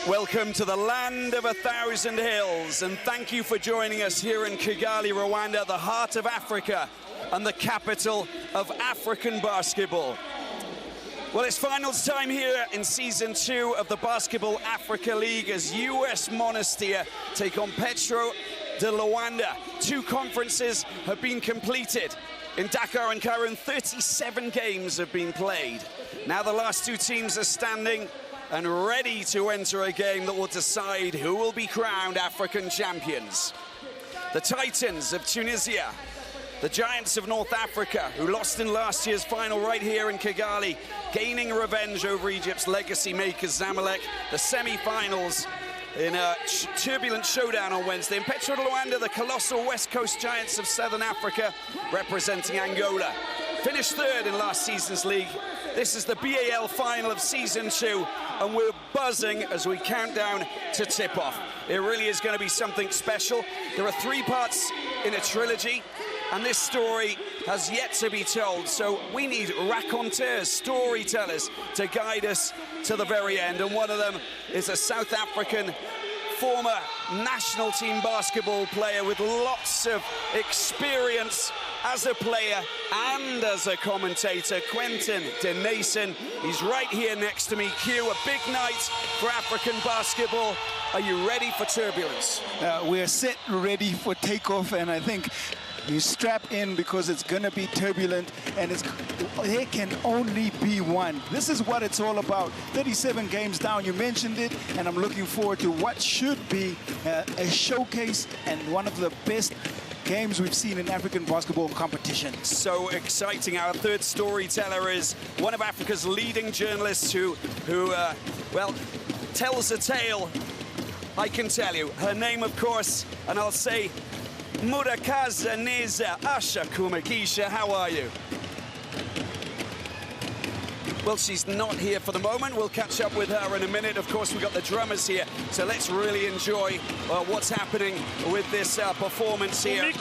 Welcome to the land of 1,000 hills, and thank you for joining us here in Kigali, Rwanda, the heart of Africa and the capital of African basketball. Well, it's finals time here in Season 2 of the Basketball Africa League as US Monastir take on Petro de Luanda. 2 conferences have been completed. In Dakar and Cairo, 37 games have been played. Now the last 2 teams are standing and ready to enter a game that will decide who will be crowned African champions. The Titans of Tunisia, the Giants of North Africa, who lost in last year's final right here in Kigali, gaining revenge over Egypt's legacy makers Zamalek. The semi-finals in a turbulent showdown on Wednesday. And Petro de Luanda, the colossal West Coast Giants of Southern Africa, representing Angola. Finished 3rd in last season's league. This is the BAL final of Season 2, and we're buzzing as we count down to tip-off. It really is going to be something special. There are 3 parts in a trilogy, and this story has yet to be told. So we need raconteurs, storytellers, to guide us to the very end. And one of them is a South African former national team basketball player with lots of experience as a player and as a commentator, Quentin de Nason. He's right here next to me. Q, a big night for African basketball. Are you ready for turbulence? We're set, ready for takeoff, and I think you strap in because it's going to be turbulent, and there can only be one. This is what it's all about. 37 games down, you mentioned it, and I'm looking forward to what should be a showcase and one of the best games we've seen in African basketball competition. So exciting. Our 3rd storyteller is one of Africa's leading journalists who well, tells a tale, I can tell you. Her name, of course, and I'll say Murakaza Neza Asha Kumakisha. How are you? Well, she's not here for the moment. We'll catch up with her in a minute. Of course, we've got the drummers here, so let's really enjoy what's happening with this performance here. And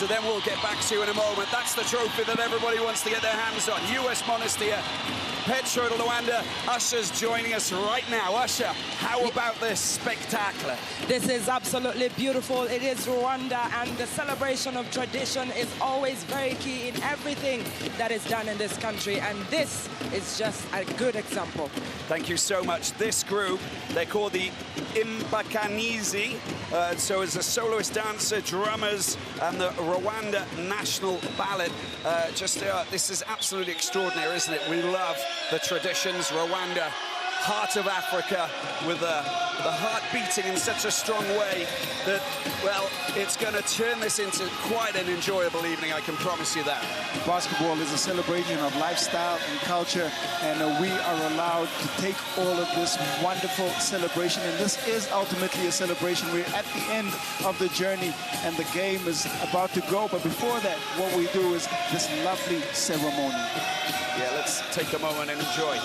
then we'll get back to you in a moment. That's the trophy that everybody wants to get their hands on. US Monastir, Petro de Luanda. Usher's joining us right now. Usher, how about this spectacle? This is absolutely beautiful. It is Rwanda, and the celebration of tradition is always very key in everything that is done in this country, and this is just a good example. Thank you so much. This group, they're called the Imbakanizi, so as a soloist dancer, drummers, and the Rwanda National Ballet. This is absolutely extraordinary, isn't it? We love the traditions. Rwanda, heart of Africa, with the heart beating in such a strong way that, well, it's going to turn this into quite an enjoyable evening, I can promise you that. Basketball is a celebration of lifestyle and culture, and we are allowed to take all of this wonderful celebration, and this is ultimately a celebration. We're at the end of the journey, and the game is about to go, but before that, what we do is this lovely ceremony. Yeah, let's take a moment and enjoy.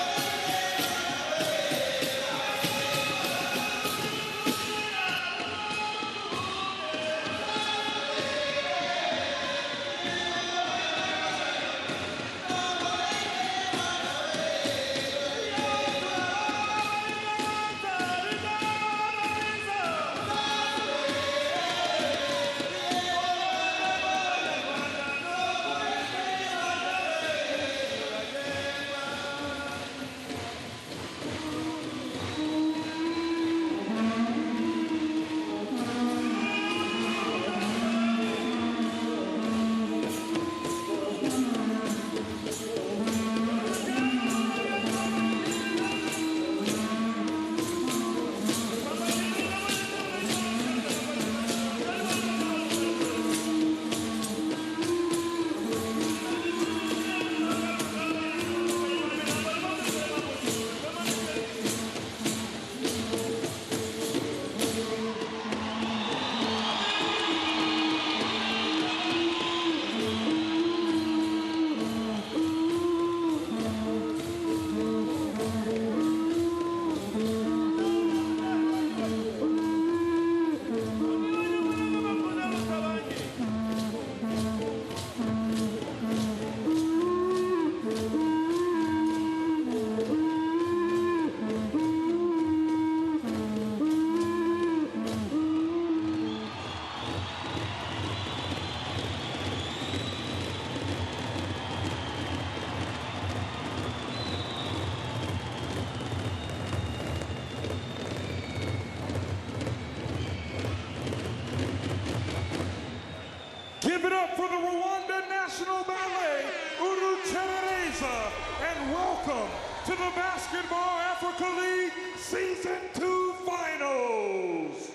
Ballet, Urucheneza, and welcome to the Basketball Africa League Season 2 Finals.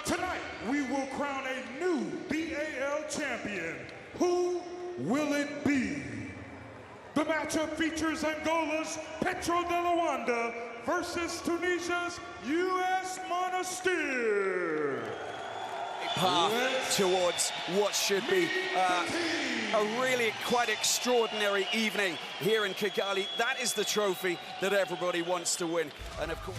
Tonight, we will crown a new BAL champion. Who will it be? The matchup features Angola's Petro de Luanda versus Tunisia's US Monastir. Path towards what should be a really quite extraordinary evening here in Kigali. That is the trophy that everybody wants to win. And of course...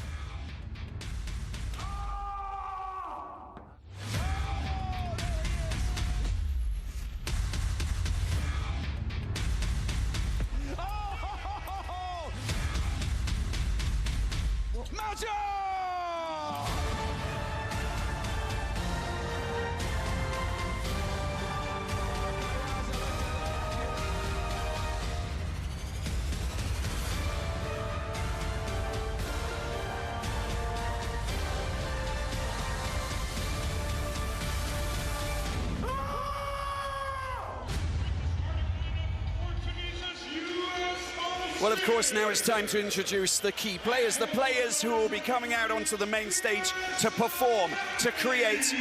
Well, of course, now it's time to introduce the key players, the players who will be coming out onto the main stage to perform, to create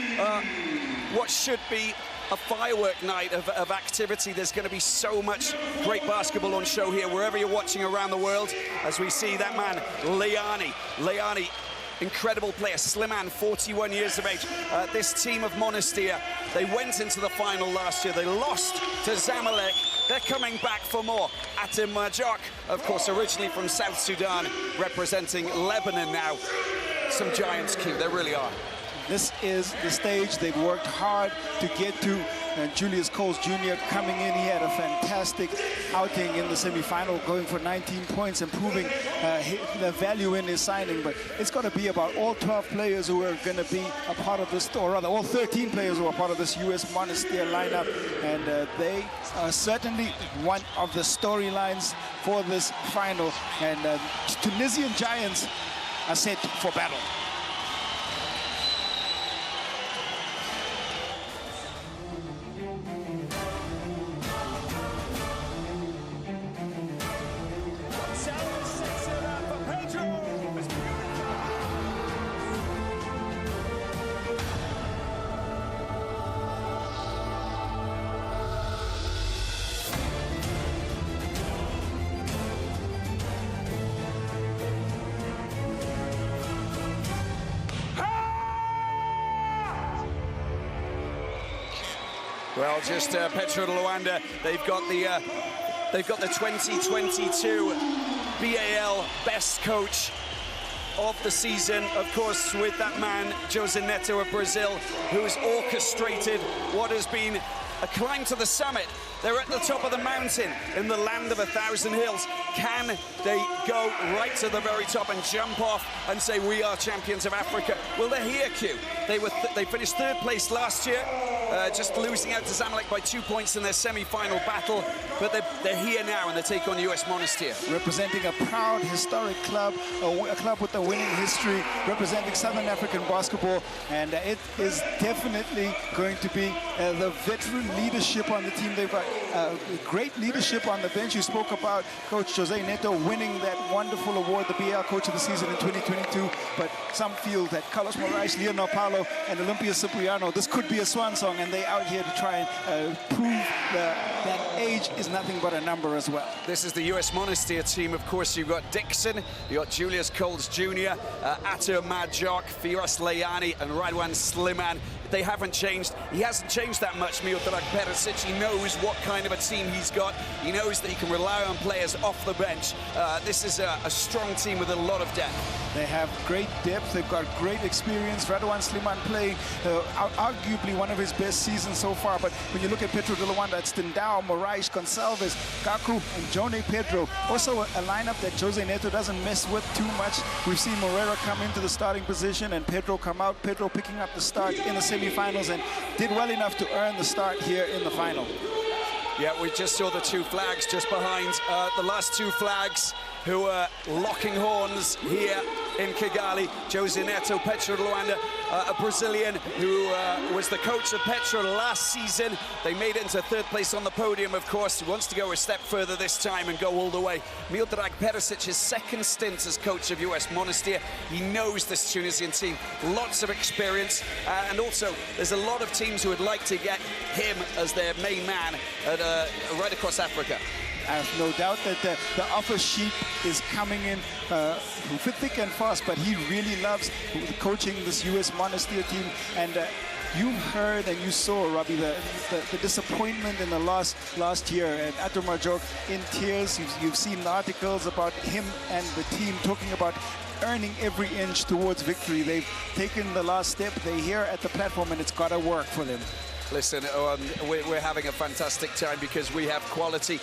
what should be a firework night of activity. There's going to be so much great basketball on show here, wherever you're watching around the world, as we see that man, Leani, incredible player, Slimane, 41 years of age. This team of Monastir, they went into the final last year. They lost to Zamalek. They're coming back for more. Atem Majok, of course, originally from South Sudan, representing Lebanon now. Some giants, Q, there really are. This is the stage they've worked hard to get to. Julius Coles Jr. coming in, he had a fantastic outing in the semi-final, going for 19 points, improving the value in his signing. But it's got to be about all 12 players who are going to be a part of this, or rather all 13 players who are part of this US Monastir lineup. And they are certainly one of the storylines for this final. And Tunisian giants are set for battle. Well, just Petro de Luanda, they've got the 2022 BAL Best Coach of the season, of course, with that man, Jose Neto of Brazil, who has orchestrated what has been a climb to the summit. They're at the top of the mountain in the land of 1,000 hills. Can they go right to the very top and jump off and say, we are champions of Africa? Well, they're here, Q. They finished third place last year, just losing out to Zamalek by 2 points in their semi-final battle. But they're here now, and they take on US Monastir. Representing a proud, historic club, a club with a winning history, representing Southern African basketball. And it is definitely going to be the veteran leadership on the team. They've got great leadership on the bench. You spoke about Coach Jose Neto winning that wonderful award, the BAL Coach of the Season in 2022. But some feel that Carlos Moraes, Leonel Paulo, and Olympia Cipriano, this could be a swan song, and they out here to try and prove that age is nothing but a number as well. This is the US Monastir team. Of course, you've got Dixon, you've got Julius Coles Jr., Atem Majok, Firas Leani, and Radwan Slimane. They haven't changed. He hasn't changed that much, Miodrag Perisic. He knows what kind of a team he's got. He knows that he can rely on players off the bench. This is a strong team with a lot of depth. They have great depth. They've got great experience. Radwan Slimane playing arguably one of his best seasons so far. But when you look at Petro de Luanda, it's Tindao, Moraes, Gonçalves, Kaku, and Jone Pedro. Also a lineup that Jose Neto doesn't mess with too much. We've seen Moreira come into the starting position and Pedro come out. Pedro picking up the start in the semi-finals and did well enough to earn the start here in the final. Yeah, we just saw the two flags just behind the last two flags who are locking horns here in Kigali. Jose Neto, Petro de Luanda, a Brazilian who was the coach of Petro last season. They made it into third place on the podium, of course. He wants to go a step further this time and go all the way. Miodrag Perisic, his second stint as coach of US Monastir. He knows this Tunisian team, lots of experience, and also there's a lot of teams who would like to get him as their main man right across Africa. I have no doubt that the offer sheet is coming in thick and fast, but he really loves coaching this US Monastir team. And you heard and you saw, Robbie, the disappointment in the last year, and Ato Majok in tears. You've seen the articles about him and the team talking about earning every inch towards victory. They've taken the last step. They're here at the platform, and it's got to work for them. Listen, we're having a fantastic time because we have quality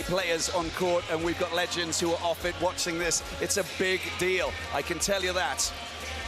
players on court, and we've got legends who are off it watching this. It's a big deal, I can tell you that.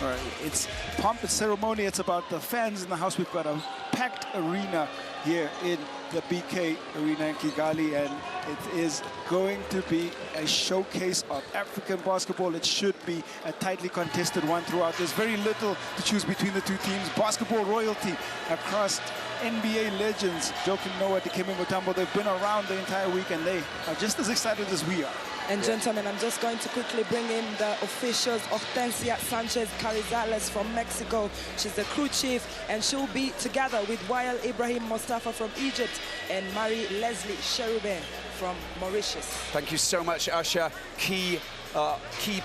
All right, it's pomp and ceremony. It's about the fans in the house. We've got a packed arena here in the BK Arena in Kigali, and it is going to be a showcase of African basketball. It should be a tightly contested one throughout. There's very little to choose between the two teams. Basketball royalty across NBA legends, Joakim Noah, Dikembe Mutombo. They've been around the entire week, and they are just as excited as we are. And gentlemen, I'm just going to quickly bring in the officials of Tencia Sanchez Carizales from Mexico. She's the crew chief, and she'll be together with Wael Ibrahim Mustafa from Egypt and Marie Leslie Cherubin from Mauritius. Thank you so much, Usher. Key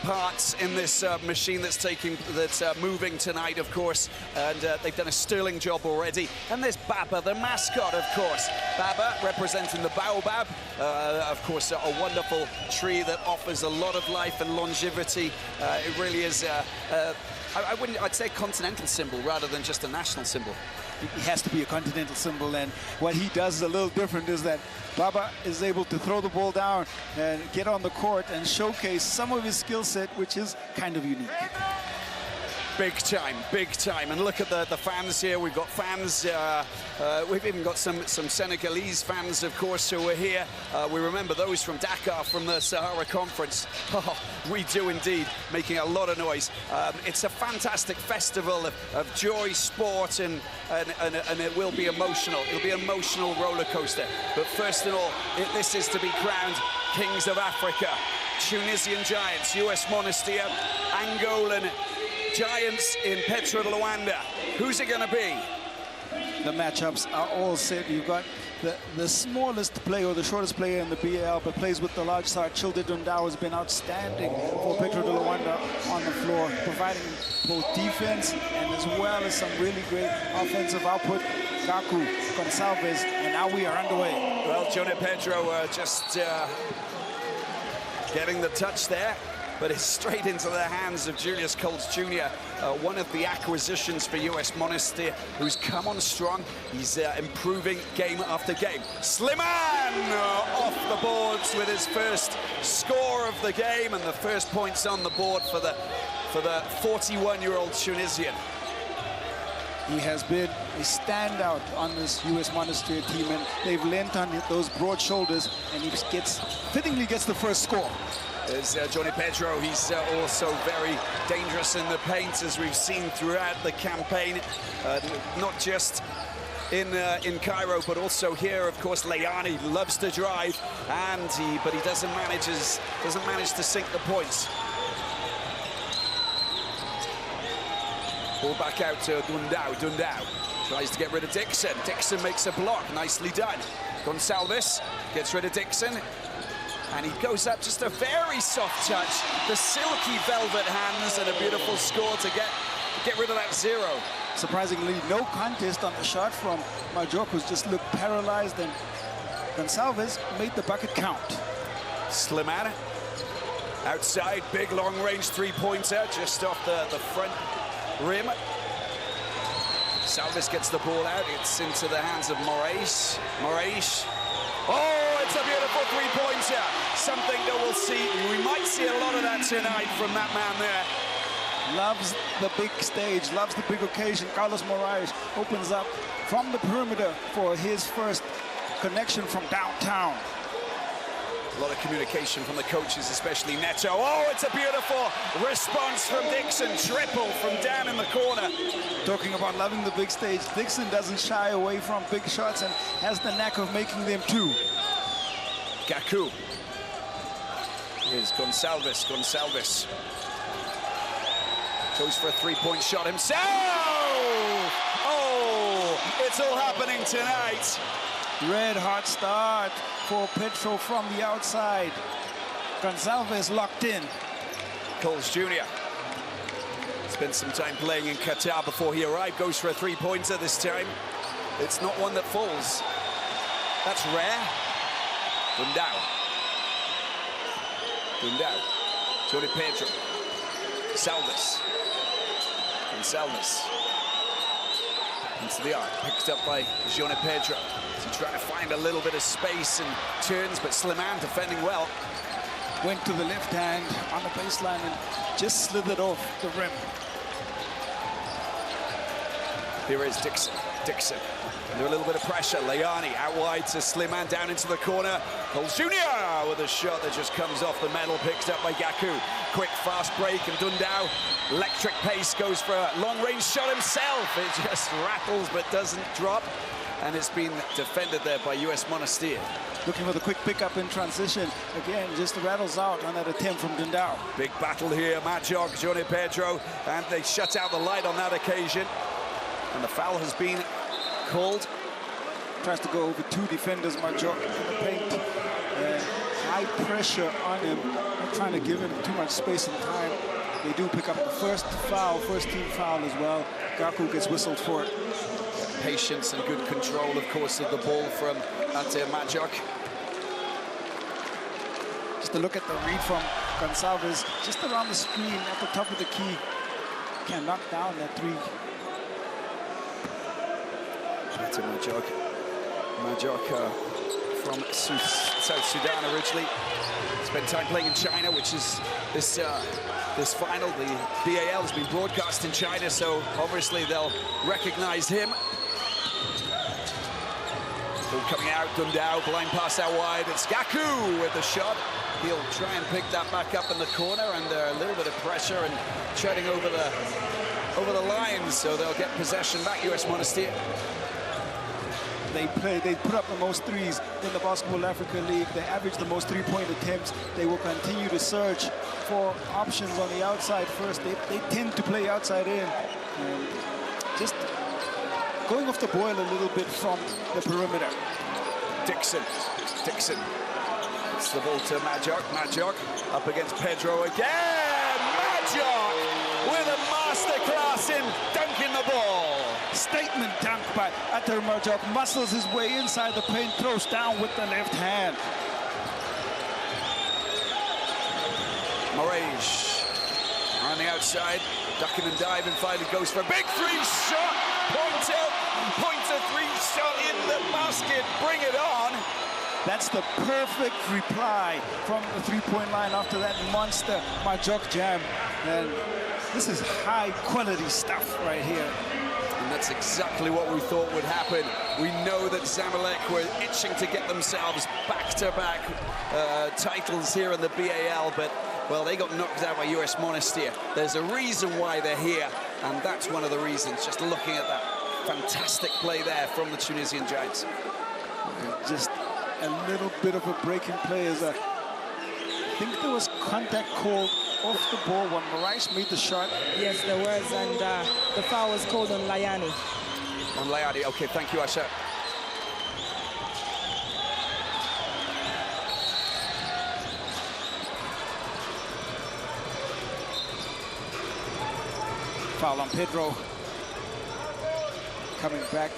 parts in this machine that's moving tonight, of course, and they've done a sterling job already. And there's Baba, the mascot, of course. Baba representing the baobab, of course, a wonderful tree that offers a lot of life and longevity. It really is, I'd say a continental symbol rather than just a national symbol. It has to be a continental symbol, and what he does is a little different, is that Baba is able to throw the ball down and get on the court and showcase some of his skill set, which is kind of unique. Big time. And look at the fans here. We've got fans. We've even got some Senegalese fans, of course, who are here. We remember those from Dakar, from the Sahara Conference. Oh, we do indeed, making a lot of noise. It's a fantastic festival of joy, sport, and it will be emotional. It'll be an emotional roller coaster. But first of all, this is to be crowned Kings of Africa. Tunisian giants, US Monastir, Angolan giants in Petro de Luanda. Who's it going to be? The matchups are all set. You've got the smallest player, or the shortest player in the BAL, but plays with the large side. Childe Dundao has been outstanding for Petro de Luanda on the floor, providing both defense and as well as some really great offensive output. Gaku, Gonsalves, and now we are underway. Well, Johnny Pedro just getting the touch there, but it's straight into the hands of Julius Colts Jr., one of the acquisitions for US Monastir, who's come on strong. He's improving game after game. Slimane off the boards with his first score of the game, and the first points on the board for the 41-year-old Tunisian. He has been a standout on this US Monastir team, and they've lent on those broad shoulders, and he fittingly gets the first score. There's Johnny Pedro. He's also very dangerous in the paint, as we've seen throughout the campaign, not just in Cairo, but also here. Of course, Leani loves to drive, but he doesn't manage to sink the points. Ball back out to Dundao. Dundao tries to get rid of Dixon. Dixon makes a block. Nicely done. Gonsalves gets rid of Dixon. And he goes up, just a very soft touch. The silky velvet hands, and a beautiful score to get rid of that zero. Surprisingly, no contest on the shot from Majok, who's just looked paralyzed, and Gonsalves made the bucket count. Slimane outside, big long-range three-pointer just off the front rim. Salvis gets the ball out. It's into the hands of Moraes. Oh, it's a beautiful three-pointer. Something that we'll see. We might see a lot of that tonight from that man there. Loves the big stage, loves the big occasion. Carlos Moraes opens up from the perimeter for his first connection from downtown. A lot of communication from the coaches, especially Neto. Oh, it's a beautiful response from Dixon. Triple from down in the corner. Talking about loving the big stage, Dixon doesn't shy away from big shots and has the knack of making them too. Gaku. Here's Gonçalves. Gonçalves goes for a three-point shot himself. Oh, it's all happening tonight. Red hot start for Petro from the outside. Gonçalves locked in. Coles Jr. spent some time playing in Qatar before he arrived. Goes for a three-pointer this time. It's not one that falls. That's rare. Dundao. Johnny Pedro. Salves. Gonçalves. Into the arc. Picked up by Johnny Pedro. So trying to find a little bit of space and turns, but Slimane defending well. Went to the left hand on the baseline and just slithered off the rim. Here is Dixon. Dixon under a little bit of pressure. Layani out wide to Slimane, down into the corner. Coles Jr. with a shot that just comes off the metal, picked up by Gaku. Quick, fast break, and Dundao, electric pace, goes for a long-range shot himself. It just rattles but doesn't drop. And it's been defended there by US Monastir. Looking for the quick pickup in transition. Again, just rattles out on that attempt from Dundao. Big battle here, Majok, Johnny Pedro, and they shut out the light on that occasion. And the foul has been called. Tries to go over two defenders, Majok in the paint. High pressure on him, not trying to give him too much space and time. They do pick up the first team foul as well. Gaku gets whistled for it. Patience and good control, of course, of the ball from Ante Majok. Just a look at the read from Gonçalves, just around the screen at the top of the key. Can knock down that three. Ante Majok. Majok from South Sudan originally. Spent time playing in China, which is this final. The BAL has been broadcast in China, so obviously they'll recognize him. Ball coming out, Dundao, blind pass out wide. It's Gaku with the shot. He'll try and pick that back up in the corner, and a little bit of pressure and treading over the lines, so they'll get possession back, US Monastir. They put up the most threes in the Basketball Africa League. They average the most three-point attempts. They will continue to search for options on the outside first. They tend to play outside in. And just going off the boil a little bit from the perimeter. Dixon. It's the ball to Majok. Majok up against Pedro again. Majok with a masterclass in dunking the ball. Statement dunk by Ante Majok. Muscles his way inside the paint, throws down with the left hand. Moraes on the outside, ducking and diving, finally goes for a big three shot. Pointer three shot in the basket. Bring it on. That's the perfect reply from the three-point line after that monster Majok jam. And this is high-quality stuff right here. And that's exactly what we thought would happen. We know that Zamalek were itching to get themselves back-to-back titles here in the BAL, but, well, they got knocked out by US Monastir. There's a reason why they're here, and that's one of the reasons, just looking at that fantastic play there from the Tunisian Giants. Just a little bit of a break in play as I think there was contact called off the ball when Moraes made the shot. Yes, there was, and the foul was called on Layani. On Layani, okay, thank you, Asha. Foul on Pedro. Coming back.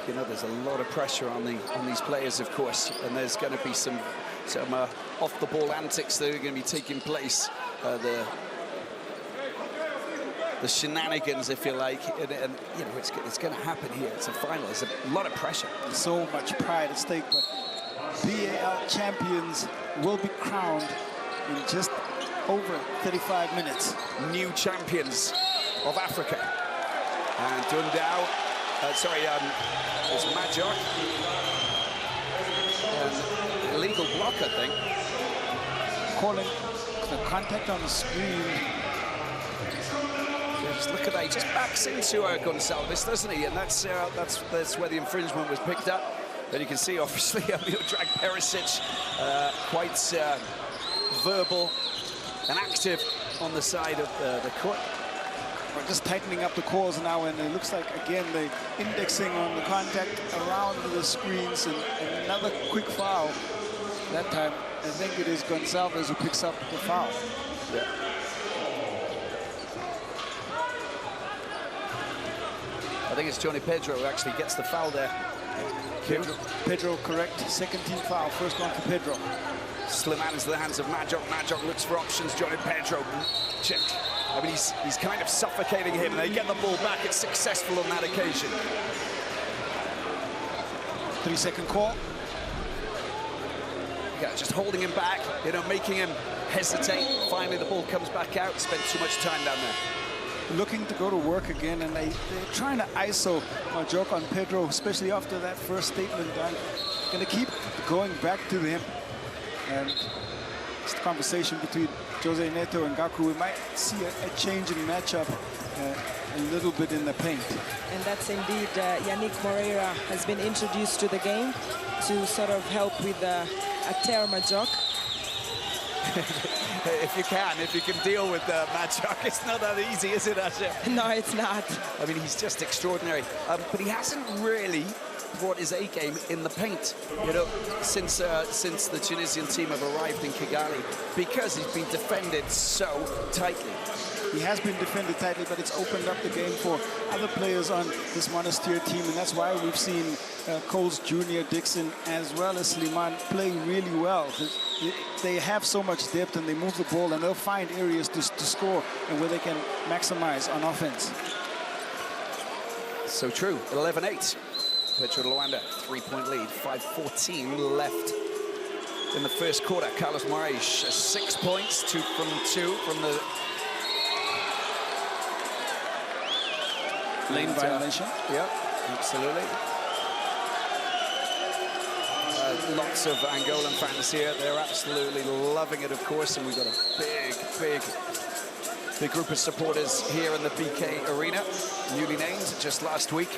You know, there's a lot of pressure on these players, of course, and there's going to be some off-the-ball antics that are going to be taking place. The shenanigans, if you like, and you know, it's going to happen here. It's a final. There's a lot of pressure. So much pride at stake, but BAL champions will be crowned in just over 35 minutes. New champions of Africa. And Dundao, it's Majok. illegal block, I think. Calling the contact on the screen. Just look at that, he just backs into Gonçalves, doesn't he? And that's where the infringement was picked up. Then you can see, obviously, Miodrag Perisic quite verbal and active on the side of the court. We're just tightening up the calls now, and it looks like, again, they're indexing on the contact around the screens, and another quick foul. That time, I think it is Gonçalves who picks up the foul. Yeah. I think it's Johnny Pedro who actually gets the foul there. Pedro, correct. Second team foul. First one for Pedro. Slimane into the hands of Majok. Majok looks for options. Johnny Pedro, check. I mean, he's kind of suffocating him, and they get the ball back. It's successful on that occasion. 3-second call. Yeah, just holding him back, making him hesitate. Finally, the ball comes back out. Spent too much time down there. Looking to go to work again, and they're trying to ISO Majok on Pedro, especially after that first statement. I'm going to keep going back to him. And it's the conversation between Jose Neto and Gaku. We might see a change in matchup a little bit in the paint. And that's indeed Yannick Moreira has been introduced to the game to sort of help with Ater Majok. If you can deal with Majok, it's not that easy, is it, Asher? No, it's not. I mean, he's just extraordinary. But he hasn't really brought his A game in the paint, since the Tunisian team have arrived in Kigali, because he's been defended so tightly. He has been defended tightly, but it's opened up the game for other players on this Monastir team, and that's why we've seen Coles Jr., Dixon, as well as Slimane playing really well. They have so much depth, and they move the ball, and they'll find areas to score and where they can maximize on offense. So true. 11-8. Petro de Luanda, 3-point lead, 5:14 left in the first quarter. Carlos Moraes, 6 points, 2 from the lane violation. Yeah, absolutely. Lots of Angolan fans here. They're absolutely loving it, of course, and we've got a big group of supporters here in the BK Arena, newly named just last week.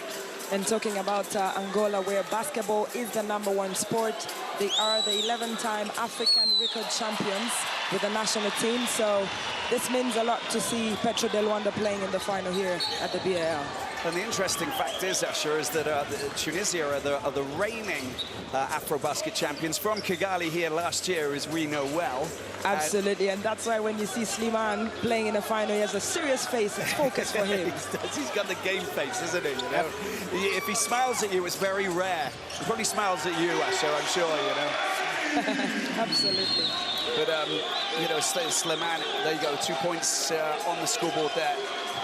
And talking about Angola, where basketball is the #1 sport, they are the 11-time African record champions with the national team. So this means a lot to see Petro de Luanda playing in the final here at the BAL. And the interesting fact is, Asher, is that Tunisia are the reigning Afro-basket champions from Kigali here last year, as we know well. Absolutely, and that's why when you see Slimane playing in the final, he has a serious face. It's focused for him. He's got the game face, isn't he? If he smiles at you, it's very rare. He probably smiles at you, Asher, I'm sure, Absolutely. But, Slimane, there you go, 2 points on the scoreboard there.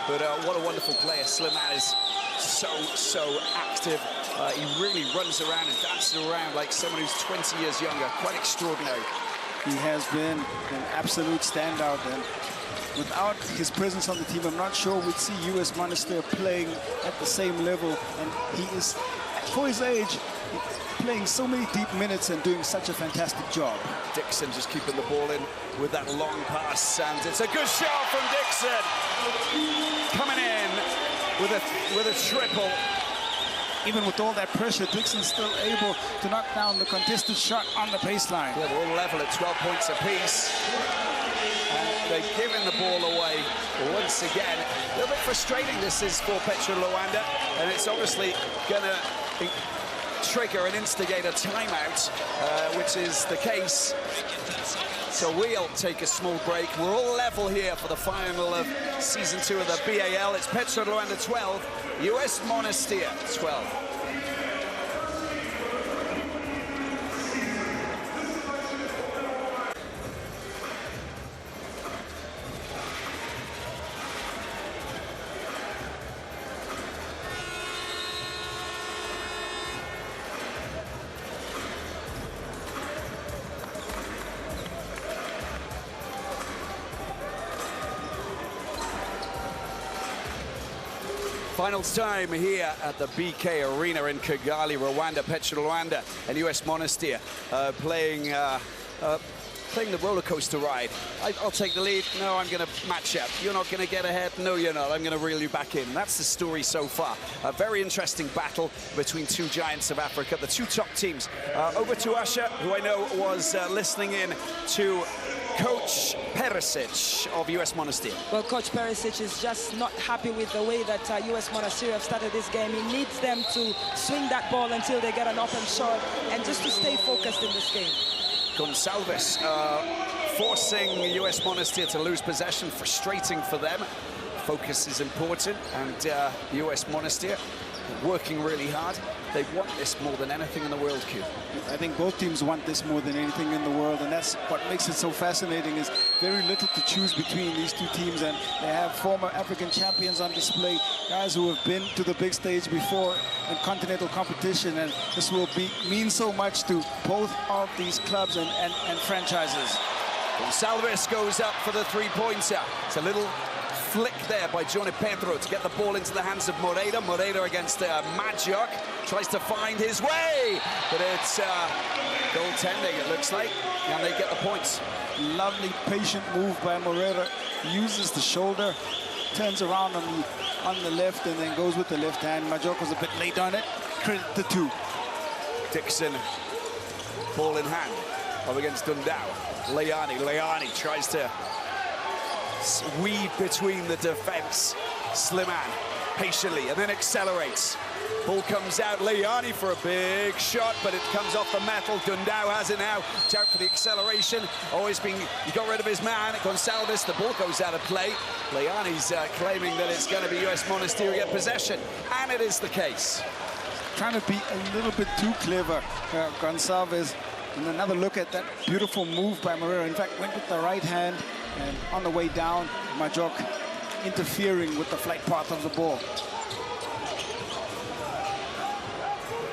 But what a wonderful player. Slimane is so active. He really runs around and dances around like someone who's 20 years younger. Quite extraordinary. He has been an absolute standout, and without his presence on the team, I'm not sure we'd see US Monastir playing at the same level. And he is, for his age, playing so many deep minutes and doing such a fantastic job. Dixon just keeping the ball in with that long pass, and it's a good shot from Dixon. Coming in with a triple. Even with all that pressure, Dixon's still able to knock down the contested shot on the baseline. Yeah, they're all level at 12 points apiece. And they're giving the ball away once again. A little bit frustrating this is for Petro de Luanda, and it's obviously going to trigger and instigate a timeout, which is the case. So we'll take a small break. We're all level here for the final of season 2 of the BAL. It's Petro de Luanda 12, US Monastir 12. Finals time here at the BK Arena in Kigali, Rwanda. Petro de Luanda and US Monastir playing the roller coaster ride. I'll take the lead. No, I'm going to match up. You're not going to get ahead. No, you're not. I'm going to reel you back in. That's the story so far. A very interesting battle between two giants of Africa, the two top teams. Over to Usher, who I know was listening in to Coach Perisic of US Monastir. Well, Coach Perisic is just not happy with the way that US Monastir have started this game. He needs them to swing that ball until they get an open shot and just to stay focused in this game. Gonçalves forcing US Monastir to lose possession, frustrating for them. Focus is important, and US Monastir working really hard. They want this more than anything in the world, Q. I think both teams want this more than anything in the world, and that's what makes it so fascinating, is very little to choose between these two teams, and they have former African champions on display, guys who have been to the big stage before in continental competition, and this will mean so much to both of these clubs and franchises. Gonçalves goes up for the three-pointer. It's a little flick there by Johnny Pedro to get the ball into the hands of Moreira. Moreira against Majok, tries to find his way, but it's goaltending, it looks like, and they get the points. Lovely, patient move by Moreira. Uses the shoulder, turns around on the left, and then goes with the left hand. Majok was a bit late on it. Credit the two. Dixon, ball in hand, up against Dundao. Leani tries to weave between the defense. Slimane patiently and then accelerates. Ball comes out. Leani for a big shot, but it comes off the metal. Dundao has it now. Out for the acceleration. He got rid of his man. Gonçalves, the ball goes out of play. Leani's claiming that it's going to be US Monastir who get possession, and it is the case. Trying to be a little bit too clever, Gonçalves. And another look at that beautiful move by Moreira. In fact, went with the right hand, and on the way down, Majok interfering with the flight path of the ball.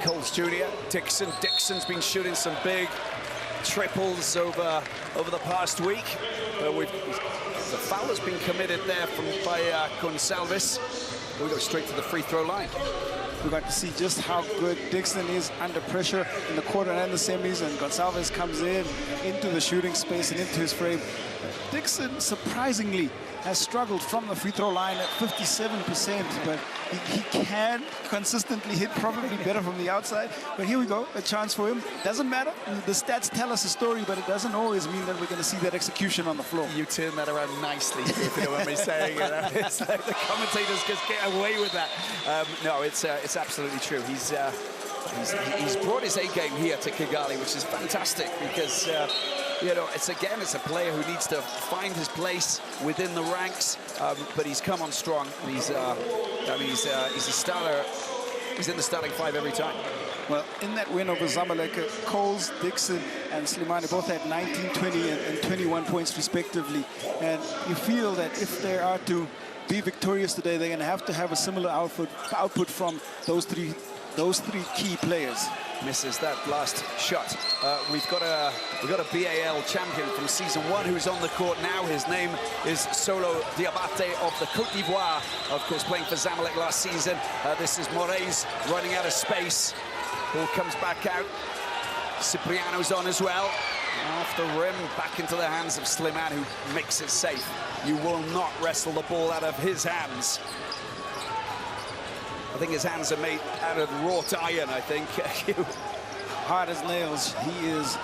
Coles Jr., Dixon's been shooting some big triples over the past week. The foul has been committed there by Gonçalves. We go straight to the free throw line. We got to see just how good Dixon is under pressure in the quarter and the semis, and Gonçalves comes into the shooting space and into his frame. Dixon, surprisingly, has struggled from the free throw line at 57%, but he can consistently hit probably better from the outside. But here we go, a chance for him. Doesn't matter. The stats tell us a story, but it doesn't always mean that we're going to see that execution on the floor. You turn that around nicely, if you know what I'm saying. It's like the commentators just get away with that. No, it's absolutely true. He's brought his A game here to Kigali, which is fantastic because you know, it's a player who needs to find his place within the ranks, but he's come on strong. And he's a starter. He's in the starting five every time. Well, in that win over Zamalek, Coles, Dixon, and Slimane both had 19, 20, and 21 points respectively. And you feel that if they are to be victorious today, they're going to have a similar output from those three key players. Misses that last shot. We've got a BAL champion from season 1 who's on the court now. His name is Solo Diabate of the Côte d'Ivoire, of course playing for Zamalek last season. This is Moraes running out of space. Ball comes back out. Cipriano's on as well. Off the rim, back into the hands of Slimane, who makes it safe. You will not wrestle the ball out of his hands. I think his hands are made out of wrought iron, I think. Hard as nails, he is.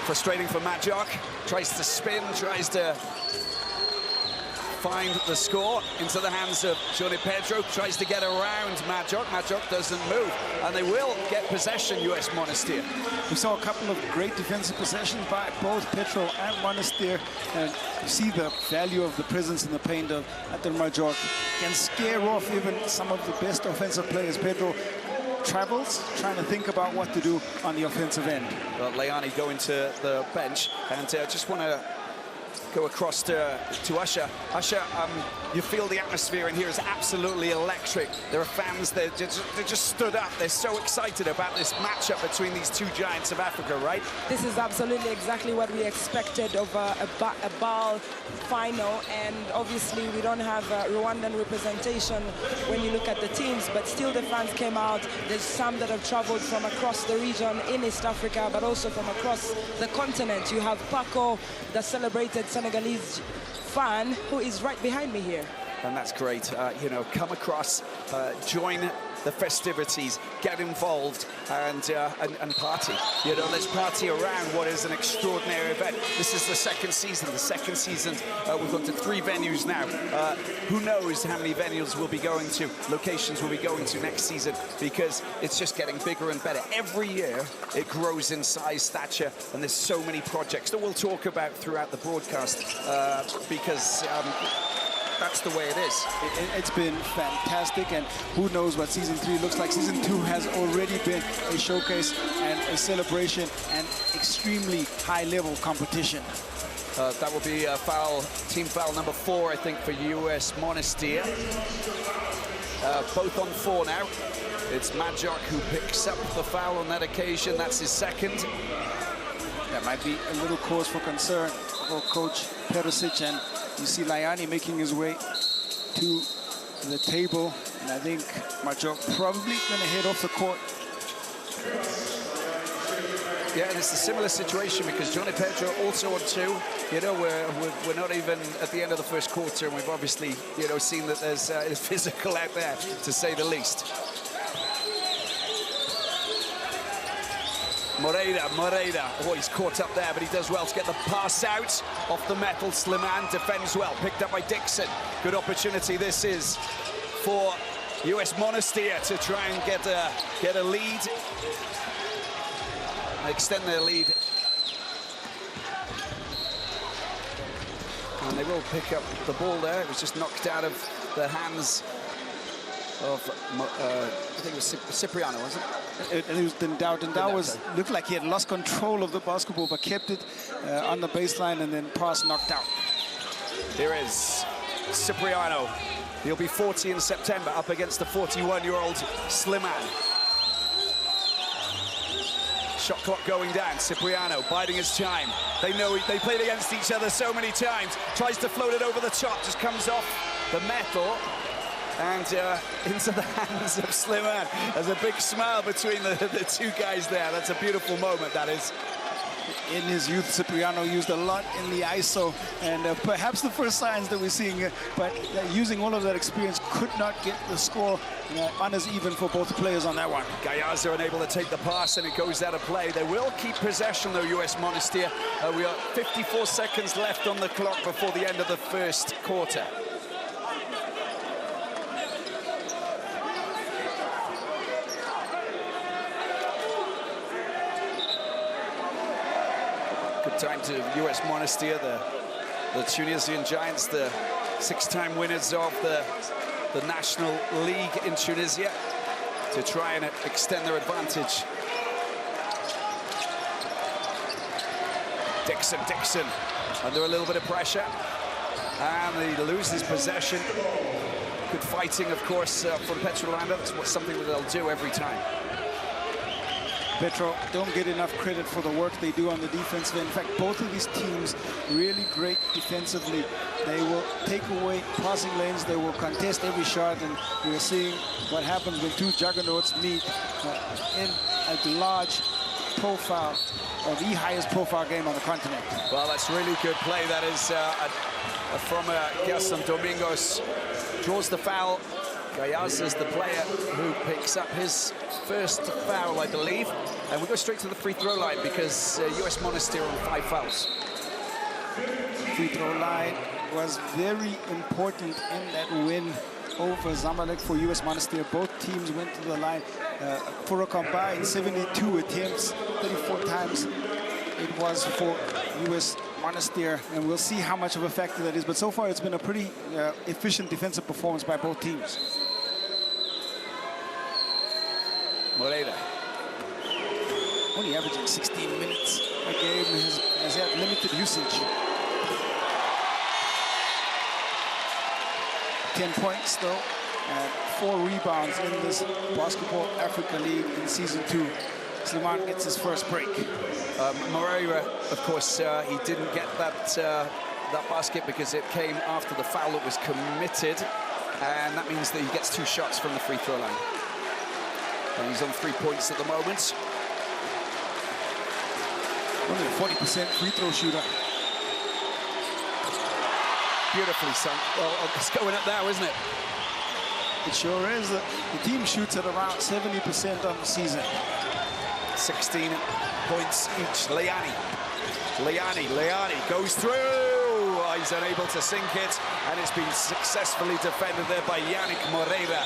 Frustrating for Majok. Tries to spin, tries to find the score into the hands of Johnny Pedro. Tries to get around Majok. Majok doesn't move, and they will get possession, US Monastir. We saw a couple of great defensive possessions by both Petro and Monastir, and you see the value of the presence in the paint of Atel Majok. Can scare off even some of the best offensive players. Pedro travels, trying to think about what to do on the offensive end. Well, Leani going to the bench, and just want to go across to Usher. Usher, you feel the atmosphere in here is absolutely electric. There are fans, they just stood up. They're so excited about this matchup between these two giants of Africa, right? This is absolutely exactly what we expected of a BAL final, and obviously we don't have Rwandan representation when you look at the teams, but still the fans came out. There's some that have traveled from across the region in East Africa, but also from across the continent. You have Paco, the celebrated Senegalese fan, who is right behind me here. And that's great. You know, come across, join the festivities, get involved, and party. You know, let's party around what is an extraordinary event. This is the second season. The second season, we've gone to 3 venues now. Who knows how many venues we'll be going to, locations we'll be going to next season, because it's just getting bigger and better. Every year, it grows in size, stature, and there's so many projects that we'll talk about throughout the broadcast, because that's the way it is. It's been fantastic, and who knows what season 3 looks like. Season 2 has already been a showcase and a celebration and extremely high-level competition. That will be foul, team foul number 4, I think, for US Monastir. Both on 4 now. It's Majok who picks up the foul on that occasion. That's his second. That might be a little cause for concern for Coach Perisic, and you see Layani making his way to the table, and I think Majok probably going to head off the court. Yeah, and it's a similar situation because Johnny Pedro also on 2. You know, we're not even at the end of the first quarter, and we've obviously, you know, seen that there's physical out there, to say the least. Moreira, oh, he's caught up there, but he does well to get the pass out off the metal. Slimane defends well, picked up by Dixon. Good opportunity this is for US Monastir to try and get a lead, extend their lead. And they will pick up the ball there. It was just knocked out of the hands of, I think it was Cipriano, wasn't it? It was Dindao. Dindao looked like he had lost control of the basketball, but kept it on the baseline, and then pass knocked out. Here is Cipriano. He'll be 40 in September, up against the 41-year-old Slimane. Shot clock going down. Cipriano biding his time. They know they played against each other so many times. Tries to float it over the top, just comes off the metal and into the hands of Slimane. There's a big smile between the two guys there. That's a beautiful moment, that is. In his youth, Cipriano used a lot in the ISO, and perhaps the first signs that we're seeing, but using all of that experience, could not get the score honors even for both players on that one. Gayaza unable to take the pass, and it goes out of play. They will keep possession, though, US Monastir. We are 54 seconds left on the clock before the end of the first quarter. Good time to US Monastir, the Tunisian Giants, the 6-time winners of the National League in Tunisia, to try and extend their advantage. Dixon under a little bit of pressure, and he loses possession. Good fighting, of course, from Petro de Luanda. That's something that they'll do every time. Petro don't get enough credit for the work they do on the defense. In fact, both of these teams really great defensively. They will take away passing lanes, they will contest every shot, and we're seeing what happens when two juggernauts meet in a large profile, or the highest profile game on the continent. Well, that's really good play. That is from Gaston Domingos. Draws the foul. Gayaza is the player who picks up his first foul, I believe. And we go straight to the free throw line because US Monastir on 5 fouls. Free throw line was very important in that win over Zamalek for US Monastir. Both teams went to the line for a combined 72 attempts, 34 times it was for US Monastir, and we'll see how much of a factor that is. But so far, it's been a pretty efficient defensive performance by both teams. Moreira. Only averaging 16 minutes a game, has had limited usage. 10 points, though, and 4 rebounds in this Basketball Africa League in Season 2. Suleiman gets his first break. Moreira, of course, he didn't get that basket because it came after the foul that was committed, and that means that he gets 2 shots from the free throw line. And he's on 3 points at the moment. Only a 40% free throw shooter. Beautifully sunk. Well, it's going up now, isn't it? It sure is. The team shoots at around 70% on the season. 16 points each. Leani goes through. Oh, he's unable to sink it, and it's been successfully defended there by Yannick Moreira.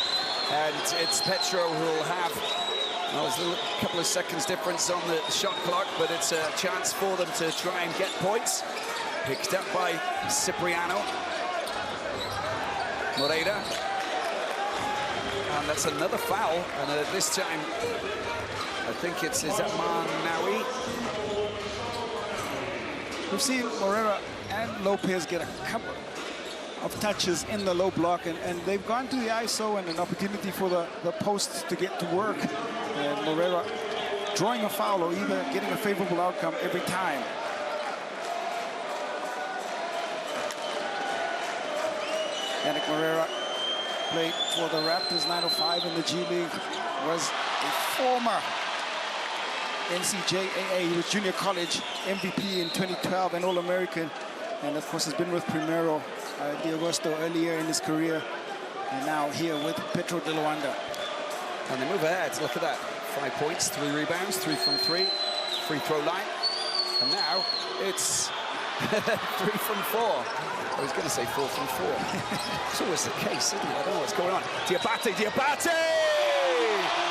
And it's Petro who will have, well, there's a couple of seconds difference on the shot clock, but it's a chance for them to try and get points. Picked up by Cipriano. Moreira. And that's another foul, and this time, I think is that Manawi? We've seen Moreira and Lopez get a couple of touches in the low block, and they've gone to the ISO and an opportunity for the posts to get to work. And Moreira drawing a foul or either getting a favorable outcome every time. Yannick Moreira played for the Raptors 905 in the G League, was a former NCJAA, he was junior college MVP in 2012 and All-American, and of course has been with Primero de Agosto earlier in his career, and now here with Petro de Luanda. And they move ahead, look at that. 5 points, 3 rebounds, 3 from 3, free throw line. And now it's 3 from 4. I was going to say 4 from 4. It's always the case, isn't it? I don't know what's going on. Diabate!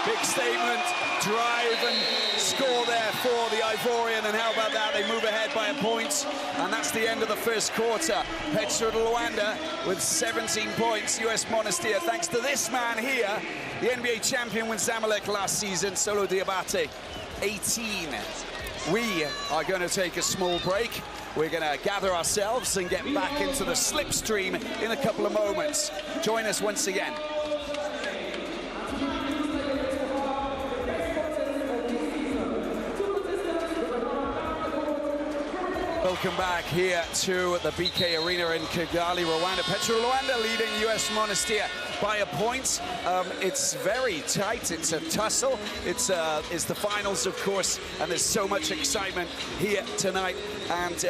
Big statement, drive and score there for the Ivorian. And how about that? They move ahead by a point. And that's the end of the first quarter. Petro de Luanda with 17 points. US Monastir, thanks to this man here, the NBA champion with Zamalek last season, Solo Diabate, 18. We are going to take a small break. We're going to gather ourselves and get back into the slipstream in a couple of moments. Join us once again. Welcome back here to the BK Arena in Kigali, Rwanda. Petro de Luanda leading US Monastir by a point. It's very tight. It's a tussle. It's the finals, of course, and there's so much excitement here tonight. And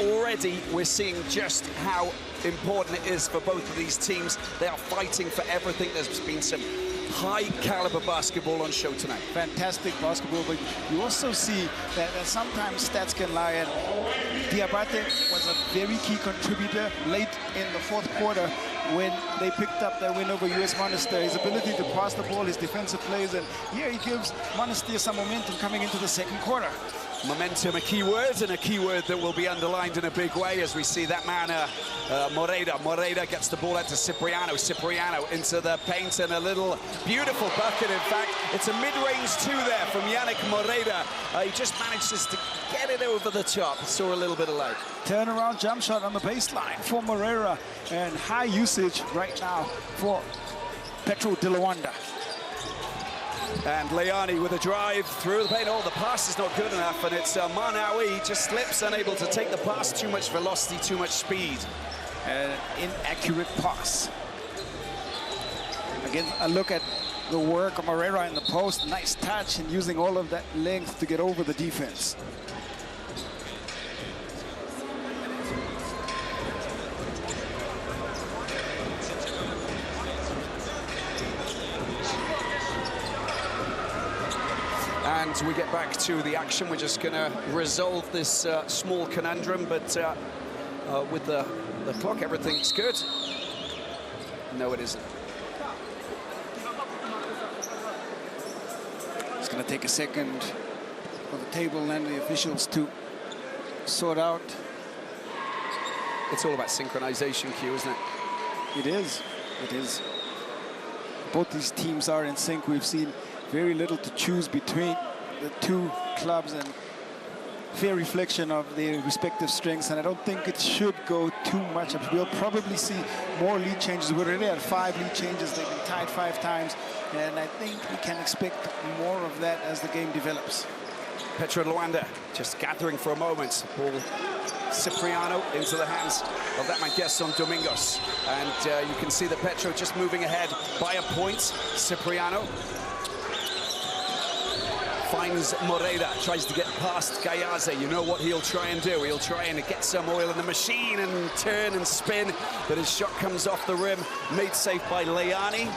already we're seeing just how important it is for both of these teams. They are fighting for everything. There's been some high-caliber basketball on show tonight. Fantastic basketball, but you also see that sometimes stats can lie, and Diabate was a very key contributor late in the fourth quarter when they picked up their win over US Monastir. His ability to pass the ball, his defensive plays, and here he gives Monastir some momentum coming into the second quarter. Momentum, a key word, and a key word that will be underlined in a big way as we see that man, Moreira gets the ball out to Cipriano. Cipriano into the paint, and a little beautiful bucket. In fact, it's a mid-range 2 there from Yannick Moreira. He just manages to get it over the top. Saw a little bit of light. Turnaround jump shot on the baseline for Moreira, and high usage right now for Petro de Luanda. And Leani with a drive through the paint. Oh, the pass is not good enough, and it's Manawi just slips, unable to take the pass. Too much velocity, too much speed. Inaccurate pass. Again, a look at the work of Moreira in the post. Nice touch and using all of that length to get over the defense. And we get back to the action. We're just going to resolve this small conundrum, but with the clock, everything's good. No, it isn't. It's going to take a second for the table and the officials to sort out. It's all about synchronization, Q, isn't it? It is. It is. Both these teams are in sync. We've seen very little to choose between the two clubs, and fair reflection of their respective strengths, and I don't think it should go too much up. We'll probably see more lead changes. We're already at 5 lead changes. They've been tied 5 times, and I think we can expect more of that as the game develops. Petro de Luanda just gathering for a moment. Ball Cipriano into the hands of that man Gerson Domingos. And you can see that Petro just moving ahead by a point. Cipriano finds Moreira, tries to get past Gayaze. You know what he'll try and do. He'll try and get some oil in the machine and turn and spin, but his shot comes off the rim, made safe by Leani.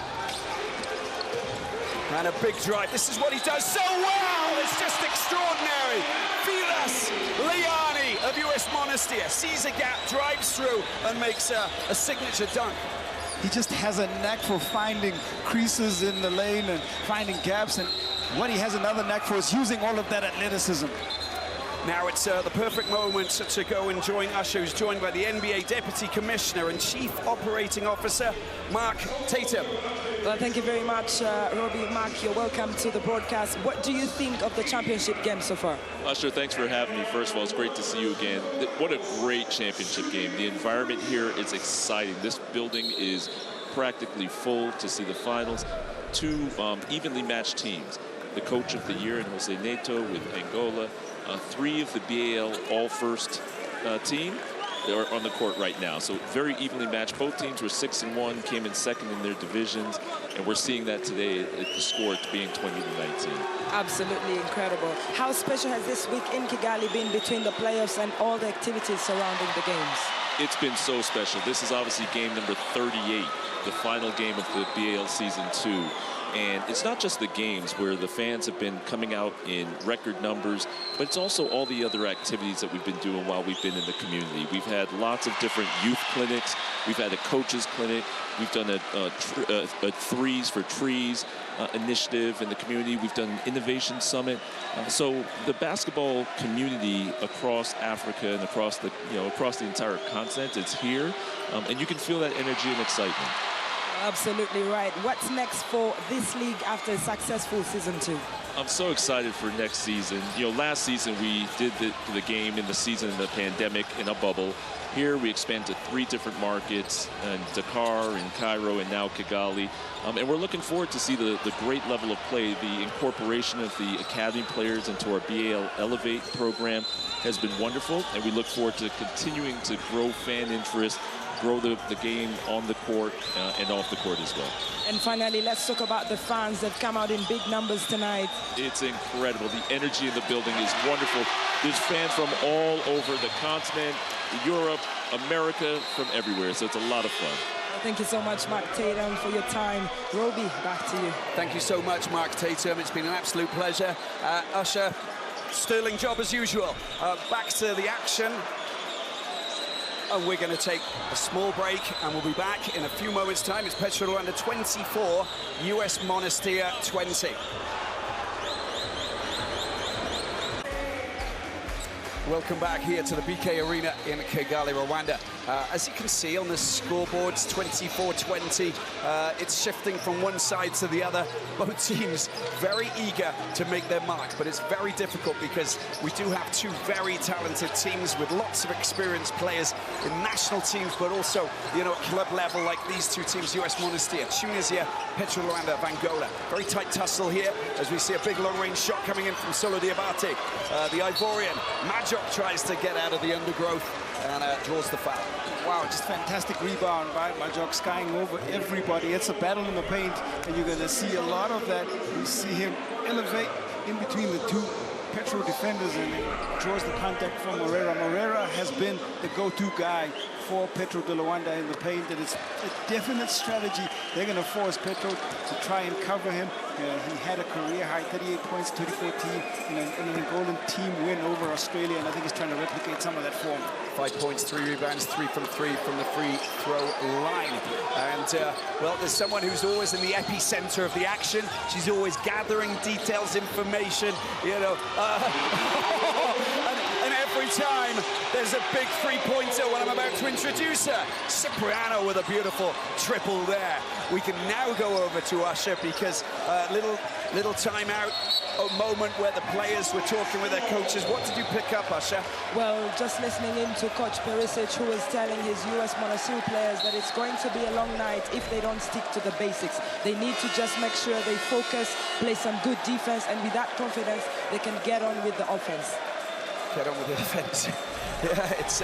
And a big drive. This is what he does so well. It's just extraordinary. Vilas Leani of US Monastir sees a gap, drives through, and makes a signature dunk. He just has a knack for finding creases in the lane and finding gaps, and what he has another knack for is using all of that athleticism. Now it's the perfect moment to go and join Usher, who's joined by the NBA Deputy Commissioner and Chief Operating Officer, Mark Tatum. Well, thank you very much, Robbie. Mark, you're welcome to the broadcast. What do you think of the championship game so far? Usher, thanks for having me. First of all, it's great to see you again. What a great championship game. The environment here is exciting. This building is practically full to see the finals. 2 evenly matched teams. The coach of the year in Jose Neto with Angola. 3 of the BAL all-first team. They're on the court right now, so very evenly matched. Both teams were 6-1, came in second in their divisions, and we're seeing that today at the score being 20-19. Absolutely incredible. How special has this week in Kigali been between the playoffs and all the activities surrounding the games? It's been so special. This is obviously game number 38, the final game of the BAL Season 2. And it's not just the games where the fans have been coming out in record numbers, but it's also all the other activities that we've been doing while we've been in the community. We've had lots of different youth clinics. We've had a coaches clinic. We've done a Threes for Trees initiative in the community. We've done an innovation summit. So the basketball community across Africa and across the entire continent, it's here, and you can feel that energy and excitement. Absolutely right. What's next for this league after a successful season 2? I'm so excited for next season. Last season we did the game in the season of the pandemic in a bubble. Here we expand to 3 different markets, in Dakar, in Cairo, and now Kigali. And we're looking forward to see the great level of play. The incorporation of the academy players into our BAL Elevate program has been wonderful, and we look forward to continuing to grow fan interest, grow the game on the court and off the court as well. And finally, let's talk about the fans that come out in big numbers tonight. It's incredible. The energy in the building is wonderful. There's fans from all over the continent, Europe, America, from everywhere. So it's a lot of fun. Thank you so much, Mark Tatum, for your time. Roby, back to you. Thank you so much, Mark Tatum. It's been an absolute pleasure. Usher, sterling job as usual. Back to the action. And we're going to take a small break, and we'll be back in a few moments' time. It's Petro de Luanda 24, US Monastir 20. Welcome back here to the BK Arena in Kigali, Rwanda. As you can see on the scoreboards, 24-20. It's shifting from one side to the other. Both teams very eager to make their mark, but it's very difficult because we do have 2 very talented teams with lots of experienced players in national teams, but also, at club level, like these 2 teams, US Monastir, Tunisia, Petro de Luanda of Angola. Very tight tussle here as we see a big long-range shot coming in from Solo Diabate. The Ivorian, Majok tries to get out of the undergrowth and draws the foul. Wow, just fantastic rebound by Majok, skying over everybody. It's a battle in the paint, and you're going to see a lot of that. You see him elevate in between the 2 Petro defenders and draws the contact from Moreira. Moreira has been the go-to guy for Petro de Luanda in the paint, and it's a definite strategy. They're going to force Petro to try and cover him. He had a career-high 38 points, 2014 in an Angolan team win over Australia, and I think he's trying to replicate some of that form. 5 points, 3 rebounds, 3 from 3 from the free throw line. And, well, there's someone who's always in the epicenter of the action. She's always gathering details, information, and every time there's a big three-pointer when I'm about to introduce her. Cipriano with a beautiful triple there. We can now go over to Usher because little timeout, a moment where the players were talking with their coaches. What did you pick up, Usher? Well, just listening in to Coach Perisic, who was telling his US Monastir players that it's going to be a long night if they don't stick to the basics. They need to just make sure they focus, play some good defense, and with that confidence, they can get on with the offense. Get on with the defense. Yeah, it's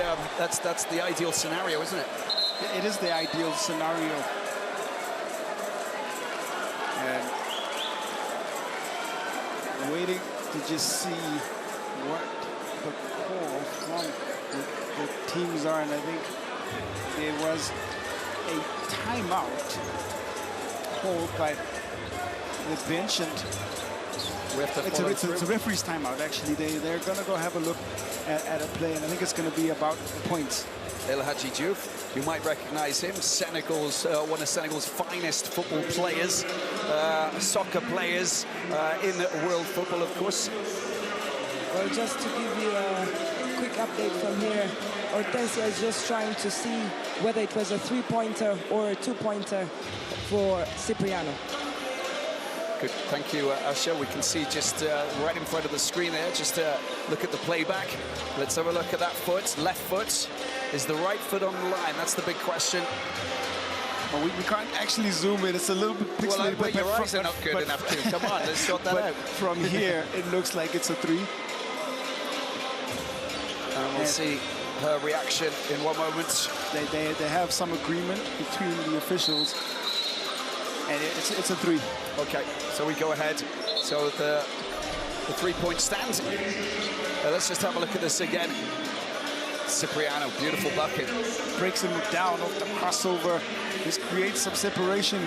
that's the ideal scenario, isn't it? It is the ideal scenario. And waiting to just see what the call from the teams are, and I think there was a timeout called by the bench, and it's a referee's timeout. Actually, they're going to go have a look at a play, and I think it's going to be about the points. El Hadji Diouf, you might recognize him, Senegal's one of Senegal's finest football players, soccer players in world football, of course. Well, just to give you a quick update from here, Hortensia is just trying to see whether it was a three-pointer or a two-pointer for Cipriano. Good, thank you, Usher. We can see just right in front of the screen there, just look at the playback. Let's have a look at that foot, left foot. Is the right foot on the line? That's the big question. Well, we can't actually zoom in. It's a little bit pixelated. Well, your eyes are not good enough to. Come on, let's sort that out. From here, it looks like it's a three. And we'll see her reaction in one moment. They have some agreement between the officials, and it's a three. Okay, so we go ahead. So the three-point stand. Let's just have a look at this again. Cipriano, beautiful bucket. Breaks him down off the crossover. This creates some separation.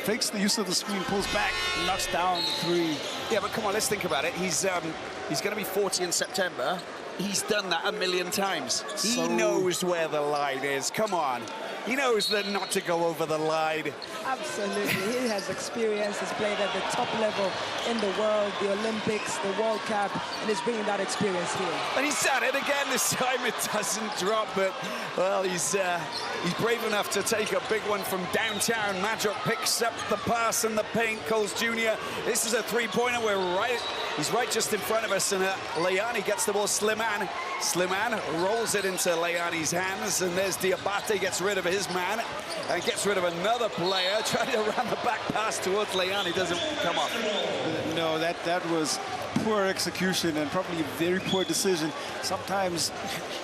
Fakes the use of the screen, pulls back, knocks down the three. Yeah, but come on, let's think about it. He's going to be 40 in September. He's done that a million times. He knows where the line is. Come on. He knows that not to go over the line. Absolutely. He has experience. He's played at the top level in the world, the Olympics, the World Cup, and he's bringing that experience here. And he's done it again this time. It doesn't drop, but, well, he's brave enough to take a big one from downtown. Majok picks up the pass and the paint. Coles Jr. This is a three-pointer. He's right just in front of us, and Leani gets the ball. Slimane rolls it into Leani's hands, and there's Diabate, gets rid of his man and gets rid of another player, trying to run the back pass towards Leani. Doesn't come off. No, that was poor execution and probably a very poor decision. Sometimes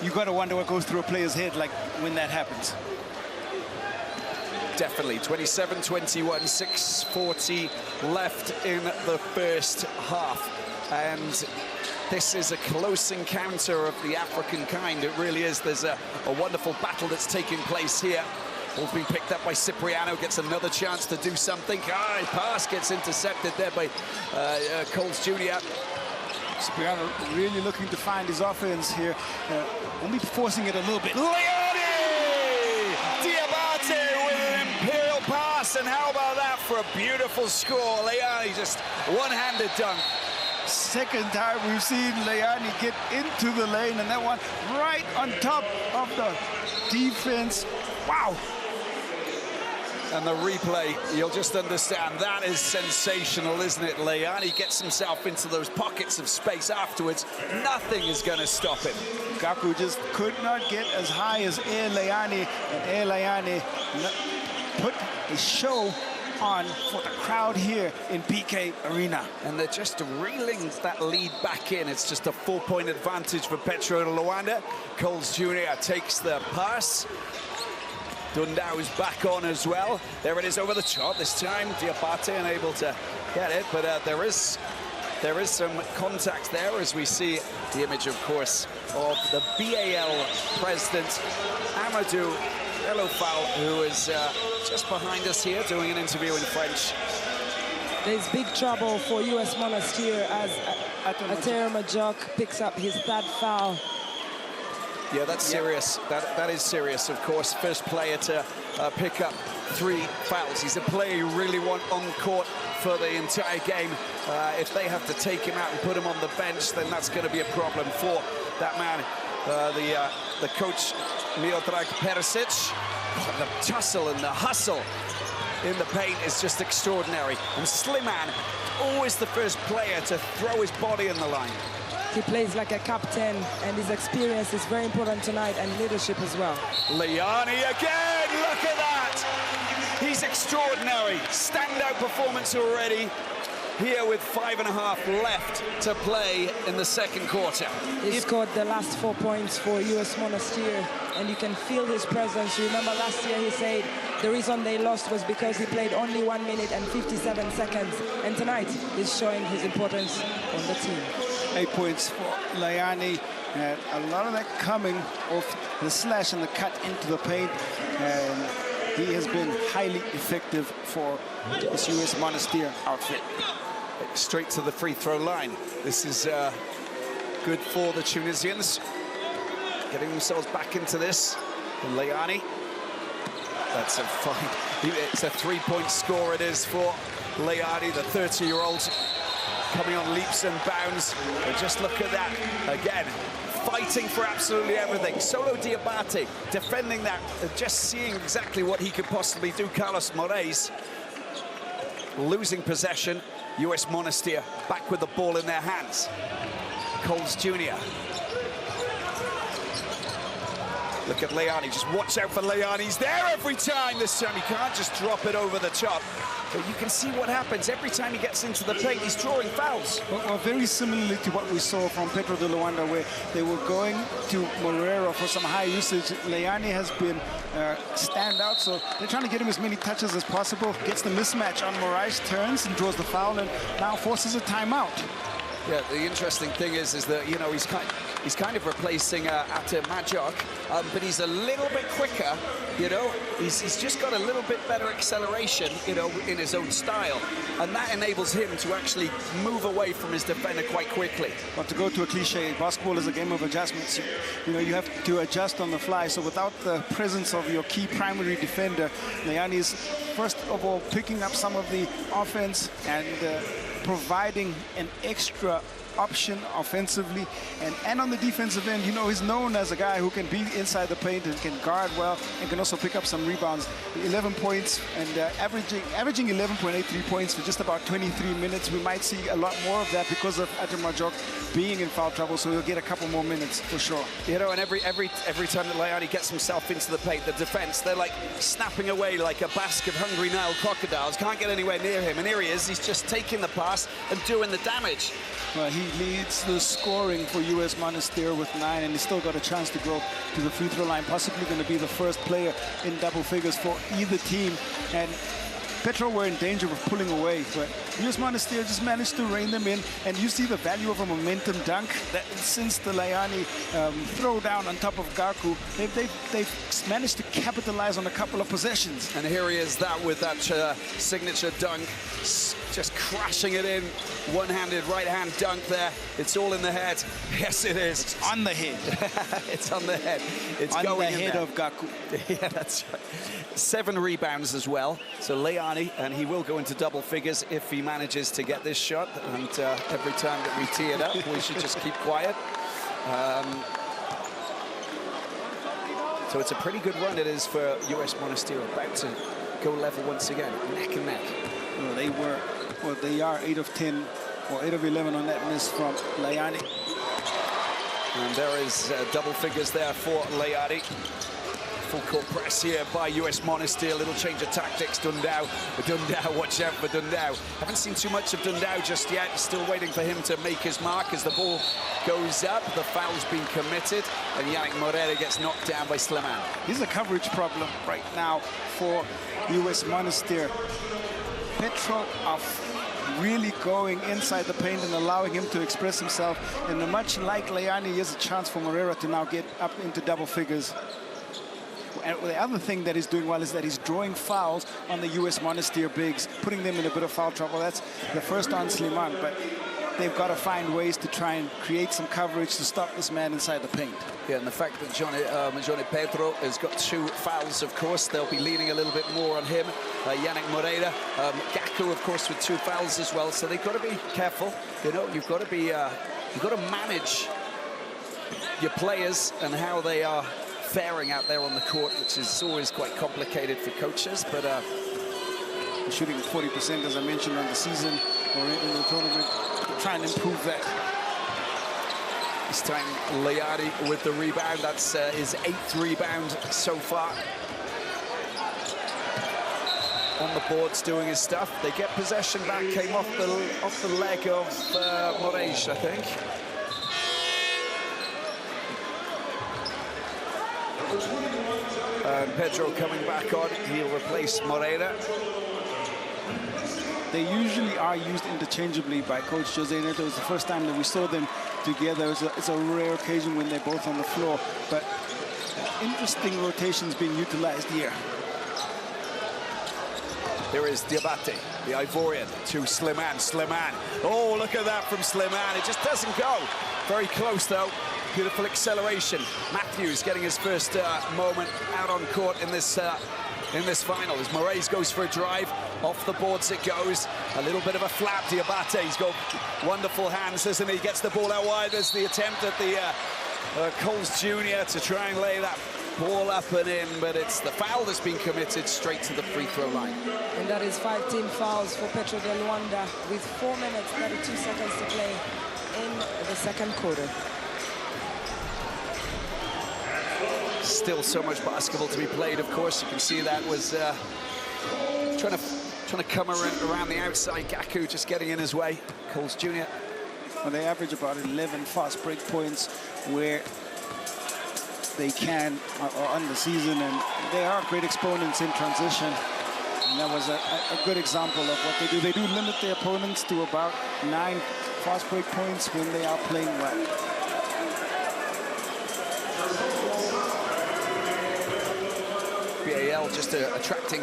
you got to wonder what goes through a player's head, like when that happens. Definitely. 27-21, 6:40 left in the first half. And this is a close encounter of the African kind. It really is. There's a wonderful battle that's taking place here. Ball's been picked up by Cipriano, gets another chance to do something. Pass gets intercepted there by Coles Jr. Cipriano really looking to find his offense here, only forcing it a little bit. Leani! Diabate with an imperial pass, and how about that for a beautiful score? Leani just one-handed dunk. Second time we've seen Leani get into the lane, and that one right on top of the defense. Wow. And the replay, you'll just understand, that is sensational, isn't it? Leani gets himself into those pockets of space afterwards. Nothing is going to stop him. Gaku just could not get as high as Air Leani, and Air Leani put a show on for the crowd here in BK Arena. And they're just reeling that lead back in. It's just a 4-point advantage for Petro de Luanda. Coles Jr. takes the pass. Dundao is back on as well. There it is over the top. This time Diabate unable to get it, but there is some contact there as we see the image, of course, of the BAL president, Amadou Elofal, who is just behind us here doing an interview in French. There's big trouble for US Monastir as Ater Majok picks up his third foul. Yeah, that's serious. That is serious, of course. First player to pick up 3 fouls. He's a player you really want on court for the entire game. If they have to take him out and put him on the bench, then that's going to be a problem for that man. The coach, Miodrag Perisic. The tussle and the hustle in the paint is just extraordinary. And Sliman, always the first player to throw his body in the line. He plays like a captain, and his experience is very important tonight, and leadership as well. Liani again, look at that! He's extraordinary. Standout performance already. Here with 5.5 left to play in the second quarter. He scored the last 4 points for US Monastir, and you can feel his presence. You remember last year he said the reason they lost was because he played only 1 minute and 57 seconds. And tonight he's showing his importance on the team. 8 points for Liani. A lot of that coming off the slash and the cut into the paint. And he has been highly effective for this US Monastir outfit. Straight to the free throw line. This is good for the Tunisians. Getting themselves back into this. And Liani. That's a fine. It's a 3-point score it is for Liani, the 30-year-old. Coming on leaps and bounds. But just look at that again. Fighting for absolutely everything. Solo Diabate defending that, just seeing exactly what he could possibly do. Carlos Moraes losing possession. US Monastir back with the ball in their hands. Coles Jr. Look at Liani, just watch out for Liani. He's there every time this time. He can't just drop it over the top. But you can see what happens every time he gets into the paint. He's drawing fouls. Well, very similarly to what we saw from Petro de Luanda, where they were going to Moreira for some high usage. Liani has been standout, so they're trying to get him as many touches as possible. Gets the mismatch on Moraes, turns and draws the foul, and now forces a timeout. Yeah, the interesting thing is that, you know, he's kind of replacing Ate Majok, but he's a little bit quicker, you know. He's just got a little bit better acceleration, you know, in his own style. And that enables him to actually move away from his defender quite quickly. But to go to a cliche, basketball is a game of adjustments. You know, you have to adjust on the fly. So without the presence of your key primary defender, Liani is, first of all, picking up some of the offense and providing an extra option offensively, and on the defensive end, you know, he's known as a guy who can be inside the paint and can guard well and can also pick up some rebounds. 11 points and averaging 11.83 points for just about 23 minutes. We might see a lot more of that because of Ate Majok being in foul trouble, so he'll get a couple more minutes for sure. You know, and every time that Liani gets himself into the paint, the defense, they're like snapping away like a basque of hungry Nile crocodiles. Can't get anywhere near him, and here he is. He's just taking the pass and doing the damage. Well, he leads the scoring for US Monastir with 9, and he's still got a chance to go to the free throw line. Possibly going to be the first player in double figures for either team. And Petro were in danger of pulling away, but US Monastir just managed to rein them in. And you see the value of a momentum dunk that since the Liani throw down on top of Gaku, they've managed to capitalize on a couple of possessions. And here he is that with that signature dunk, just crashing it in. One-handed right-hand dunk there. It's all in the head. Yes, it is. It's on the head. It's on the head. It's on going the head of Gaku. Yeah, that's right. 7 rebounds as well. So Liani, and he will go into double figures if he manages to get this shot. And every time that we tee it up, we should just keep quiet. So it's a pretty good run it is for US Monastir, about to go level once again, neck and neck. Well, they are 8 of 10 or 8 of 11 on that miss from Liani. And there is double figures there for Liani. Full court press here by US Monastir. Little change of tactics. Dundao, watch out for Dundao. Haven't seen too much of Dundao just yet. Still waiting for him to make his mark as the ball goes up. The foul's been committed, and Yannick Moreira gets knocked down by Sliman. Here's a coverage problem right now for US Monastir. Petro are really going inside the paint and allowing him to express himself. And much like Liani, here's a chance for Moreira to now get up into double figures. And the other thing that he's doing well is that he's drawing fouls on the US Monastir bigs, putting them in a bit of foul trouble. That's the first on Sliman, but they've got to find ways to try and create some coverage to stop this man inside the paint. Yeah, and the fact that Johnny Pedro has got 2 fouls, of course, they'll be leaning a little bit more on him. Yannick Moreira, Gaku, of course, with 2 fouls as well. So they've got to be careful. You know, you've got to be, you've got to manage your players and how they are faring out there on the court, which is always quite complicated for coaches. But shooting 40%, as I mentioned, on the season or in the tournament, try and improve that. This time, Liani with the rebound. That's his 8th rebound so far. On the boards, doing his stuff. They get possession back. Came off the leg of Moraes, I think. Pedro coming back on. He'll replace Moreira. They usually are used interchangeably by Coach Jose Neto. It's the first time that we saw them together. It's a rare occasion when they're both on the floor, but interesting rotations being utilized here. Here is Diabate, the Ivorian, to Slimane. Slimane. Oh, look at that from Slimane. It just doesn't go. Very close, though. Beautiful acceleration. Matthews getting his first moment out on court in this final. As Moraes goes for a drive, off the boards it goes. A little bit of a flap. Diabate, he's got wonderful hands, doesn't he? Gets the ball out wide. There's the attempt at the Coles Jr. to try and lay that ball up and in, but it's the foul that's been committed straight to the free throw line. And that is 5 team fouls for Petro de Luanda with 4 minutes, 32 seconds to play in the second quarter. Still so much basketball to be played, of course. You can see that was trying to come around the outside. Gaku just getting in his way. Coles Jr. Well, they average about 11 fast break points where they can on the season, and they are great exponents in transition. And that was a good example of what they do. They do limit their opponents to about 9 fast break points when they are playing well. BAL just attracting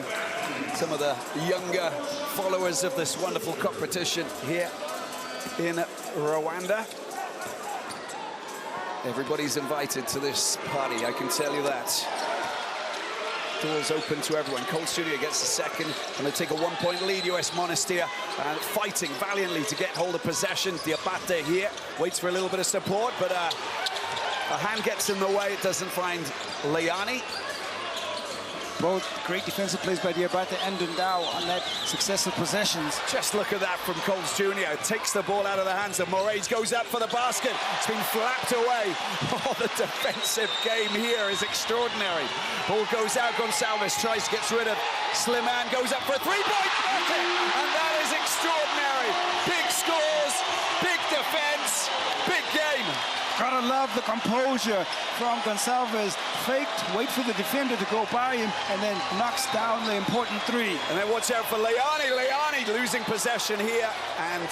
some of the younger followers of this wonderful competition here in Rwanda. Everybody's invited to this party, I can tell you that. Doors open to everyone. Coles Jr. gets the second, and they take a 1-point lead. US Monastir fighting valiantly to get hold of possession. Diabate here waits for a little bit of support, but a hand gets in the way. It doesn't find Liani. Both great defensive plays by Diabate and Dundao on that successive possessions. Just look at that from Coles Jr. Takes the ball out of the hands of Moraes, goes up for the basket. It's been flapped away. Oh, the defensive game here is extraordinary. Ball goes out, Gonçalves tries to get rid of Slimane, goes up for a 3-point bucket, and that is extraordinary. Big scores, big defense, big game. Gotta love the composure from Gonçalves. Faked, wait for the defender to go by him, and then knocks down the important 3. And then watch out for Liani. Liani losing possession here, and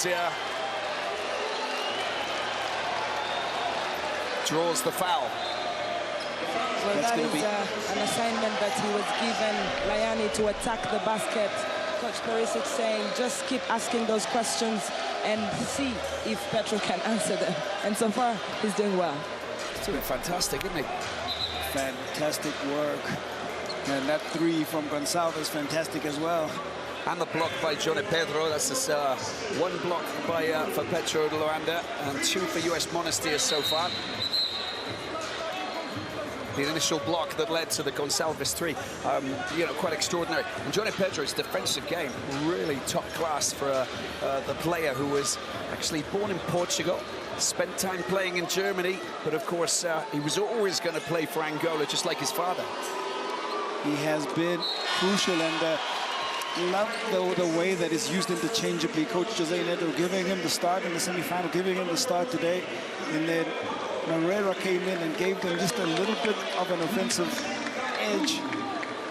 draws the foul. Well, that is an assignment that he was given, Liani, to attack the basket. Coach Perisic saying, just keep asking those questions and see if Petro can answer them. And so far, he's doing well. He's doing fantastic, isn't he? Fantastic work. And that 3 from Gonçalves, fantastic as well. And the block by Johnny Pedro. That's this, 1 block by for Petro de Luanda and 2 for US Monastir so far. The initial block that led to the Gonçalves 3, you know, quite extraordinary. And Johnny Pedro's defensive game, really top class for the player who was actually born in Portugal, spent time playing in Germany, but of course he was always going to play for Angola, just like his father. He has been crucial, and love the way that is used interchangeably. Coach Jose Neto giving him the start in the semifinal, giving him the start today, and then Moreira came in and gave them just a little bit of an offensive edge.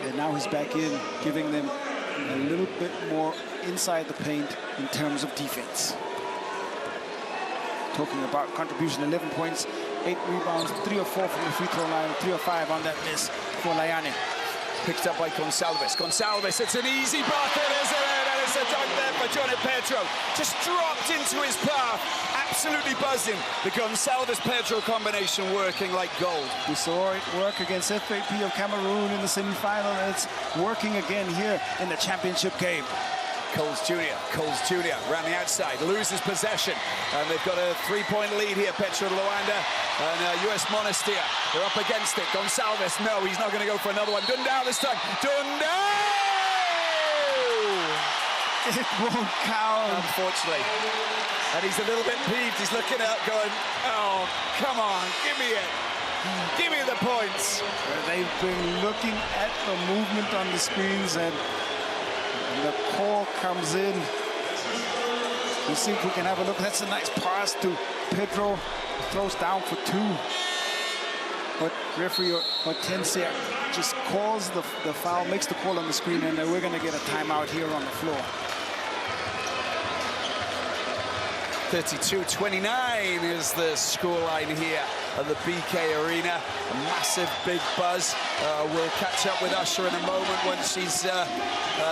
And now he's back in, giving them a little bit more inside the paint in terms of defense. Talking about contribution, 11 points, 8 rebounds, 3 or 4 from the free throw line, 3 or 5 on that list for Liani. Picked up by Gonçalves. Gonçalves, it's an easy bucket, isn't it? And it's a dunk there for have done it, Pedro. Just dropped into his path. Absolutely buzzing. The Gonçalves-Pedro combination working like gold. We saw it work against FAP of Cameroon in the semi-final, and it's working again here in the championship game. Coles Jr. around the outside, loses possession, and they've got a 3-point lead here, Petro de Luanda and US Monastir. They're up against it. Gonçalves, no, he's not going to go for another one. Dundao this time. Dundao! It won't count. Unfortunately. And he's a little bit peeved. He's looking up going, oh, come on, give me it. Give me the points. They've been looking at the movement on the screens, and the call comes in. We'll see if we can have a look. That's a nice pass to Pedro. Throws down for 2. But referee Hortensia just calls the foul, makes the call on the screen, and we're going to get a timeout here on the floor. 32-29 is the scoreline here at the BK Arena. A massive big buzz. We'll catch up with Usher in a moment when she's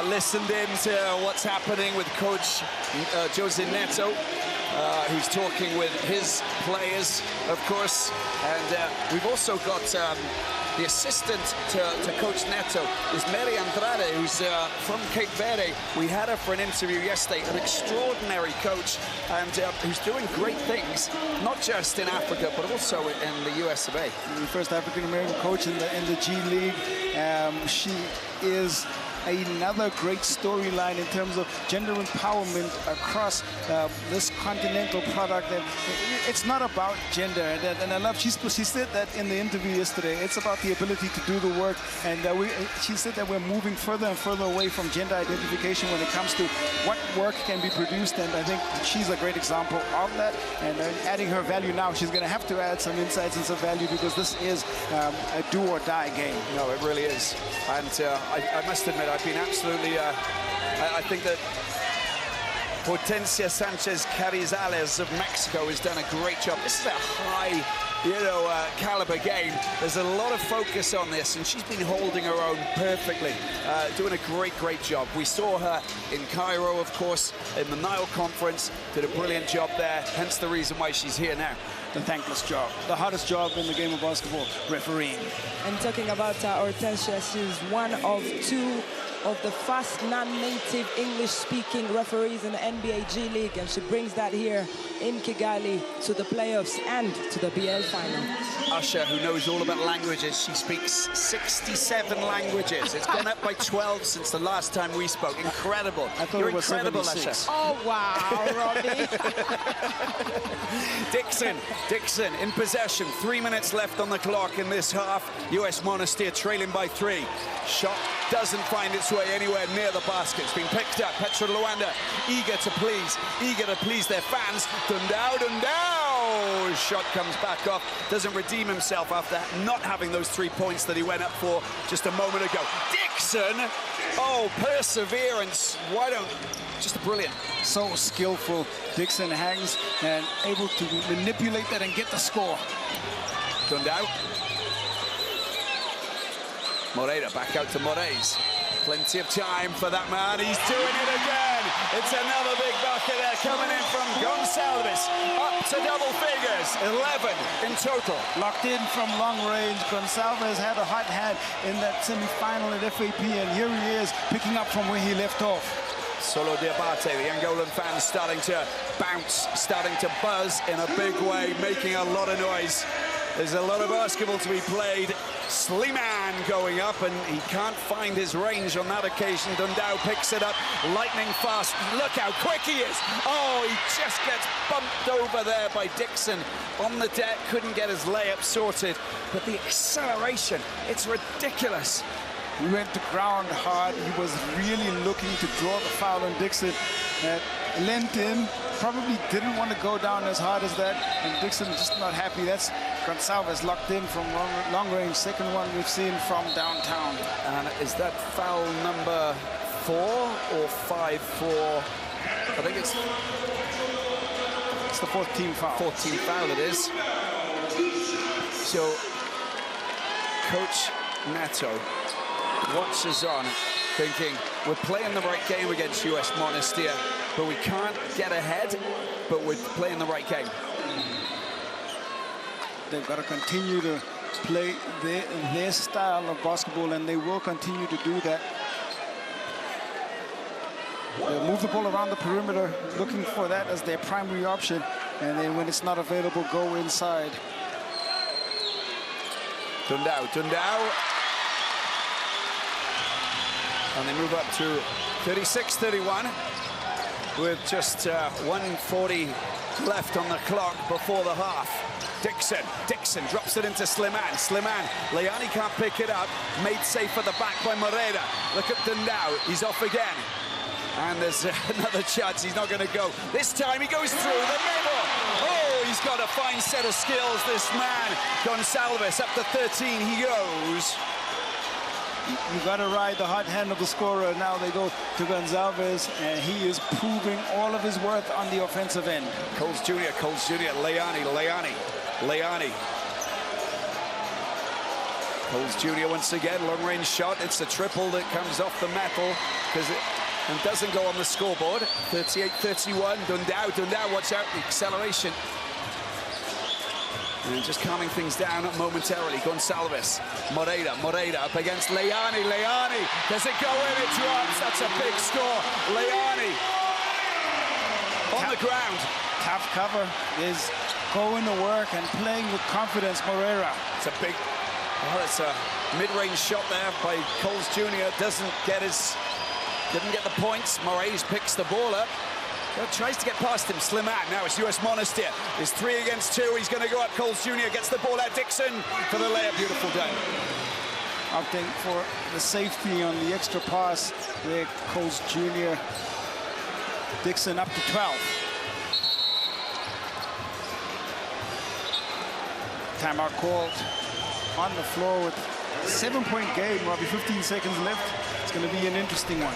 listened in to what's happening with Coach Jose Neto, who's talking with his players, of course. And we've also got the assistant to Coach Neto is Mary Andrade, who's from Cape Verde. We had her for an interview yesterday, an extraordinary coach, and who's doing great things, not just in Africa, but also in the US of A. The first African-American coach in the G League. She is another great storyline in terms of gender empowerment across this continental product. And it's not about gender, and I love she said that in the interview yesterday. It's about the ability to do the work, and she said that we're moving further and further away from gender identification when it comes to what work can be produced, and I think she's a great example of that. And adding her value now, she's going to have to add some insights and some value, because this is a do or die game. No, it really is. And I must admit, I've been absolutely, I think that Hortensia Sanchez Carrizales of Mexico has done a great job. This is a high, caliber game. There's a lot of focus on this, and she's been holding her own perfectly, doing a great job. We saw her in Cairo, of course, in the Nile Conference, did a brilliant job there, hence the reason why she's here now. The thankless job, the hardest job in the game of basketball, refereeing. And talking about Hortensia, she's one of 2 of the first non-native English-speaking referees in the NBA G League, and she brings that here in Kigali to the playoffs and to the BL final. Usher, who knows all about languages, she speaks 67 languages. It's gone up by 12 since the last time we spoke. Incredible. I thought You're it was incredible, 76. Usher. Oh, wow, Robbie. Dixon in possession. 3 minutes left on the clock in this half. US Monastir trailing by 3. Shot doesn't find its way anywhere near the basket. It's been picked up. Petro de Luanda eager to please their fans. Dundao! Shot comes back off. Doesn't redeem himself after not having those 3 points that he went up for just a moment ago. Dixon! Oh, perseverance. Just brilliant. So skillful. Dixon hangs and able to manipulate that and get the score. Dundao. Moreira back out to Moraes. Plenty of time for that man. He's doing it again. It's another big bucket there coming in from Gonçalves. Up to double figures. 11 in total. Locked in from long range. Gonçalves had a hot hand in that semi-final at FAP, and here he is picking up from where he left off. Solo Diabate, the Angolan fans starting to bounce, starting to buzz in a big way, making a lot of noise. There's a lot of basketball to be played. Sliman going up, and he can't find his range on that occasion. Dundao picks it up, lightning fast. Look how quick he is. Oh, he just gets bumped over there by Dixon on the deck. Couldn't get his layup sorted, but the acceleration, it's ridiculous. He went to ground hard. He was really looking to draw the foul on Dixon. Leant in, probably didn't want to go down as hard as that, and Dixon just not happy. That's Gonçalves locked in from long range. Second one we've seen from downtown. And is that foul number 4 or 5 for? I think it's the 14th foul. 14th foul it is. So Coach Neto watches on, thinking we're playing the right game against US Monastir. but we can't get ahead, but we're playing the right game. They've got to continue to play their style of basketball, and they will continue to do that. They'll move the ball around the perimeter, looking for that as their primary option, and then when it's not available, go inside. Dundao. And they move up to 36-31 with just 1:40 left on the clock before the half. Dixon drops it into Slimane. Leani can't pick it up. Made safe at the back by Moreira. Look at Dundao. He's off again. And there's another chance. He's not going to go. This time he goes through the middle. Oh, he's got a fine set of skills, this man. Gonçalves up to 13. He goes. You got to ride the hot hand of the scorer. Now they go to Gonçalves, and he is proving all of his worth on the offensive end. Coles Jr., Leani. Coles Jr. once again, long-range shot. It's a triple that comes off the metal and doesn't go on the scoreboard. 38-31. Dundao, watch out, the acceleration. And just calming things down momentarily. Gonçalves, Moreira up against Leani. Does it go in? It drops. That's a big score. Leani on the ground. Tough cover is going to work and playing with confidence. Moreira. It's a mid-range shot there by Coles Jr. Didn't get the points. Moraes picks the ball up. Tries to get past him. Slimane. Now it's US Monastir. It's 3 against 2. He's going to go up. Coles Jr. gets the ball out. Dixon for the layup. Beautiful done. I think for the safety on the extra pass there, Coles Jr. Dixon up to 12. Timeout called on the floor with a 7-point game. Robbie, 15 seconds left. It's going to be an interesting one.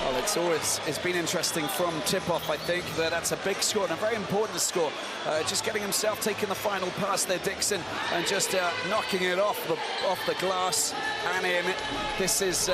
Well, it's been interesting from tip-off, I think. That's a big score and a very important score. Just getting himself taking the final pass there, Dixon, and just knocking it off the glass and in. This is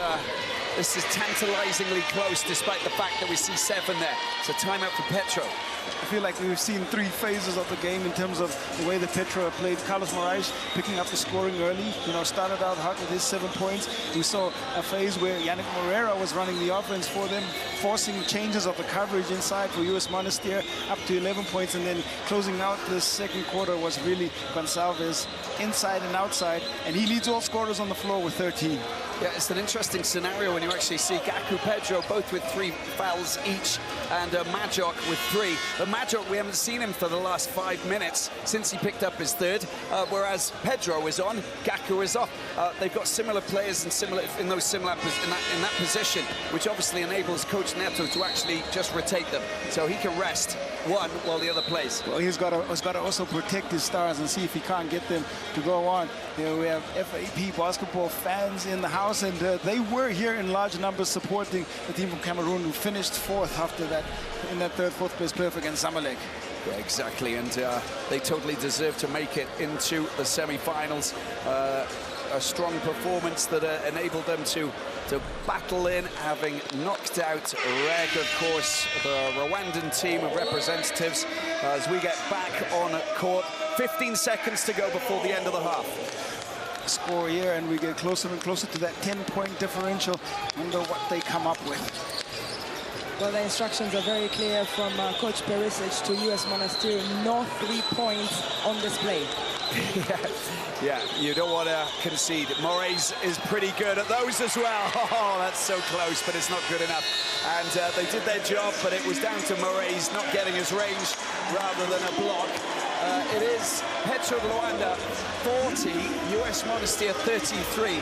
tantalizingly close, despite the fact that we see 7 there. It's a timeout for Petro. I feel like we've seen 3 phases of the game in terms of the way that Petro played. Carlos Moraes picking up the scoring early, started out hot with his 7 points. We saw a phase where Yannick Moreira was running the offense for them, forcing changes of the coverage inside for US Monastir up to 11 points, and then closing out the second quarter was really Gonçalves inside and outside, and he leads all scorers on the floor with 13. Yeah, it's an interesting scenario when you actually see Gaku, Pedro both with 3 fouls each, and Majok with 3. But Majok, we haven't seen him for the last 5 minutes since he picked up his 3rd, whereas Pedro is on, Gaku is off. They've got similar players in that position, which obviously enables Coach Neto to actually just rotate them, so he can rest one while the other plays. Well, he's got to also protect his stars and see if he can't get them to go on. We have FAP basketball fans in the house, and they were here in large numbers supporting the team from Cameroon, who finished 4th after that in that 3rd, 4th place playoff against Zamalek. Yeah, exactly, and they totally deserve to make it into the semi-finals. A strong performance that enabled them to battle in, having knocked out REG, of course, the Rwandan team of representatives, as we get back on court. 15 seconds to go before the end of the half. Score here, and we get closer and closer to that 10-point differential. Wonder what they come up with. Well, the instructions are very clear from Coach Perisic to US Monastir. No 3 points on display. Yeah, you don't want to concede. Moraes is pretty good at those as well. Oh, that's so close, but it's not good enough. And they did their job, but it was down to Moraes not getting his range rather than a block. It is Petro de Luanda 40, US Monastir 33.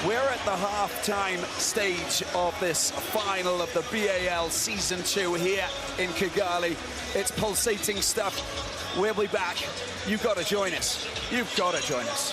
We're at the halftime stage of this final of the BAL Season 2 here in Kigali. It's pulsating stuff. We'll be back. You've got to join us. You've got to join us.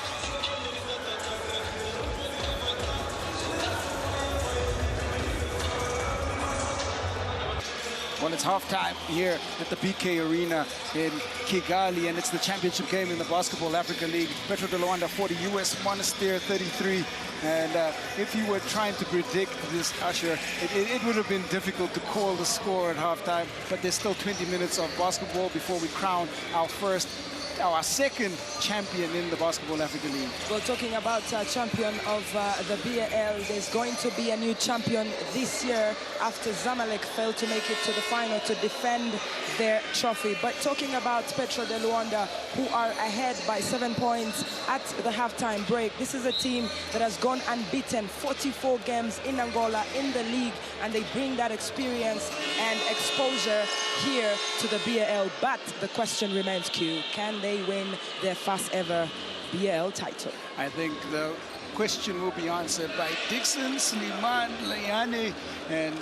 Well, it's halftime here at the BK Arena in Kigali, and it's the championship game in the Basketball Africa League. Petro de Luanda 40, US Monastir 33. And if you were trying to predict this, Usher, it would have been difficult to call the score at halftime, but there's still 20 minutes of basketball before we crown our second champion in the Basketball Africa League. Well, talking about champion of the BAL, there's going to be a new champion this year after Zamalek failed to make it to the final to defend their trophy. But talking about Petro de Luanda, who are ahead by 7 points at the halftime break, this is a team that has gone unbeaten, 44 games in Angola in the league, and they bring that experience and exposure here to the BAL. But the question remains, Q, can they win their first ever BAL title? I think the question will be answered by Dixon, Sliman, Leane, and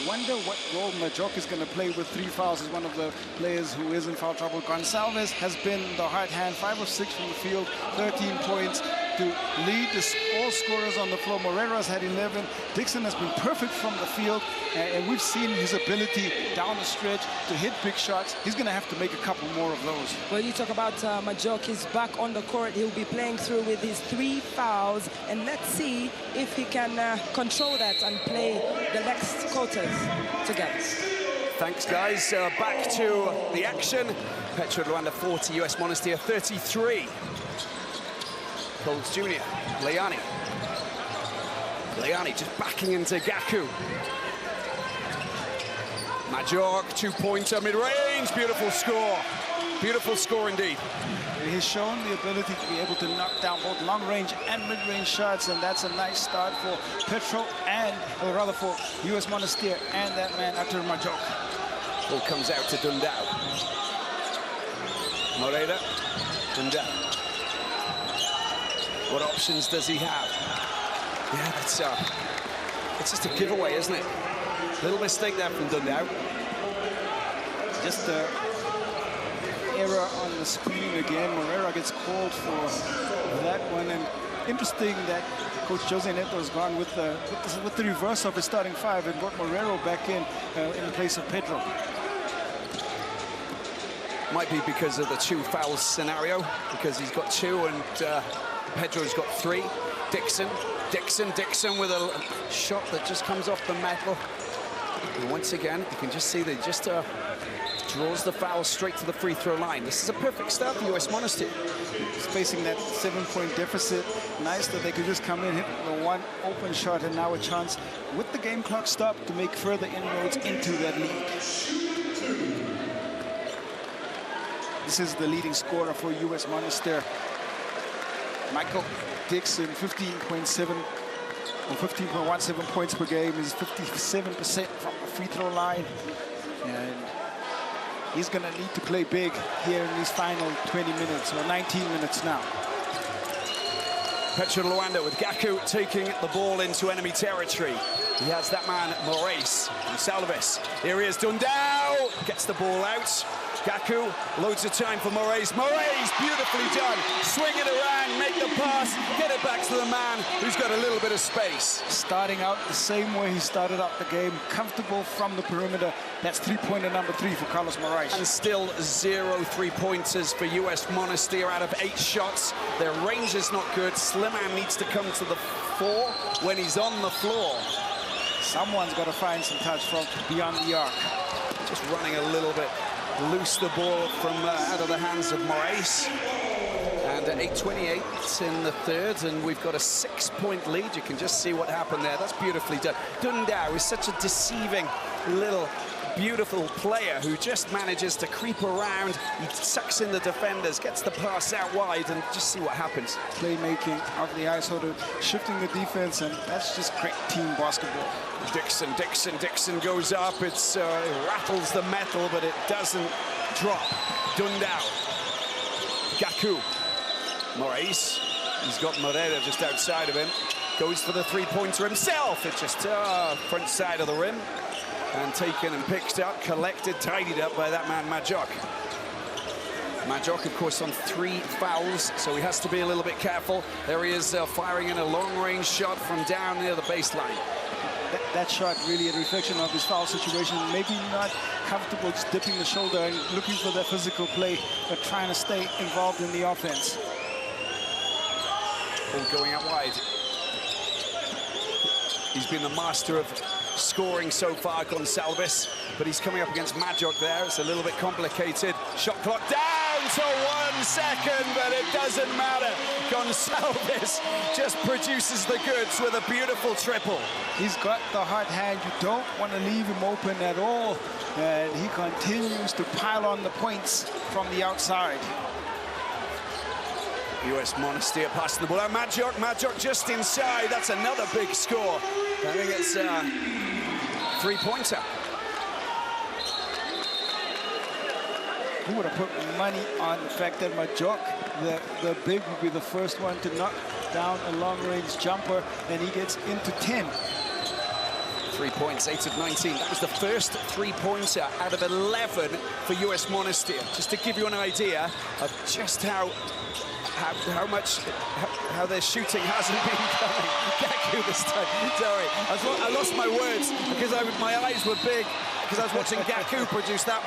wonder what role Majok is going to play with 3 fouls. Is one of the players who is in foul trouble. Gonsalves has been the hard hand, 5 of 6 from the field, 13 points to lead all scorers on the floor. Moreira's had 11. Dixon has been perfect from the field, and we've seen his ability down the stretch to hit big shots. He's going to have to make a couple more of those. Well, you talk about Majok, he's back on the court. He'll be playing through with his 3 fouls, and let's see if he can control that and play the next quarters together. Thanks, guys. Back to the action. Petro de Luanda 40, US Monastir 33. Colts Jr., Leane just backing into Gaku. Majok, 2-pointer, mid-range, beautiful score indeed. He's shown the ability to be able to knock down both long-range and mid-range shots, and that's a nice start for Petro or rather for US Monastir and that man Atur Majok. Ball comes out to Dundao. Moreira, Dundao. What options does he have? Yeah, it's just a giveaway, isn't it? Little mistake there from Dundao. Just an error on the screen again. Moreira gets called for that one, and interesting that Coach Jose Neto has gone with the reverse of his starting 5 and brought Moreira back in place of Pedro. Might be because of the 2 fouls scenario, because he's got 2 and Pedro's got 3. Dixon with a shot that just comes off the metal. And once again, you can just see that he just draws the foul straight to the free throw line. This is a perfect start for US Monastir. He's facing that 7-point deficit. Nice that they could just come in, hit the 1 open shot, and now a chance with the game clock stopped to make further inroads into that lead. This is the leading scorer for US Monastir. Michael Dixon, 15.7 or 15.17 points per game, is 57% from the free throw line, and he's going to need to play big here in these final 20 minutes or 19 minutes now. Petro de Luanda with Gaku taking the ball into enemy territory. He has that man Moraes and Salves. Here he is, Dundao gets the ball out. Gaku, loads of time for Moraes. Moraes, beautifully done. Swing it around, make the pass, get it back to the man who's got a little bit of space. Starting out the same way he started out the game, comfortable from the perimeter. That's 3-pointer number 3 for Carlos Moraes. And still 0 3-pointers for US Monastir out of 8 shots. Their range is not good. Sliman needs to come to the fore when he's on the floor. Someone's got to find some touch from beyond the arc. Just running a little bit loose the ball from out of the hands of Moraes. And 8:28 in the third, and we've got a 6-point lead. You can just see what happened there. That's beautifully done. Dundao is such a deceiving little beautiful player who just manages to creep around. He sucks in the defenders, gets the pass out wide, and just see what happens. Playmaking of the ice, sort of shifting the defense, and that's just great team basketball. Dixon goes up. It rattles the metal, but it doesn't drop. Dundao. Gaku. Moraes. He's got Moreira just outside of him. Goes for the 3-pointer himself. It's just front side of the rim. And taken and picked up, collected, tidied up by that man, Majok. Majok, of course, on 3 fouls, so he has to be a little bit careful. There he is firing in a long-range shot from down near the baseline. that shot really a reflection of his foul situation. Maybe not comfortable just dipping the shoulder and looking for that physical play, but trying to stay involved in the offense. Ball going out wide. He's been the master of scoring so far, Gonçalves, but he's coming up against Majok there. It's a little bit complicated. Shot clock down to 1 second, but it doesn't matter. Gonçalves just produces the goods with a beautiful triple. He's got the hot hand. You don't want to leave him open at all. And he continues to pile on the points from the outside. US Monastir passing the ball out. Majok just inside. That's another big score. I think it's a three-pointer. Who would have put money on the fact that Majok, the big, would be the first one to knock down a long-range jumper, and he gets into 10. 3 points, 8 of 19. That was the first three-pointer out of 11 for US Monastir. Just to give you an idea of just how their shooting hasn't been coming. Gaku this time. Sorry, I lost my words because my eyes were big because I was watching Gaku produce that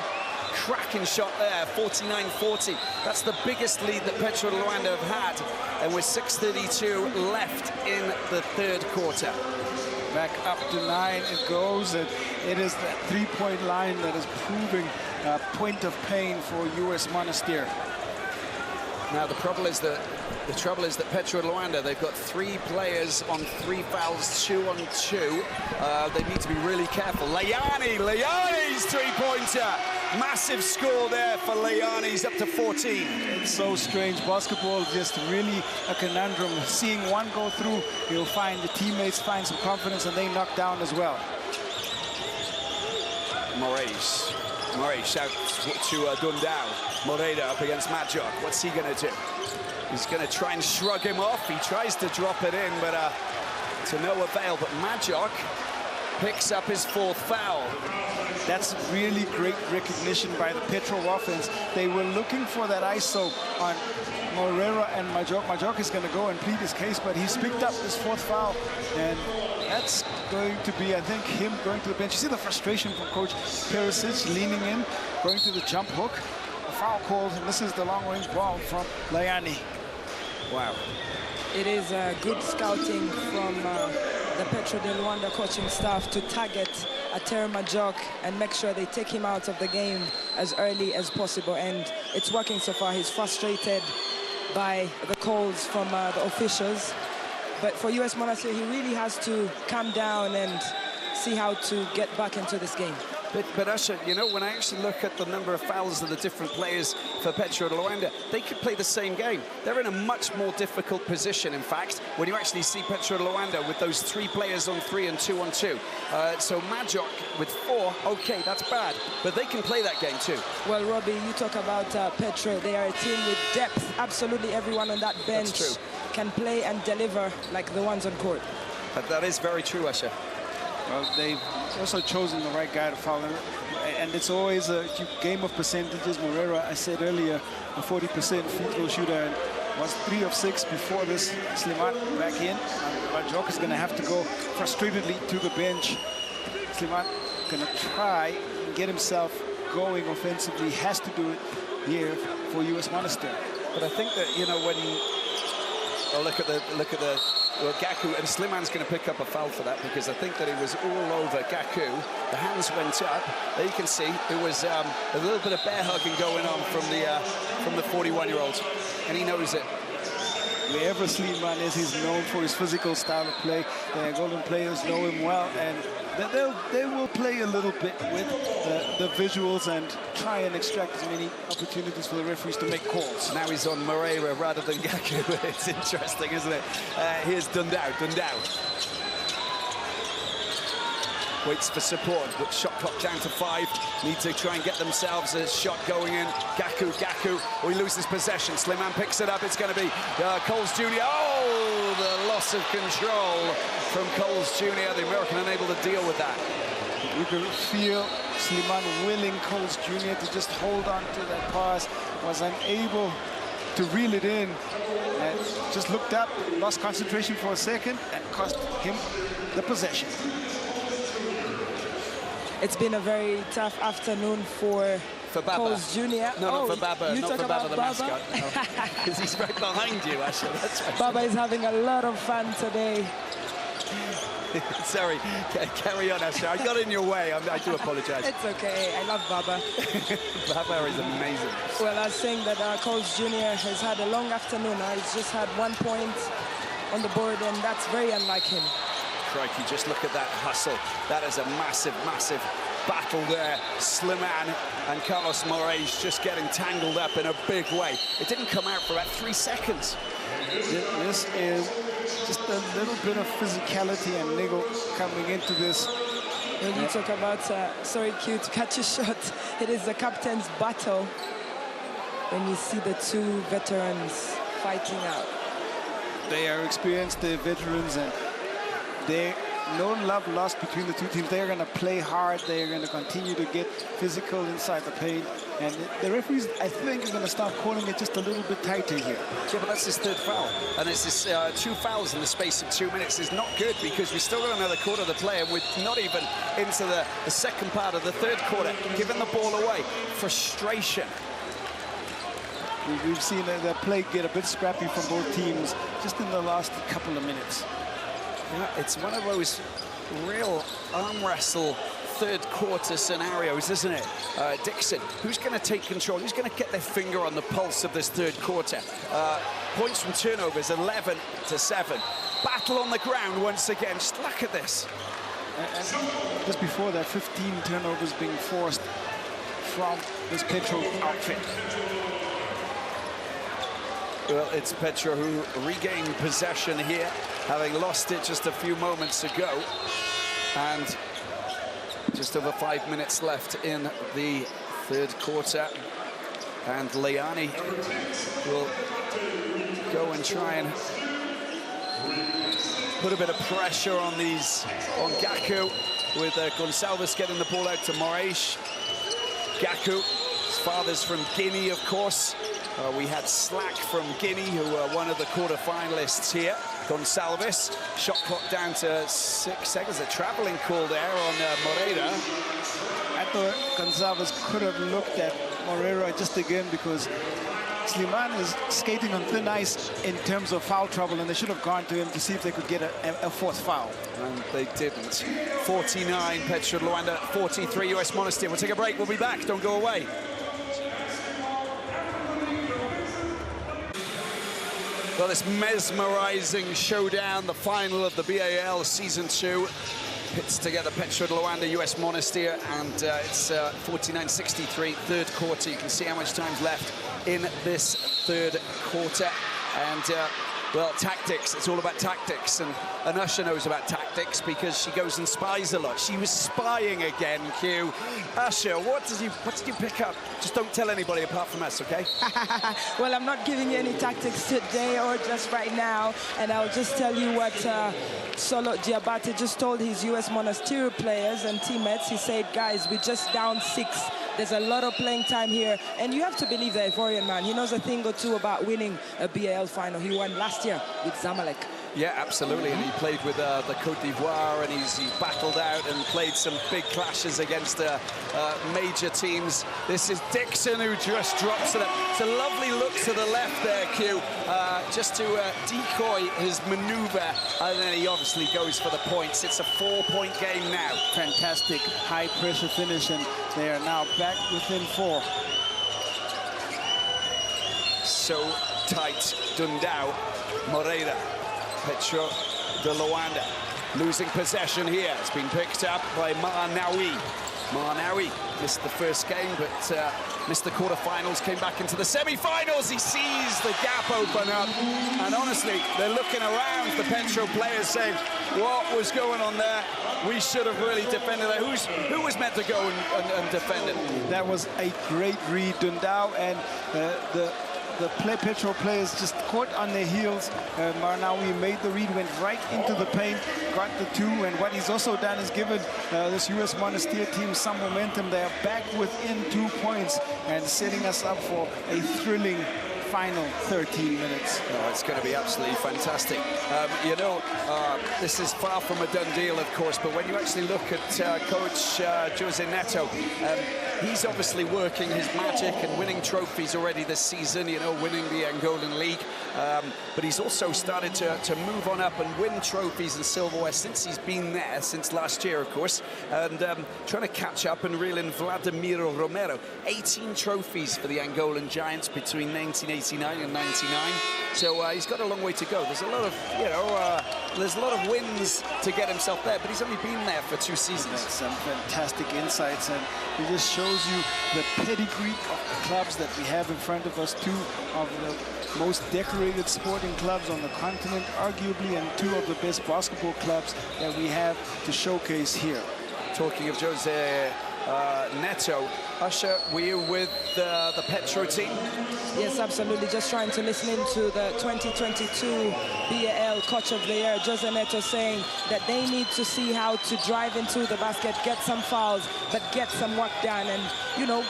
cracking shot there, 49-40. That's the biggest lead that Petro de Luanda have had, and with 6:32 left in the third quarter. Back up to 9 it goes, and it is that three-point line that is proving a point of pain for US Monastir. Now the trouble is that Petro de Luanda, they've got 3 players on 3 fouls, 2 on 2. They need to be really careful. Leani's three-pointer. Massive score there for Leani. He's up to 14. It's so strange. Basketball is just really a conundrum. Seeing one go through, you'll find the teammates find some confidence and they knock down as well. Moraes out to Dundao. Moreira up against Majok. What's he going to do? He's going to try and shrug him off. He tries to drop it in, but to no avail. But Majok picks up his 4th foul. That's really great recognition by the Petro offense. They were looking for that ISO on Moreira and Majok. Majok is going to go and plead his case, but he's picked up his 4th foul, and that's going to be, I think, him going to the bench. You see the frustration from Coach Perisic leaning in, going to the jump hook. A foul called, and this is the long-range ball from Leani. Wow. It is good scouting from the Petro de Luanda coaching staff to target Ater Majok and make sure they take him out of the game as early as possible. And it's working so far. He's frustrated by the calls from the officials. But for US Monastir, he really has to calm down and see how to get back into this game. But Usher, you know, when I actually look at the number of fouls of the different players for Petro de Luanda, they could play the same game. They're in a much more difficult position, in fact, when you actually see Petro de Luanda with those 3 players on 3 and 2 on 2. So Majok with 4, okay, that's bad, but they can play that game too. Well, Robbie, you talk about Petro. They are a team with depth. Absolutely everyone on that bench can play and deliver like the ones on court. But that is very true, Usher. Well, they've also chosen the right guy to foul, and it's always a game of percentages. Moreira, I said earlier, a 40% free throw shooter, and was 3 of 6 before this. Sliman back in. Majok is going to have to go frustratedly to the bench. Sliman going to try and get himself going offensively. He has to do it here for US Monastir. But I think that, you know, when look at the well, Gaku, and Sliman's going to pick up a foul for that, because I think that he was all over Gaku. The hands went up. There you can see there was a little bit of bear hugging going on from the 41-year-old, and he knows it. Wherever Sliman is, he's known for his physical style of play. The Golden players know him well, and they will play a little bit with the visuals and try and extract as many opportunities for the referees to make calls. Now he's on Moreira rather than Gaku. It's interesting, isn't it? Here's Dundao. Waits for support, but shot clock down to 5. Need to try and get themselves a shot going in. Gaku, or he loses possession. Sliman picks it up. It's going to be Coles Jr. Oh, the loss of control from Coles Jr. The American unable to deal with that. You can feel Sliman willing Coles Jr. to just hold on to that pass. Was unable to reel it in. And just looked up, lost concentration for a second, and cost him the possession. It's been a very tough afternoon for Baba. Coles Jr. No, not for Baba. You Not talk for Baba, about the mascot. Because he's right behind you, Asher. That's right. Baba is having a lot of fun today. Sorry, carry on, Asher. I got in your way. I do apologize. It's okay. I love Baba. Baba is amazing. Well, I was saying that Coles Jr. has had a long afternoon. He's just had 1 point on the board, and that's very unlike him. Crikey, just look at that hustle. That is a massive, massive battle there. Slimane and Carlos Moraes just getting tangled up in a big way. It didn't come out for about 3 seconds. This is just a little bit of physicality and niggle coming into this. When you talk about, sorry, Q, to catch you short, it is the captain's battle when you see the two veterans fighting out. They are experienced, they're veterans, and they no love lost between the two teams. They're going to play hard. They're going to continue to get physical inside the paint. And the referees, I think, are going to start calling it just a little bit tighter here. Yeah, but that's his third foul. And it's this 2 fouls in the space of 2 minutes is not good because we still got another quarter to play and we're not even into the second part of the third quarter, giving the ball away. Frustration. We've seen the play get a bit scrappy from both teams just in the last couple of minutes. Yeah, it's one of those real arm wrestle third quarter scenarios, isn't it? Dixon, who's going to take control? Who's going to get their finger on the pulse of this third quarter? Points from turnovers, 11-7. Battle on the ground once again. Just look at this. And just before that, 15 turnovers being forced from this Petro outfit. Well, it's Petro who regained possession here, having lost it just a few moments ago. And just over 5 minutes left in the third quarter. And Leani will go and try and put a bit of pressure on Gaku, with Gonçalves getting the ball out to Moraes. Gaku, his father's from Guinea, of course. We had Slack from Guinea, who were one of the quarter-finalists here. Gonçalves, shot clock down to 6 seconds. A traveling call there on Moreira. I thought Gonçalves could have looked at Moreira just again because Slimane is skating on thin ice in terms of foul trouble, and they should have gone to him to see if they could get a fourth foul. And they didn't. 49, Petro de Luanda, 43, US Monastir. We'll take a break. We'll be back. Don't go away. Well, this mesmerizing showdown, the final of the BAL Season 2, pits together Petro de Luanda, US Monastir, and it's 49-63, third quarter. You can see how much time's left in this third quarter. And, well, tactics, it's all about tactics. And Usher knows about tactics because she goes and spies a lot. She was spying again, Q. Usher, what did you pick up? Just don't tell anybody apart from us, okay? Well, I'm not giving you any tactics today or just right now. And I'll just tell you what Solo Diabate just told his US Monastir players and teammates. He said, guys, we're just down 6. There's a lot of playing time here. And you have to believe the Ivorian man. He knows a thing or two about winning a BAL final. He won last year with Zamalek. Yeah, absolutely. And he played with the Côte d'Ivoire, and he battled out and played some big clashes against major teams. This is Dixon, who just drops it up. It's a lovely look to the left there, Q, just to decoy his maneuver, and then he obviously goes for the points. It's a 4-point game now. Fantastic high-pressure finish, and they are now back within 4. So tight, Dundao, Moreira, Petro de Luanda losing possession here. It's been picked up by Marnawi. Marnawi missed the first game, but missed the quarterfinals, came back into the semi-finals. He sees the gap open up, and honestly, they're looking around, the Petro players, saying, what was going on there? We should have really defended that. Who was meant to go and defend it? That was a great read. Dundao and the Petro players just caught on their heels. Marnawi made the read, went right into the paint, got the 2, and what he's also done is given this US Monastir team some momentum. They are back within 2 points and setting us up for a thrilling final 13 minutes. Oh, it's going to be absolutely fantastic. You know, this is far from a done deal, of course, but when you actually look at Coach Jose Neto, he's obviously working his magic and winning trophies already this season, you know, winning the Angolan League. But he's also started to move on up and win trophies in silverware since he's been there, since last year, of course, and trying to catch up and reel in Vladimiro Romero. 18 trophies for the Angolan Giants between 1989 and 99. So he's got a long way to go. There's a lot of, you know, there's a lot of wins to get himself there, but he's only been there for 2 seasons. That's some fantastic insights, and it just shows you the pedigree of the clubs that we have in front of us. 2 of the most decorated sporting clubs on the continent, arguably, and 2 of the best basketball clubs that we have to showcase here. Talking of Jose Neto, Usher, were you with the Petro team? Yes, absolutely. Just trying to listen into the 2022 BAL Coach of the Year, Jose Neto, saying that they need to see how to drive into the basket, get some fouls, but get some work done, and, you know,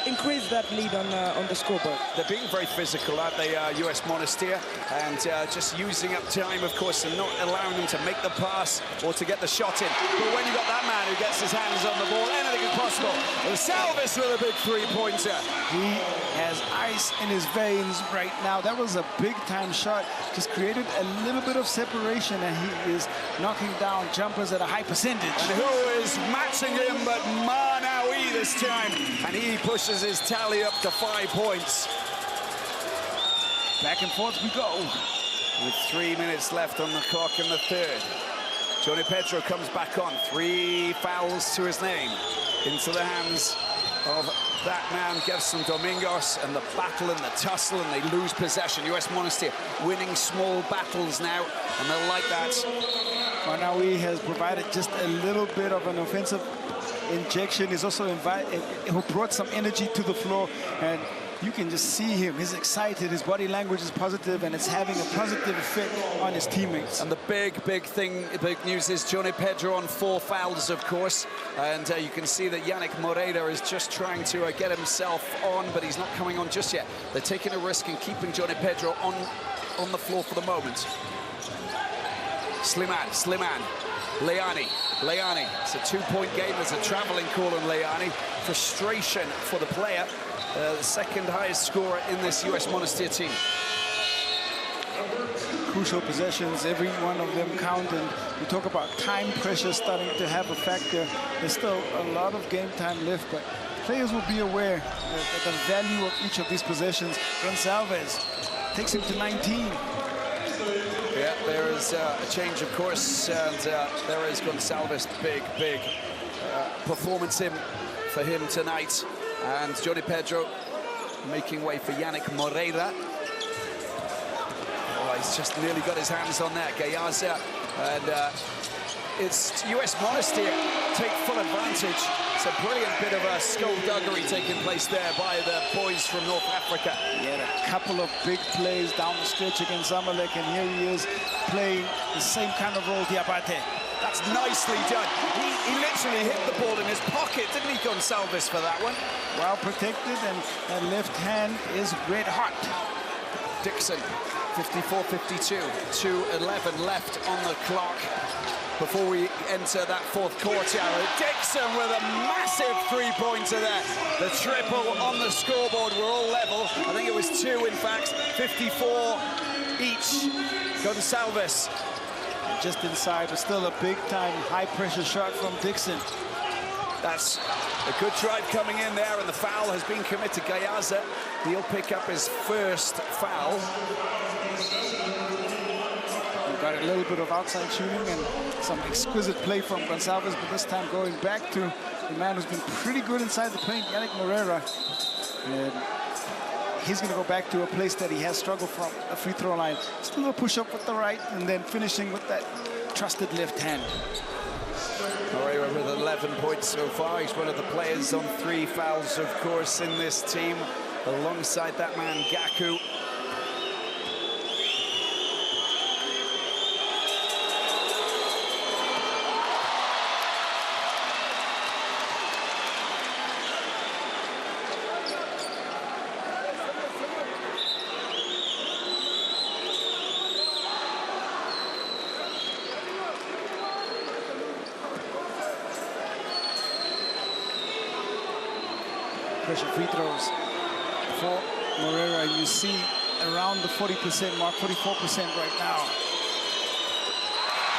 increase that lead on the scoreboard. They're being very physical, aren't they, US Monastir, and just using up time, of course, and not allowing them to make the pass or to get the shot in. But when you've got that man who gets his hands on the ball, anything is possible. And Salvis with a big 3-pointer. He has ice in his veins right now. That was a big-time shot. Just created a little bit of separation, and he is knocking down jumpers at a high percentage. And who is matching him but Manawi this time? And he pushes his tally up to 5 points. Back and forth we go. With 3 minutes left on the clock in the third. Johnny Petro comes back on. 3 fouls to his name. Into the hands of that man, Gerson Domingos, and the battle and the tussle, and they lose possession. US Monastir winning small battles now, and they'll like that. Manawi has provided just a little bit of an offensive injection. He's also who brought some energy to the floor, and you can just see him. He's excited. His body language is positive, and it's having a positive effect on his teammates. And the big news is Johnny Pedro on 4 fouls, of course, and you can see that Yannick Moreira is just trying to get himself on, but he's not coming on just yet. They're taking a risk and keeping Johnny Pedro on the floor for the moment. Sliman. Leani, it's a 2-point game. There's a traveling call on Leani. Frustration for the player, the second highest scorer in this US Monastir team. Crucial possessions, every one of them count, and we talk about time pressure starting to have a factor. There's still a lot of game time left, but players will be aware of the value of each of these possessions. Gonçalves takes him to 19. Yeah, there is a change, of course, and there is Gonçalves. Big performance for him tonight. And Johnny Pedro making way for Yannick Moreira. Oh, he's just nearly got his hands on that. Gayaza, and it's US Monastir take full advantage. It's a brilliant bit of a skullduggery taking place there by the boys from North Africa. He had a couple of big plays down the stretch against Zamalek, and here he is playing the same kind of role, Diabate. That's nicely done. He literally hit the ball in his pocket, didn't he, Gonçalves, for that one? Well protected, and that left hand is red hot. Dixon, 54-52, 2:11 left on the clock before we enter that 4th quarter. Dixon with a massive 3-pointer there. The triple on the scoreboard. We're all level. I think it was 2, in fact. 54 each. Gonçalves. Just inside, but still a big-time high-pressure shot from Dixon. That's a good drive coming in there, and the foul has been committed. Gayaza, he'll pick up his 1st foul. We've got a little bit of outside shooting and some exquisite play from Gonçalves, but this time going back to the man who's been pretty good inside the paint, Yannick Moreira. And he's going to go back to a place that he has struggled from, a free throw line. Just a little push-up with the right, and then finishing with that trusted left hand. Moreira with 11 points so far. He's one of the players on 3 fouls, of course, in this team, alongside that man, Gaku. high-pressure free throws for Moreira. You see around the 40% mark, 44% right now.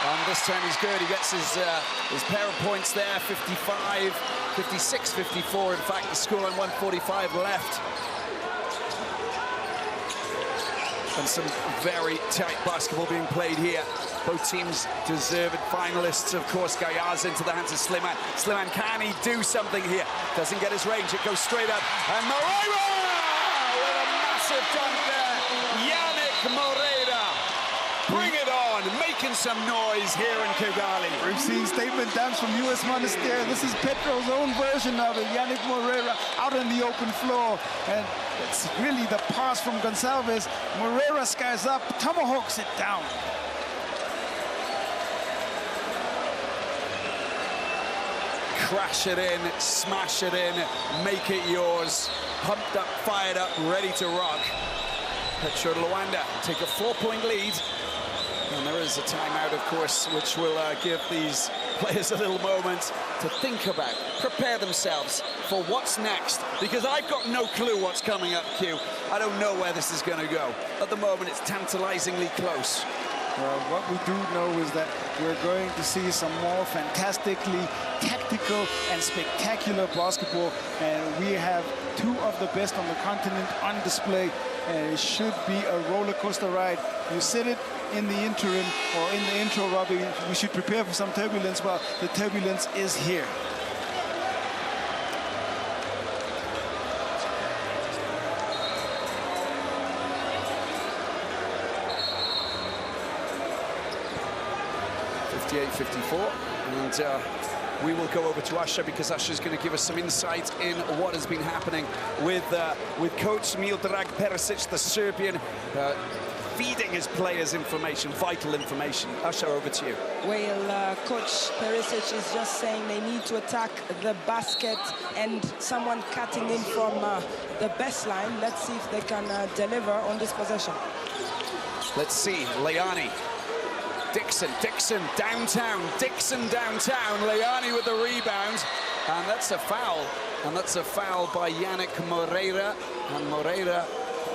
And this time he's good. He gets his pair of points there, 55, 56, 54. In fact, the scoreline 145 left. And some very tight basketball being played here. Both teams deserved finalists, of course. Gayaz into the hands of Sliman. Sliman, can he do something here? Doesn't get his range. It goes straight up. And Moreira with a massive dunk there. Yannick Moreira. Bring it on, making some noise here in Kigali. We've seen statement dance from US Monastir. This is Petro's own version of it. Yannick Moreira out on the open floor. And it's really the pass from Gonçalves. Moreira skies up, tomahawks it down. Crash it in, smash it in, make it yours. Pumped up, fired up, ready to rock. Petro de Luanda take a 4-point lead. And there is a timeout, of course, which will give these players a little moment to think about, prepare themselves for what's next. Because I've got no clue what's coming up, Q. I don't know where this is going to go. At the moment, it's tantalizingly close. Well, what we do know is that we're going to see some more fantastically tactical and spectacular basketball. And we have two of the best on the continent on display. And it should be a roller coaster ride. You said it in the interim, or in the intro, Robbie, we should prepare for some turbulence. Well, the turbulence is here. .54, and we will go over to Asha because Asha's going to give us some insight in what has been happening with coach Miodrag Perisic, the Serbian, feeding his players information, vital information. Asha, over to you. Well, Coach Perisic is just saying they need to attack the basket and someone cutting in from the baseline. Let's see if they can deliver on this possession. Let's see, Leani. Dixon downtown, Leani with the rebound, and that's a foul. And that's a foul by Yannick Moreira, and Moreira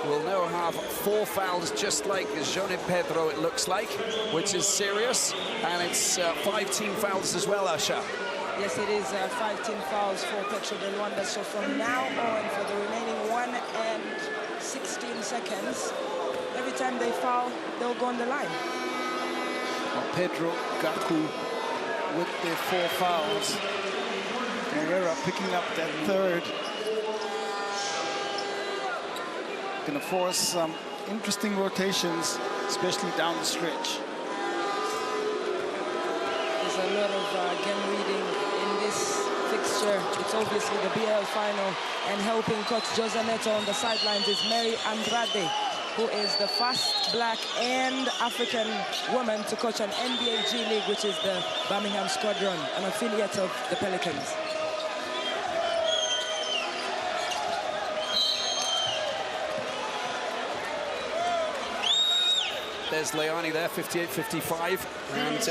will now have 4 fouls, just like Johnny Pedro, it looks like, which is serious, and it's 5 team fouls as well, Asha. Yes, it is 5 team fouls for Petro de Luanda, so from now on, for the remaining 1 and 16 seconds, every time they foul, they'll go on the line. Pedro Gaku with the 4 fouls. Moreira picking up that 3rd. Going to force some interesting rotations, especially down the stretch. There's a lot of game reading in this fixture. It's obviously the BAL final, and helping Coach Jose Neto on the sidelines is Mary Andrade, who is the first black and African woman to coach an NBA G League, which is the Birmingham Squadron, an affiliate of the Pelicans. There's Leani there, 58-55, and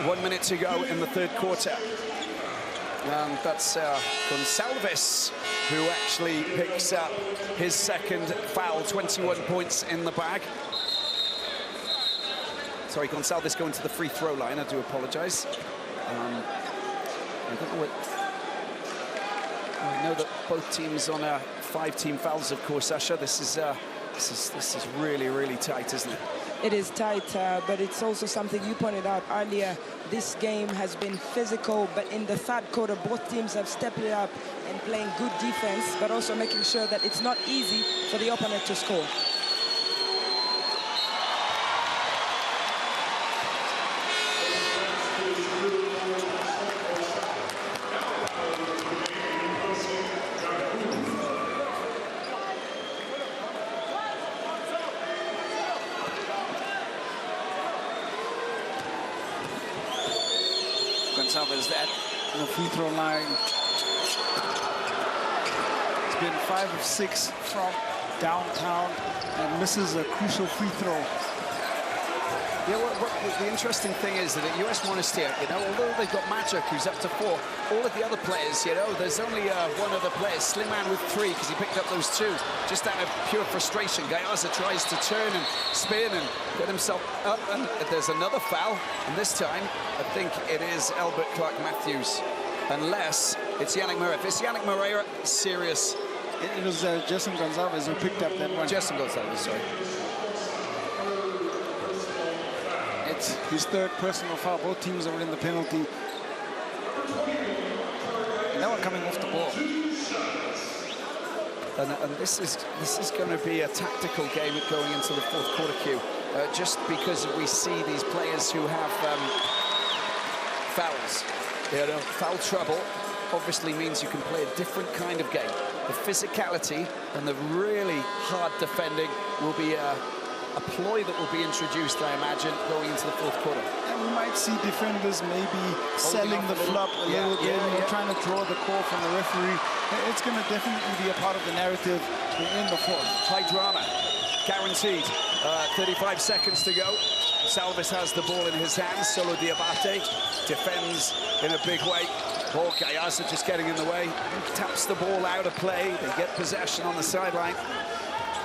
1 minute to go in the 3rd quarter. And that's Gonçalves, who actually picks up his 2nd foul, 21 points in the bag. Sorry, Gonçalves going to the free throw line, I do apologize. I don't know what... I know that both teams on 5 team fouls, of course, Asha. This is really, really tight, isn't it? It is tight, but it's also something you pointed out earlier. This game has been physical, but in the 3rd quarter, both teams have stepped it up and playing good defense, but also making sure that it's not easy for the opponent to score. Gonçalves that on the free throw line. It's been 5 of 6 from downtown and misses a crucial free throw. Yeah, the interesting thing is that at US Monastir, you know, although they've got Magic, who's up to 4, all of the other players, you know, there's only one other player, Slimane with 3, because he picked up those 2, just out of pure frustration. Gayaza tries to turn and spin and get himself up, and there's another foul, and this time, I think it is Albert Clark-Matthews, unless it's Yannick Moreira. If it's Yannick Moreira, serious. It was Jason Gonzalez who picked up that one. Jason Gonzalez, sorry. It's his 3rd personal foul. Both teams are in the penalty. And now we're coming off the ball. And this is going to be a tactical game going into the 4th quarter, Q. Just because we see these players who have fouls. You know, foul trouble obviously means you can play a different kind of game. The physicality and the really hard defending will be a ploy that will be introduced, I imagine, going into the 4th quarter. And we might see defenders maybe selling the flop a little bit, trying to draw the call from the referee. It's going to definitely be a part of the narrative in the 4th. High drama, guaranteed. 35 seconds to go. Salvis has the ball in his hands. Solo Diabate defends in a big way. Oh, Gayaza just getting in the way. Taps the ball out of play. They get possession on the sideline.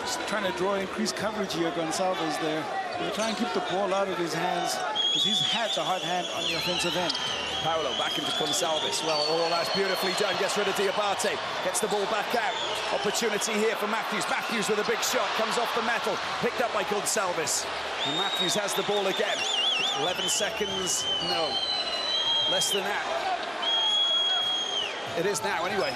Just trying to draw increased coverage here, Gonçalves there. They're trying to keep the ball out of his hands because he's had the hard hand on the offensive end. Paolo back into Gonçalves. Well, all that's beautifully done. Gets rid of Diabate. Gets the ball back out. Opportunity here for Matthews. Matthews with a big shot. Comes off the metal. Picked up by Gonçalves. And Matthews has the ball again. 11 seconds. No. Less than that. It is now, anyway.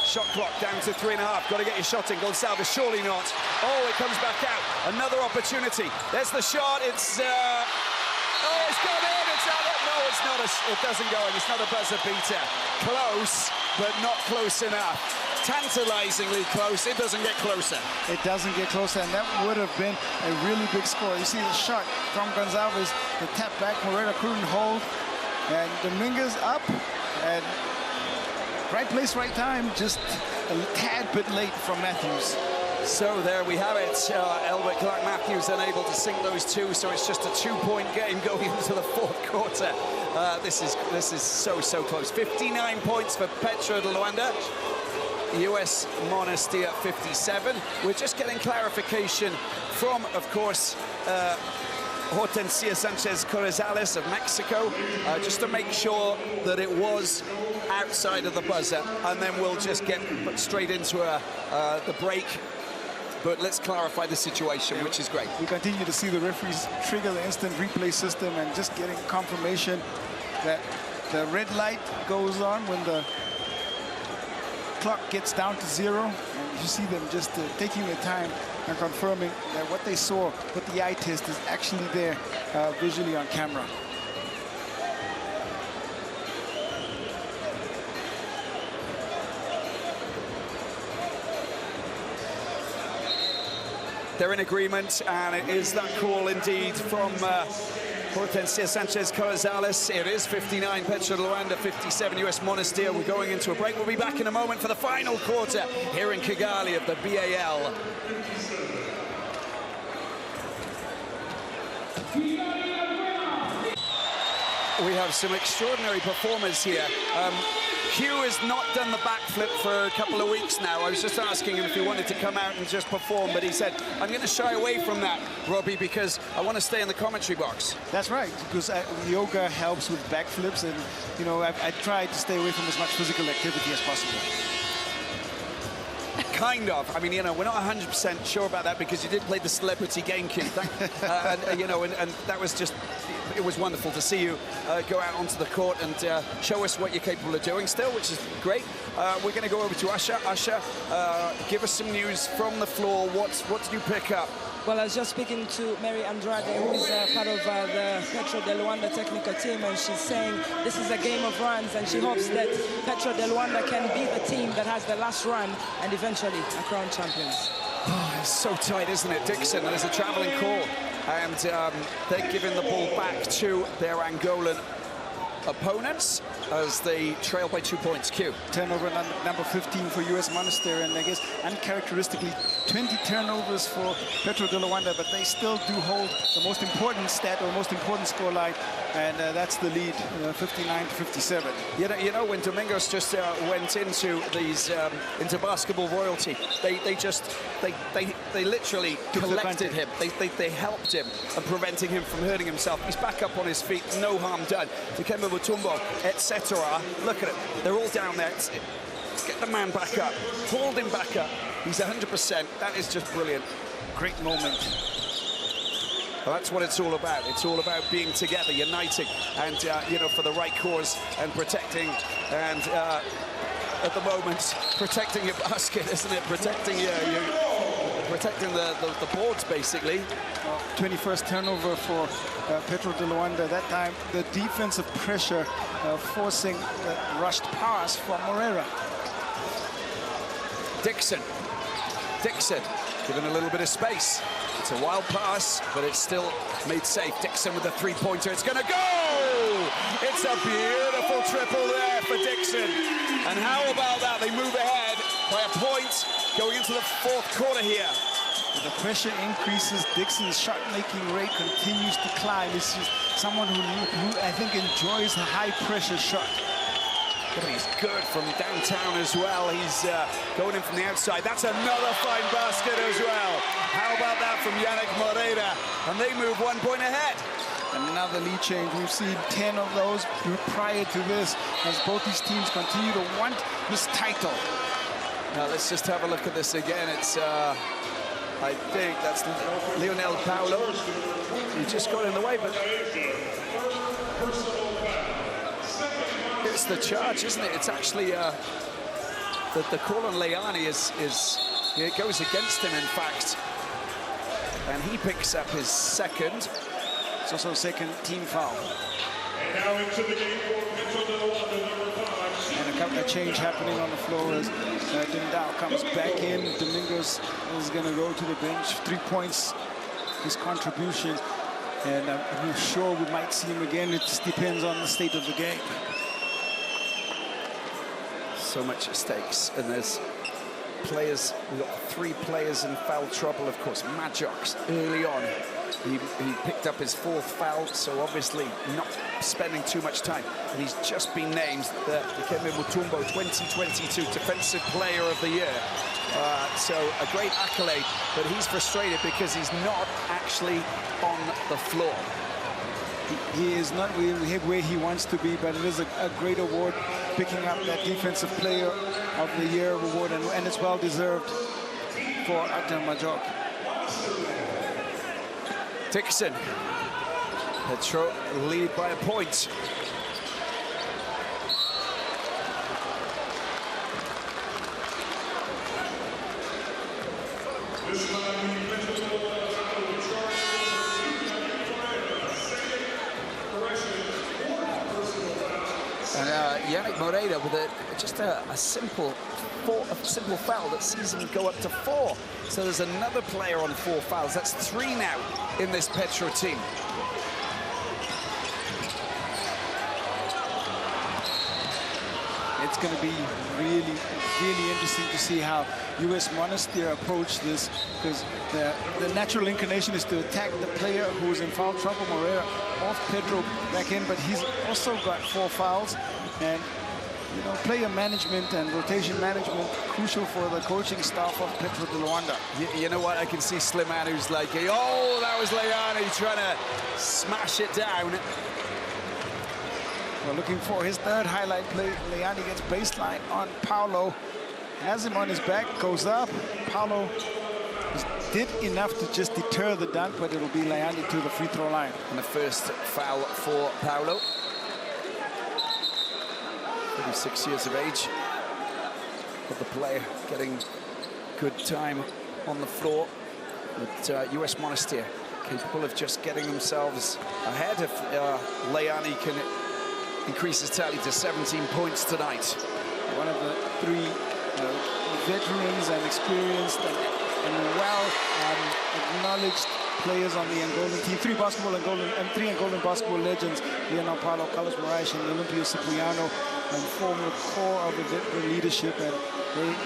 Shot clock down to 3.5. Got to get your shot in. Gonçalves, surely not. Oh, it comes back out. Another opportunity. There's the shot. It's... Oh, it's gone in. It's out. No, it's not. It doesn't go in. It's not a buzzer beater. Close, but not close enough. Tantalizingly close. It doesn't get closer. It doesn't get closer, and that would have been a really big score. You see the shot from Gonçalves, the tap back. Moreira couldn't hold, and Dominguez up, and right place, right time. Just a tad bit late from Matthews. So there we have it. Albert Clark-Matthews unable to sink those 2, so it's just a 2-point game going into the 4th quarter. This is so close. 59 points for Petro de Luanda. US Monastir 57. We're just getting clarification from, of course, Hortensia Sanchez-Correzales of Mexico, just to make sure that it was outside of the buzzer, and then we'll just get straight into the break. But let's clarify the situation, which is great. We continue to see the referees trigger the instant replay system and just getting confirmation that the red light goes on when the clock gets down to 0. And you see them just taking their time and confirming that what they saw, what the eye test is actually there visually on camera. They're in agreement, and it is that call indeed from Hortensia Sanchez-Correzales. It is 59, Petro de Luanda, 57, US Monastir. We're going into a break. We'll be back in a moment for the final quarter here in Kigali of the BAL. We have some extraordinary performers here. Hugh has not done the backflip for a couple of weeks now. I was just asking him if he wanted to come out and just perform, but he said, I'm going to shy away from that, Robbie, because I want to stay in the commentary box. That's right, because yoga helps with backflips, and, you know, I try to stay away from as much physical activity as possible. Kind of. I mean, you know, we're not 100% sure about that because you did play the celebrity game, King. You know, and that was just, it was wonderful to see you go out onto the court and show us what you're capable of doing still, which is great. We're going to go over to Asha. Asha, give us some news from the floor. What did you pick up? Well, I was just speaking to Mary Andrade, who is part of the Petro de Luanda technical team, and she's saying this is a game of runs, and she hopes that Petro de Luanda can be the team that has the last run and eventually are crowned champions. Oh, it's so tight, isn't it, Dixon? There's a travelling call, and they're giving the ball back to their Angolan opponents. as they trail by 2 points. Q. Turnover number 15 for US Monastir, and I guess uncharacteristically 20 turnovers for Petro de Luanda, but they still do hold the most important stat or most important scoreline, and that's the lead, 59-57. You know, when Domingos just went into these into basketball royalty, they literally collected him. They helped him and preventing him from hurting himself. He's back up on his feet, no harm done. Dikembe Mutombo, etc. Look at it, they're all down there. Get the man back up, hold him back up. He's 100%. That is just brilliant. Great moment. Well, that's what it's all about. It's all about being together, uniting, and you know, for the right cause and protecting. And at the moment, protecting your basket, isn't it? Protecting protecting the boards, basically. 21st turnover for Petro de Luanda. That time, the defensive pressure forcing the rushed pass from Moreira. Dixon, given a little bit of space. It's a wild pass, but it's still made safe. Dixon with a three-pointer. It's going to go! It's a beautiful triple there for Dixon. And how about that? They move ahead by a point going into the fourth quarter here. The pressure increases. Dixon's shot-making rate continues to climb. This is someone who I think enjoys the high-pressure shot. But he's good from downtown as well. He's going in from the outside. That's another fine basket as well. How about that from Yannick Moreira? And they move 1 point ahead. Another lead change. We've seen 10 of those prior to this as both these teams continue to want this title. Now let's just have a look at this again. It's, I think that's Lionel Paulo. He just got in the way, but it's the charge, isn't it? It's actually the call on Leani is it goes against him, in fact, and he picks up his second. It's also a second team foul. And now into the game for Petro de Luanda, number 5. And a couple of change happening on the floor as Dindao comes back in. Domingos is going to go to the bench. 3 points, his contribution, and I'm sure we might see him again. It just depends on the state of the game. So much at stakes, and there's players. We've got 3 players in foul trouble, of course. Madjox early on. He picked up his 4th foul, so obviously not spending too much time. And he's just been named the Dikembe Mutombo 2022 Defensive Player of the Year. So a great accolade, but he's frustrated because he's not actually on the floor. He is not where he wants to be, but it is a great award, picking up that Defensive Player of the Year award, and it's well deserved for Atem Majok. Dixon. Petro lead by a point. And Yannick Moreira with just a simple foul that sees him go up to 4. So there's another player on 4 fouls. That's 3 now in this Petro team. It's going to be really, really interesting to see how US Monastir approach this, because the natural inclination is to attack the player who's in foul trouble. Moreira off Petro back in, but he's also got 4 fouls. And, you know, player management and rotation management crucial for the coaching staff of Petro de Luanda. You know what? I can see Sliman, who's like, oh, that was Leani trying to smash it down. We're looking for his 3rd highlight play. Leani gets baseline on Paulo. Has him on his back, goes up. Paulo did enough to just deter the dunk, but it'll be Leani to the free throw line. And the first foul for Paulo. 36 years of age. But the player getting good time on the floor. But US Monastir capable of just getting themselves ahead if Leani can increase his tally to 17 points tonight. One of the 3 veterans and experienced and and well-acknowledged players on the Angolan team. Three Angolan basketball legends, Leonardo Paulo, Carlos Moraes, and Olympio Cipriano, and form the core of the leadership, and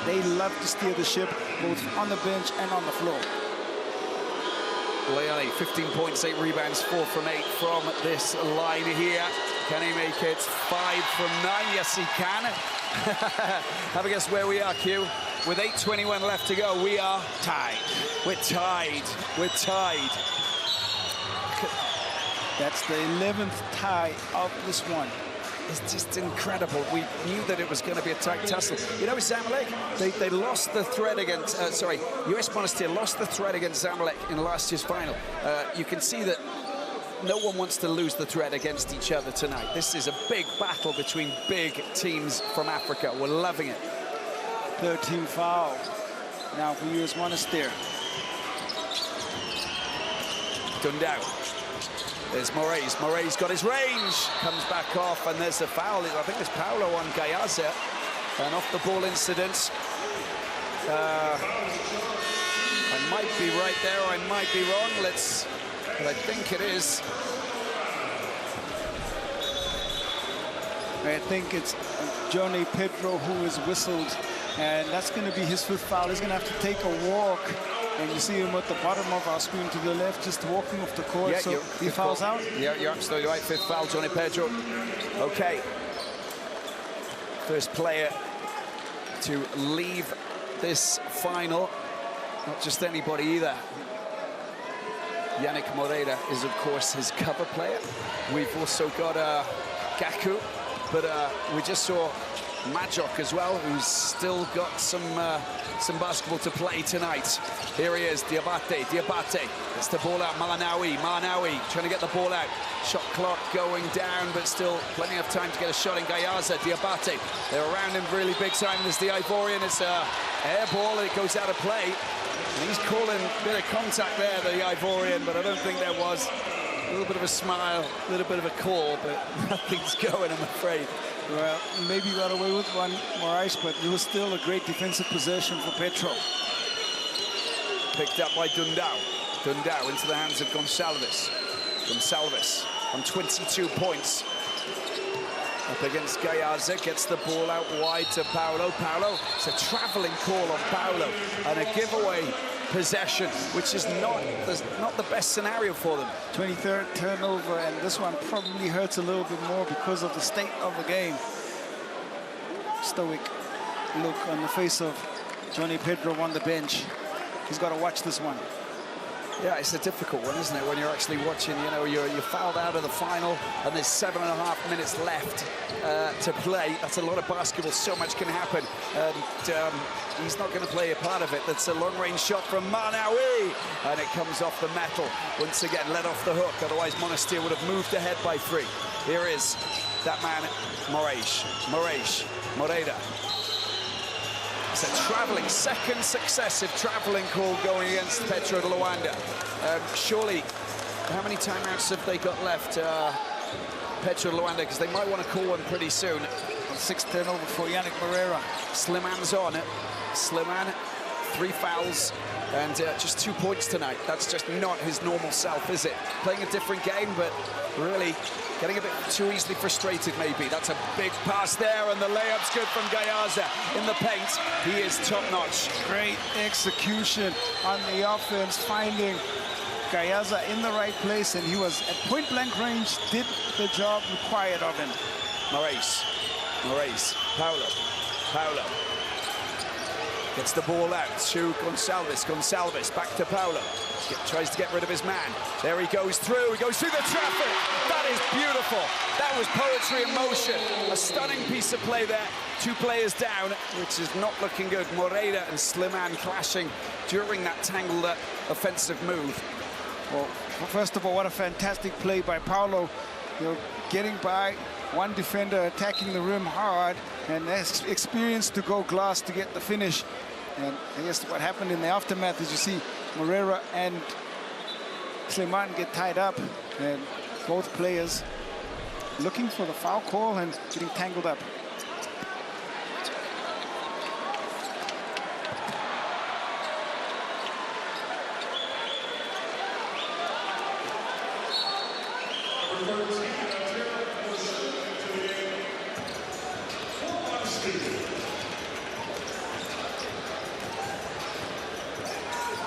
they love to steer the ship both on the bench and on the floor. Leone, 15 points, 8 rebounds, 4 from 8 from this line here. Can he make it 5 from 9? Yes, he can. Have a guess where we are, Q. With 8:21 left to go, we are tied. We're tied. We're tied. That's the 11th tie of this one. It's just incredible. We knew that it was going to be a tight tussle. You know, Zamalek, they lost the thread against, US Monastir lost the thread against Zamalek in last year's final. You can see that no one wants to lose the thread against each other tonight. This is a big battle between big teams from Africa. We're loving it. 13 foul now for US Monastir. Dundao. There's Moraes. Moraes got his range. Comes back off, and there's a foul. I think it's Paulo on Gayaza. An off-the-ball incident. I might be right there. I might be wrong. But I think it is. I think it's Johnny Pedro who is whistled, and that's going to be his 5th foul. He's going to have to take a walk. And you see him at the bottom of our screen to the left, just walking off the court, so he fouls out. Yeah, you're absolutely right. 5th foul, Johnny Pedro. Okay. First player to leave this final. Not just anybody either. Yannick Moreira is, of course, his cover player. We've also got Gaku, but we just saw Majok as well, who's still got some basketball to play tonight. Here he is, Diabate. Gets the ball out, Malanawi trying to get the ball out. Shot clock going down, but still plenty of time to get a shot in Gayaza. Diabate, they're around him really big time. There's the Ivorian, it's a air ball, and it goes out of play. And he's calling a bit of contact there, the Ivorian, but I don't think there was. A little bit of a smile, a little bit of a call, but nothing's going, I'm afraid. Well, maybe got away with one, Moraes, but it was still a great defensive possession for Petro. Picked up by Dundao. Dundao into the hands of Gonçalves. Gonçalves on 22 points. Up against Gayaza, gets the ball out wide to Paulo. Paulo, it's a travelling call on Paulo, and a giveaway possession, which is not the best scenario for them. 23rd turnover, and this one probably hurts a little bit more because of the state of the game. Stoic look on the face of Johnny Pedro on the bench. He's got to watch this one. Yeah, it's a difficult one, isn't it, when you're actually watching, you know, you're fouled out of the final and there's 7.5 minutes left to play. That's a lot of basketball, so much can happen. And he's not going to play a part of it. That's a long-range shot from Manawi, and it comes off the metal. Once again, let off the hook, otherwise Monastir would have moved ahead by 3. Here is that man, Moreira. It's a travelling, second successive travelling call going against Petro de Luanda. Surely, how many timeouts have they got left, Petro de Luanda? Because they might want to call one pretty soon. 6th turnover for Yannick Moreira. Sliman's on it. Sliman, 3 fouls and just 2 points tonight. That's just not his normal self, is it? Playing a different game, but really getting a bit too easily frustrated, maybe. That's a big pass there, and the layup's good from Gayaza in the paint. He is top-notch. Great execution on the offense, finding Gayaza in the right place, and he was at point-blank range, did the job required of him. Moraes, Paulo. Gets the ball out to Gonçalves, back to Paulo. Tries to get rid of his man. There he goes through the traffic. That is beautiful. That was poetry in motion. A stunning piece of play there. 2 players down, which is not looking good. Moreira and Sliman clashing during that tangled offensive move. Well, first of all, what a fantastic play by Paulo. You know, getting by one defender, attacking the rim hard, and has experience to go glass to get the finish. And I guess what happened in the aftermath is you see Moreira and Sliman get tied up, and both players looking for the foul call and getting tangled up.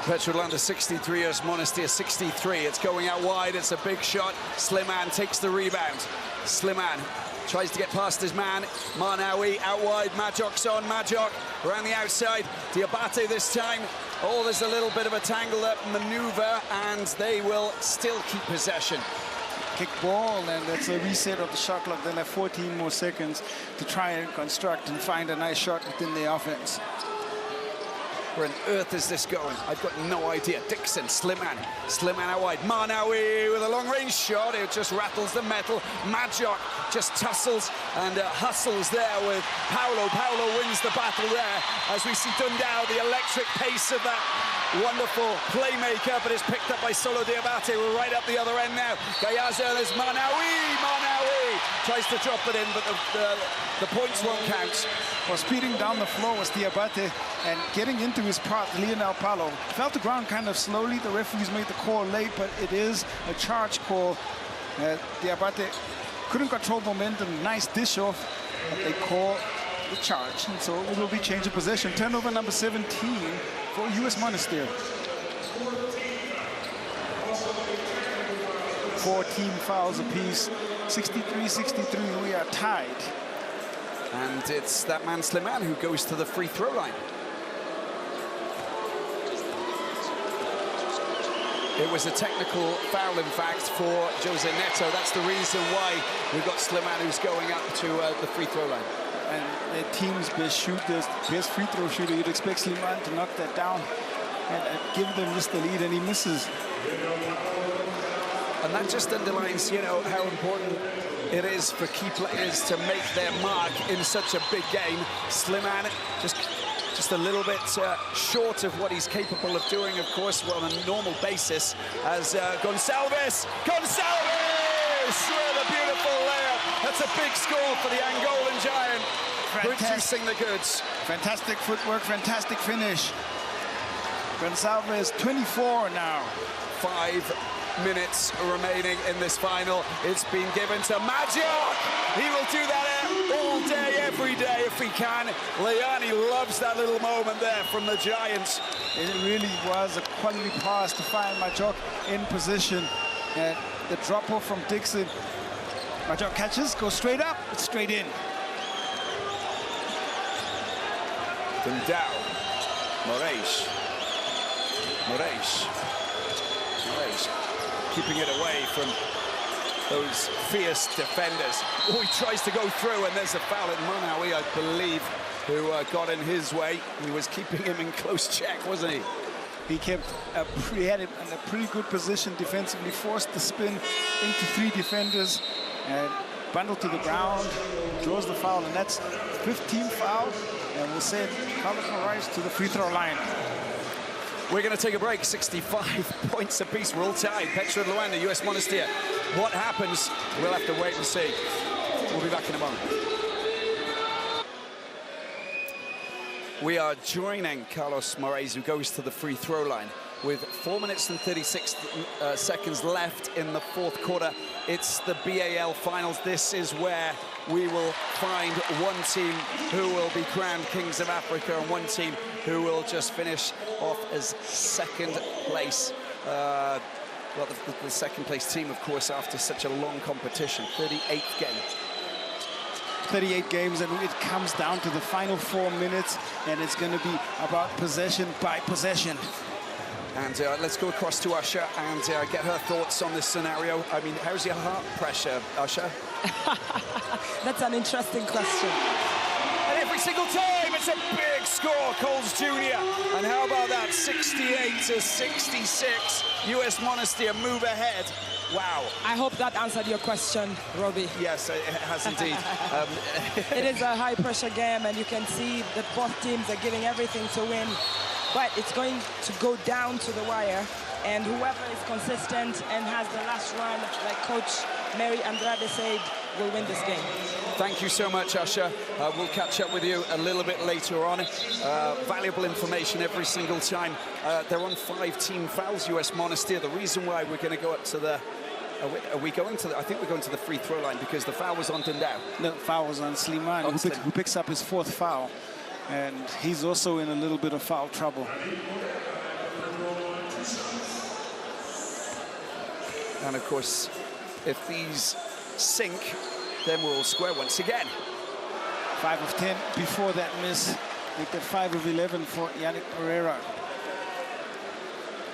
Petro de Luanda 63, US Monastir 63. It's going out wide. It's a big shot. Slimane takes the rebound. Slimane tries to get past his man. Marnawi out wide. Majok's on. Majok around the outside. Diabate this time. Oh, there's a little bit of a tangled-up maneuver, and they will still keep possession. Kick ball, and that's a reset of the shot clock. They'll have 14 more seconds to try and construct and find a nice shot within the offense. Where on earth is this going? I've got no idea. Dixon, Slimane out wide. Marnawi with a long-range shot. It just rattles the metal. Majok just tussles and hustles there with Paulo. Paulo wins the battle there as we see Dundao, the electric pace of that wonderful playmaker, but it's picked up by Solo Diabate. We're right up the other end now. Gayazel is Marnawi. Marnawi tries to drop it in, but the points won't count. Well, speeding down the floor was Diabate, and getting into his path, Lionel Paulo fell to ground kind of slowly. The referees made the call late, but it is a charge call. Diabate couldn't control momentum. Nice dish off, but they call the charge, and so it will be change of possession. Turnover number 17 for US Monastir. 14 fouls apiece, 63-63. We are tied. And it's that man Slimane who goes to the free throw line. It was a technical foul, in fact, for Jose Neto. That's the reason why we've got Slimane who's going up to the free throw line. And the team's best shooter, best free throw shooter, you'd expect Slimane to knock that down and give them just the lead, and he misses. And that just underlines, you know, how important it is for key players to make their mark in such a big game. Slimane just a little bit short of what he's capable of doing, of course, on a normal basis, as Gonçalves with a beautiful layup. That's a big score for the Angolan giant, producing the goods. Fantastic footwork, fantastic finish. Gonçalves, 24 now. 5 minutes remaining in this final. It's been given to Majok. He will do that all day, every day if he can. Leani loves that little moment there from the Giants. It really was a quality pass to find Majok in position. And the drop-off from Dixon. Majok catches, goes straight up, it's straight in. Dundao. Moraes. Keeping it away from those fierce defenders. Oh, he tries to go through, and there's a foul at Marnawi, I believe, who got in his way. He was keeping him in close check, wasn't he? He had him in a pretty good position defensively, forced the spin into 3 defenders, and bundled to the ground, draws the foul, and that's 15th foul, and we'll send Carlos Moraes to the free throw line. We're going to take a break. 65 points apiece. We're all tied. Petro de Luanda, US Monastir. What happens? We'll have to wait and see. We'll be back in a moment. We are joining Carlos Moraes, who goes to the free throw line with 4 minutes and 36 seconds left in the 4th quarter. It's the BAL finals. This is where we will find one team who will be crowned Kings of Africa and one team who will just finish off as second place. Well, the second place team, of course, after such a long competition. 38th game. 38 games, and it comes down to the final 4 minutes, and it's going to be about possession by possession. And let's go across to Usher and get her thoughts on this scenario. I mean, how's your heart pressure, Usher? That's an interesting question. And every single time, it's a big score, Coles Jr. And how about that, 68-66, US Monastir move ahead. Wow. I hope that answered your question, Robbie. Yes, it has indeed. It is a high-pressure game, and you can see that both teams are giving everything to win. But it's going to go down to the wire, and whoever is consistent and has the last run, like Coach Mary Andrade said, will win this game. Thank you so much, Usher. We'll catch up with you a little bit later on. Valuable information every single time. They're on 5 team fouls, US Monastir. The reason why we're going to go up to the... Are we going to the... I think we're going to the free throw line because the foul was on Dundao. No, the foul was on Slimane, who picks up his 4th foul. And he's also in a little bit of foul trouble. And of course, if these sink, then we're all square once again. 5 of 10 before that miss. Make that 5 of 11 for Yannick Pereira.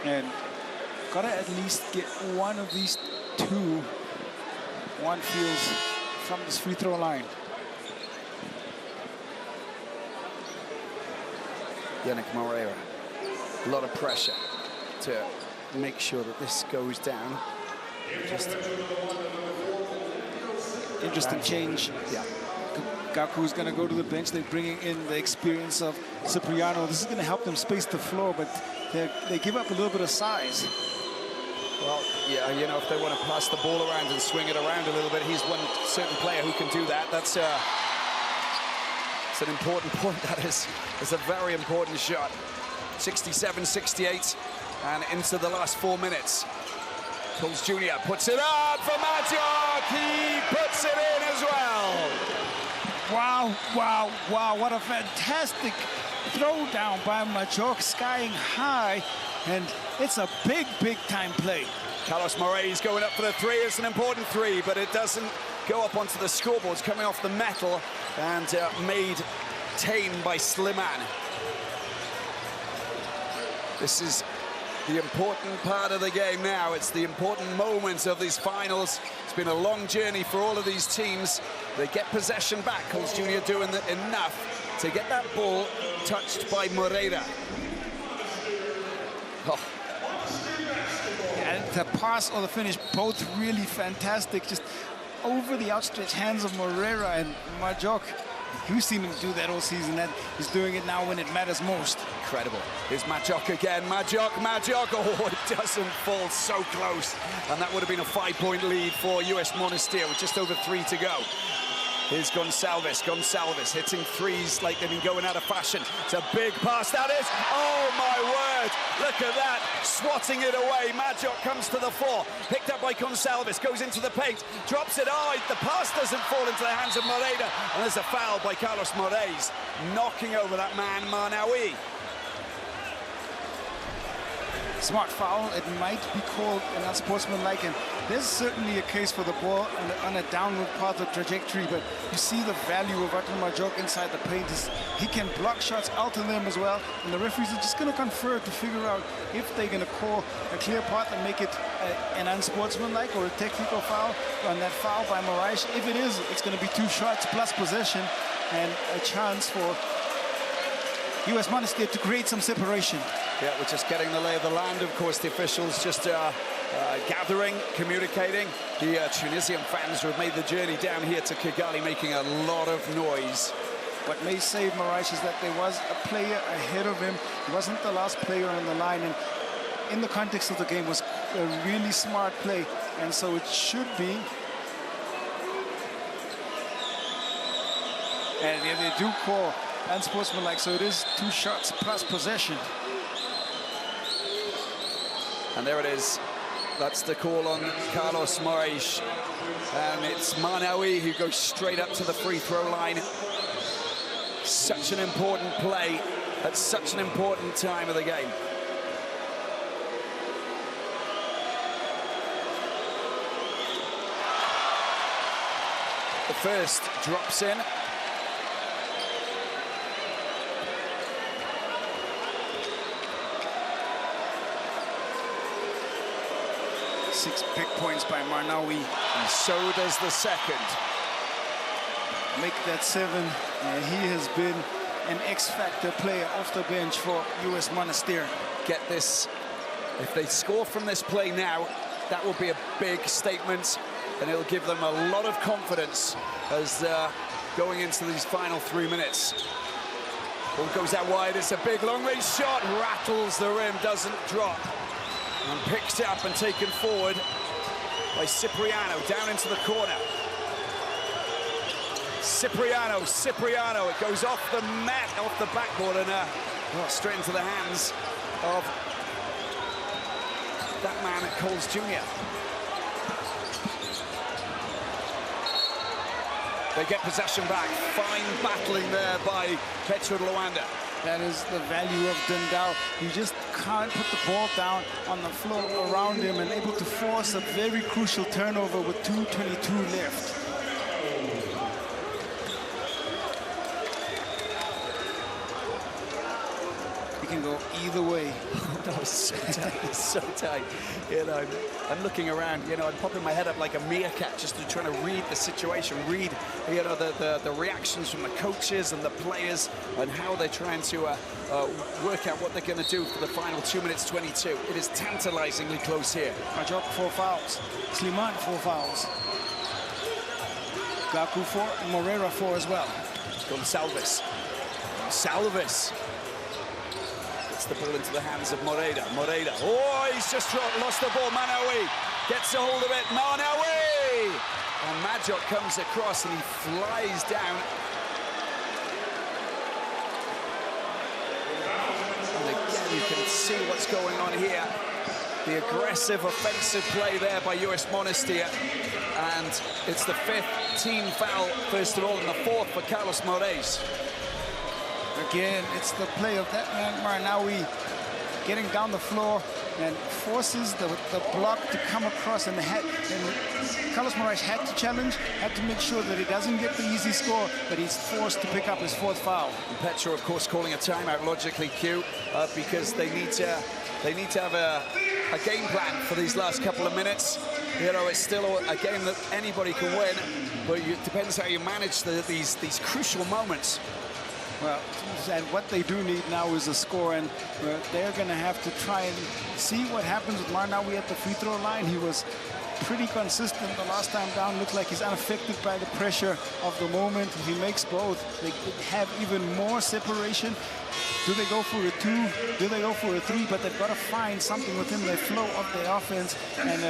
And gotta at least get one of these two one-fields from this free throw line. Yannick Pereira, a lot of pressure to make sure that this goes down. Just interesting change. Yeah. Gaku's going to go to the bench. They're bringing in the experience of Cipriano. This is going to help them space the floor, but they give up a little bit of size. Well, yeah, you know, if they want to pass the ball around and swing it around a little bit, he's one certain player who can do that. That's it's an important point. That is. It's a very important shot. 67-68, and into the last 4 minutes. Coles Jr. puts it up for Majok. He puts it in as well. Wow, wow, wow. What a fantastic throwdown by Majok, skying high. And it's a big, big time play. Carlos Morais going up for the three. It's an important three, but it doesn't go up onto the scoreboard. It's coming off the metal and made tame by Slimane. This is the important part of the game now. It's the important moments of these finals. It's been a long journey for all of these teams. They get possession back. Coles Jr. doing enough to get that ball touched by Moreira. Oh. And the pass or the finish, both really fantastic. Just over the outstretched hands of Moreira and Majok. We've seen him do that all season, and he's doing it now when it matters most. Incredible. Here's Majok again. Majok. Oh, it doesn't fall, so close. And that would have been a 5-point lead for US Monastir with just over 3 to go. Here's Gonçalves hitting threes like they've been going out of fashion. It's a big pass, that is. Oh, my word. Look at that. Swatting it away. Majok comes to the floor. Picked up by Gonçalves, goes into the paint, drops it. Oh, the pass doesn't fall into the hands of Moreira. And there's a foul by Carlos Morais, knocking over that man, Marnaoui. Smart foul. It might be called an unsportsmanlike, and there's certainly a case for the ball on a downward path of trajectory, but you see the value of Atul Majok inside the paint. He can block shots, alter them as well, and the referees are just going to confer to figure out if they're going to call a clear path and make it an unsportsmanlike or a technical foul on that foul by Morais. If it is, it's going to be 2 shots plus possession and a chance for US Monastir to create some separation. Yeah, we're just getting the lay of the land. Of course, the officials just gathering, communicating. The Tunisian fans who have made the journey down here to Kigali making a lot of noise. What may save Morais is that there was a player ahead of him. He wasn't the last player on the line, and in the context of the game was a really smart play, and so it should be. And yeah, they do call unsportsmanlike, so it is 2 shots plus possession. And there it is. That's the call on Carlos Morais. And it's Marnaoui who goes straight up to the free throw line. Such an important play at such an important time of the game. The first drops in. Six pick points by Marnaoui. And so does the second. Make that 7. He has been an X-factor player off the bench for US Monastir. Get this. If they score from this play now, that will be a big statement, and it'll give them a lot of confidence as going into these final 3 minutes. Ball goes out wide. It's a big long-range shot. Rattles the rim, doesn't drop. And picked up and taken forward by Cipriano, down into the corner. Cipriano, it goes off the mat, off the backboard, and straight into the hands of that man at Coles Jr. They get possession back. Fine battling there by Petro de Luanda. That is the value of Dundao. You just can't put the ball down on the floor around him and able to force a very crucial turnover with 2:22 left. He can go either way. That was so tight, so tight. You know, I'm looking around, you know, I'm popping my head up like a meerkat just to try to read the situation, read, you know, the reactions from the coaches and the players and how they're trying to work out what they're going to do for the final 2 minutes 22. It is tantalizingly close here. Majok 4 fouls. Sliman 4 fouls. Gaku 4 and Moreira 4 as well. Gonçalves. Salvis. The ball into the hands of Moreira. Moreira. Oh, he's just lost the ball. Manawi gets a hold of it. Manawi! And Majok comes across and he flies down. And again, you can see what's going on here. The aggressive offensive play there by US Monastir. And it's the 5th team foul, first of all, and the 4th for Carlos Moraes. Again, it's the play of that man Marnawi getting down the floor and forces the block to come across, and Carlos Moraes had to challenge, had to make sure that he doesn't get the easy score, but he's forced to pick up his 4th foul. And Petro, of course, calling a timeout, logically, Q, because they need to have a game plan for these last couple of minutes. You know, it's still a game that anybody can win, but it depends how you manage these crucial moments. Well, and what they do need now is a score, and they're going to have to try and see what happens with Marnawi at the free throw line. He was pretty consistent the last time down. Looks like he's unaffected by the pressure of the moment. If he makes both, they have even more separation. Do they go for a 2? Do they go for a 3? But they've got to find something within the flow of their offense. And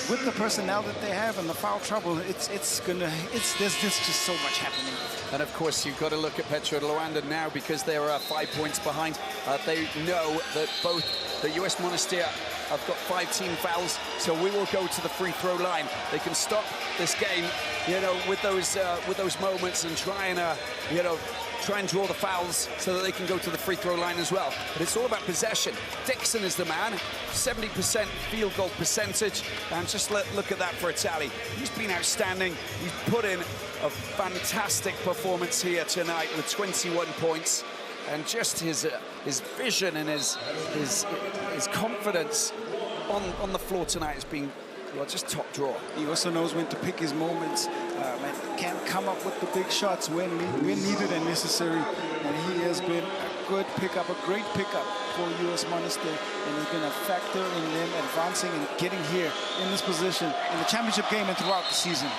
with the personnel that they have and the foul trouble, there's just so much happening. And of course, you've got to look at Petro de Luanda now because they're 5 points behind. They know that both the US Monastir have got 5 team fouls, so we will go to the free throw line. They can stop this game, you know, with those moments and try and draw the fouls so that they can go to the free throw line as well. But it's all about possession. Dixon is the man, 70% field goal percentage, and just look at that for Italy. He's been outstanding. He's put in a fantastic performance here tonight with 21 points, and just his vision and his confidence on the floor tonight has been, well, just top draw. He also knows when to pick his moments and can come up with the big shots when needed and necessary. And he has been a good pickup, a great pickup for US Monastir, and he's going to factor in them advancing and getting here in this position in the championship game and throughout the season.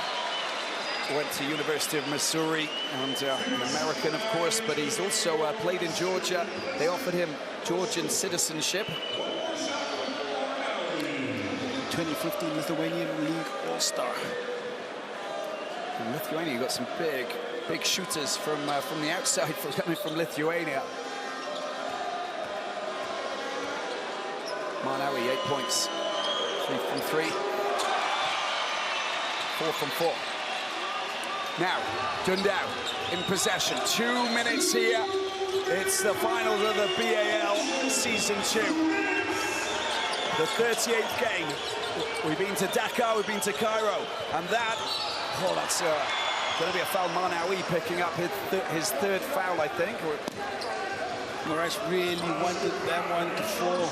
Went to University of Missouri, and an American, of course, but he's also played in Georgia. They offered him Georgian citizenship. 2015 Lithuanian League All-Star. In Lithuania, you've got some big shooters from the outside coming from Lithuania. Marnawi, 8 points. 3 from 3. 4 from 4. Now, Dundao in possession. 2 minutes here. It's the finals of the BAL Season 2. The 38th game. We've been to Dakar, we've been to Cairo, and that's going to be a foul. Marnawi picking up his 3rd foul, I think. Moraes really wanted that one to fall.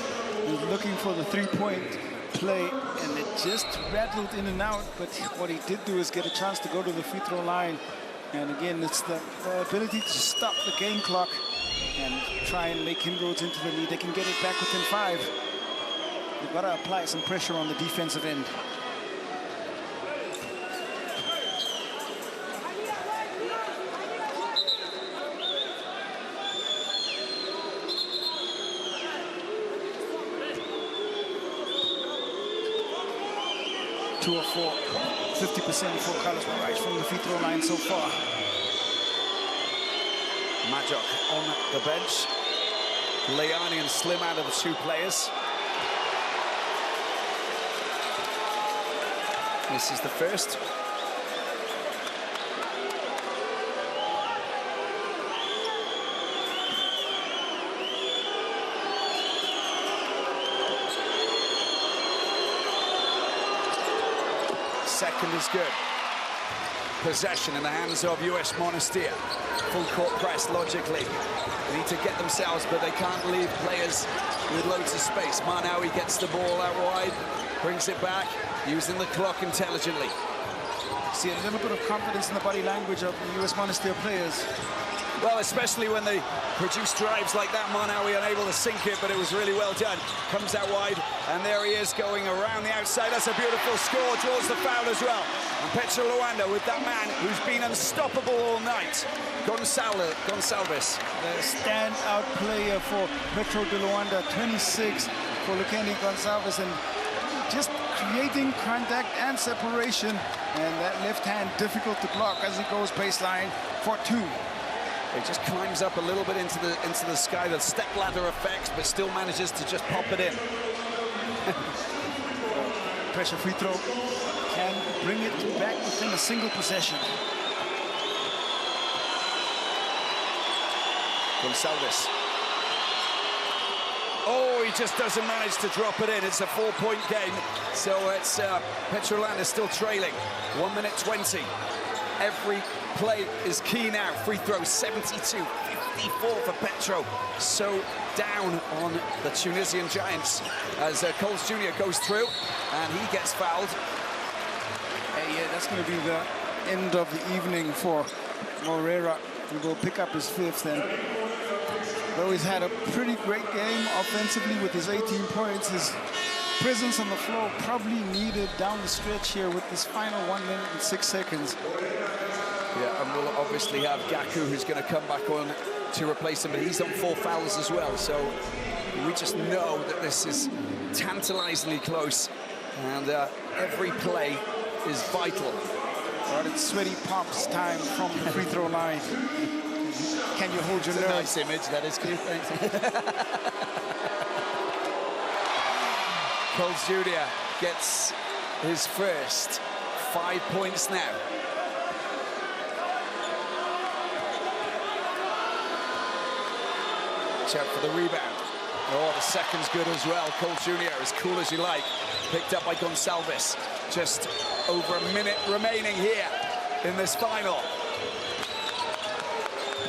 He was looking for the 3-point play, and it just rattled in and out. But what he did do is get a chance to go to the free throw line. And again, it's the ability to stop the game clock and try and make inroads into the lead. They can get it back within 5. They've got to apply some pressure on the defensive end. Two or 4, 50% for Carlos Moraes from the free throw line so far. Majok on the bench. Leani and Slim out of the 2 players. This is the first. Second is good. Possession in the hands of US Monastir. Full court press, logically. They need to get themselves, but they can't leave players with loads of space. Marnawi gets the ball out wide, brings it back, using the clock intelligently. See a little bit of confidence in the body language of the US Monastir players. Well, especially when they produce drives like that. Marnawi unable to sink it, but it was really well done. Comes out wide, and there he is going around the outside. That's a beautiful score, draws the foul as well. And Petro de Luanda with that man who's been unstoppable all night, Gonçalves. The standout player for Petro de Luanda, 26 for Lukendi Gonçalves, and just creating contact and separation. And that left hand difficult to block as he goes baseline for two. He just climbs up a little bit into the sky, the step ladder effect, but still manages to just pop it in. Pressure free throw can bring it back within a single possession. Gonçalves. Oh, he just doesn't manage to drop it in. It's a 4-point game, so it's Petro de Luanda still trailing. 1 minute 20. Every play is key now. Free throw 72, 54 for Petro. So down on the Tunisian Giants as Coles Jr. goes through and he gets fouled. Yeah, that's going to be the end of the evening for Moreira. He will pick up his fifth, and though he's had a pretty great game offensively with his 18 points, his presence on the floor probably needed down the stretch here with this final 1 minute and 6 seconds. Yeah, and we'll obviously have Gaku, who's going to come back on to replace him, but he's on 4 fouls as well, so we just know that this is tantalizingly close, and every play is vital. But it's sweaty pops time from the free throw line. Can you hold your nerve? Nice image, that is good. Coles Jr. gets his first 5 points now. Check for the rebound. Oh, the second's good as well. Coles Jr. as cool as you like. Picked up by Gonçalves. Just over a minute remaining here in this final.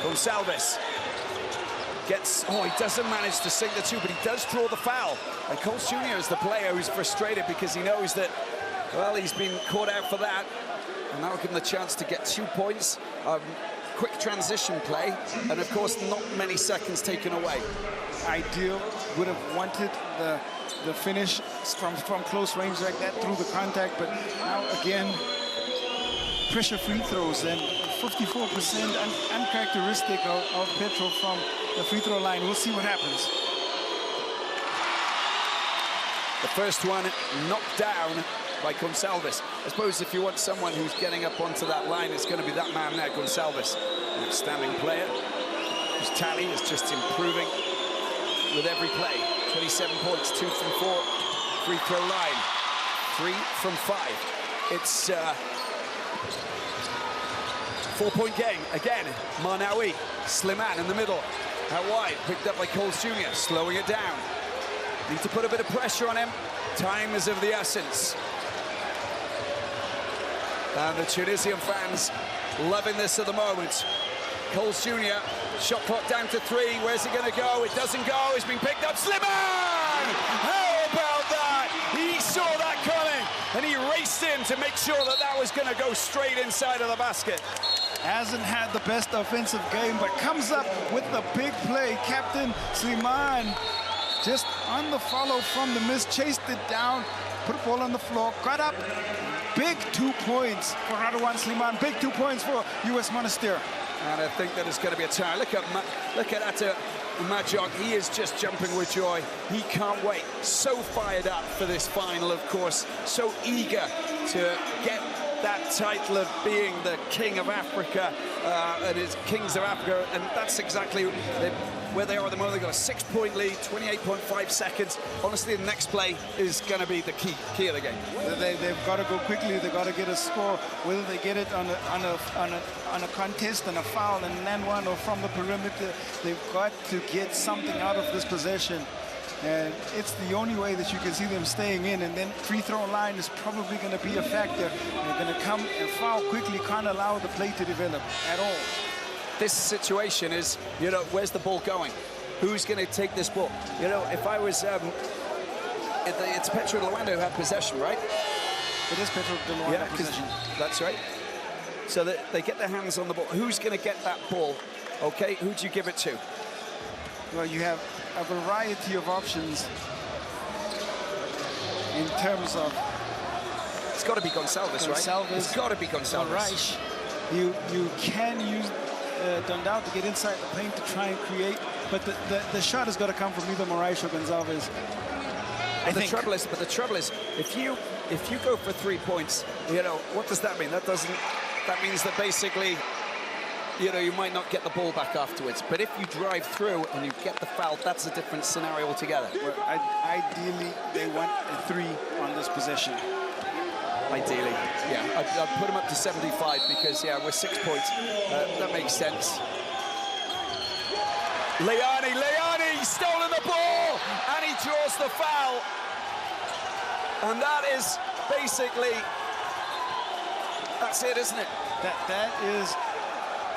Gonçalves gets, oh, he doesn't manage to sink the two, but he does draw the foul. And Coles Jr. is the player who's frustrated because he knows that, well, he's been caught out for that. And that will give him the chance to get 2 points. Quick transition play, and of course, not many seconds taken away. Ideal, would have wanted the finish from close range like that through the contact, but now again, pressure free throws, and 54% uncharacteristic of Petro from the free throw line. We'll see what happens. The first one knocked down by Gonçalves. I suppose if you want someone who's getting up onto that line, it's going to be that man there, Gonçalves. An outstanding player whose tally is just improving with every play. 27 points, 2 from 4, free throw line, 3 from 5. It's a 4-point game. Again, Marnawi, Slimane in the middle, out wide, picked up by Coles Jr., slowing it down. Need to put a bit of pressure on him. Time is of the essence. And the Tunisian fans loving this at the moment. Coles Jr., shot clock down to 3. Where's he going to go? It doesn't go. It's been picked up. Slimane! How about that? He saw that coming, and he raced in to make sure that that was going to go straight inside of the basket. Hasn't had the best offensive game, but comes up with the big play. Captain Slimane just on the follow from the miss, chased it down, put the ball on the floor, got up. Big 2 points for Radwan Slimane. Big 2 points for US Monastir. And I think that is going to be a tie. Look at Majok. He is just jumping with joy. He can't wait. So fired up for this final, of course. So eager to get that title of being the King of Africa, and it's Kings of Africa, and that's exactly where they are at the moment. They've got a 6-point lead, 28.5 seconds. Honestly, the next play is going to be the key of the game. They've got to go quickly. They've got to get a score, whether they get it on a contest and a foul and then one or from the perimeter. They've got to get something out of this possession. And it's the only way that you can see them staying in. And then free throw line is probably going to be a factor. They're going to come and foul quickly, can't allow the play to develop at all. This situation is, you know, where's the ball going? Who's going to take this ball? You know, if I was, it's Petro de Luanda who had possession, right? It is Petro de Luanda possession. That's right. So that they get their hands on the ball. Who's going to get that ball? Okay, who do you give it to? Well, you have a variety of options in terms of... It's got to be Gonçalves, right? It's got to be Gonçalves. You can use Dundao to get inside the paint to try and create, but the shot has got to come from either Moraes or Gonçalves. But the trouble is, if you go for 3 points, you know, what does that mean? That means that basically, you know, you might not get the ball back afterwards. But if you drive through and you get the foul, that's a different scenario altogether. Well, ideally, they want a 3 on this possession. Ideally, yeah. I'd put them up to 75 because, yeah, we're 6 points. That makes sense. Leani, stolen the ball, and he draws the foul. And that is basically, that's it, isn't it? That is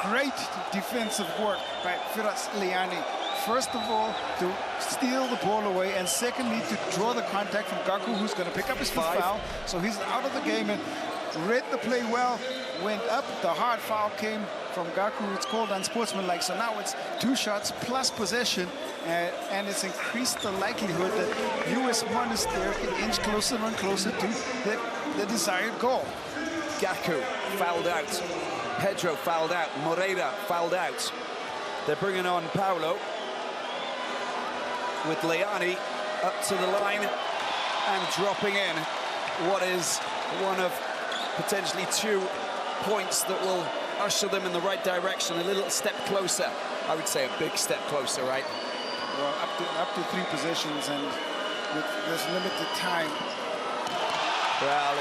great defensive work by Firas Leani. First of all, to steal the ball away, and secondly, to draw the contact from Gaku, who's going to pick up his fifth foul. So he's out of the game and read the play well, went up. The hard foul came from Gaku. It's called unsportsmanlike. So now it's 2 shots plus possession, and it's increased the likelihood that US Monastir can inch closer and closer to the desired goal. Gaku fouled out. Pedro fouled out. Moreira fouled out. They're bringing on Paulo with Leani up to the line and dropping in what is one of potentially 2 points that will usher them in the right direction, a little step closer. I would say a big step closer, right? Well, up to 3 possessions, and with this limited time. Well,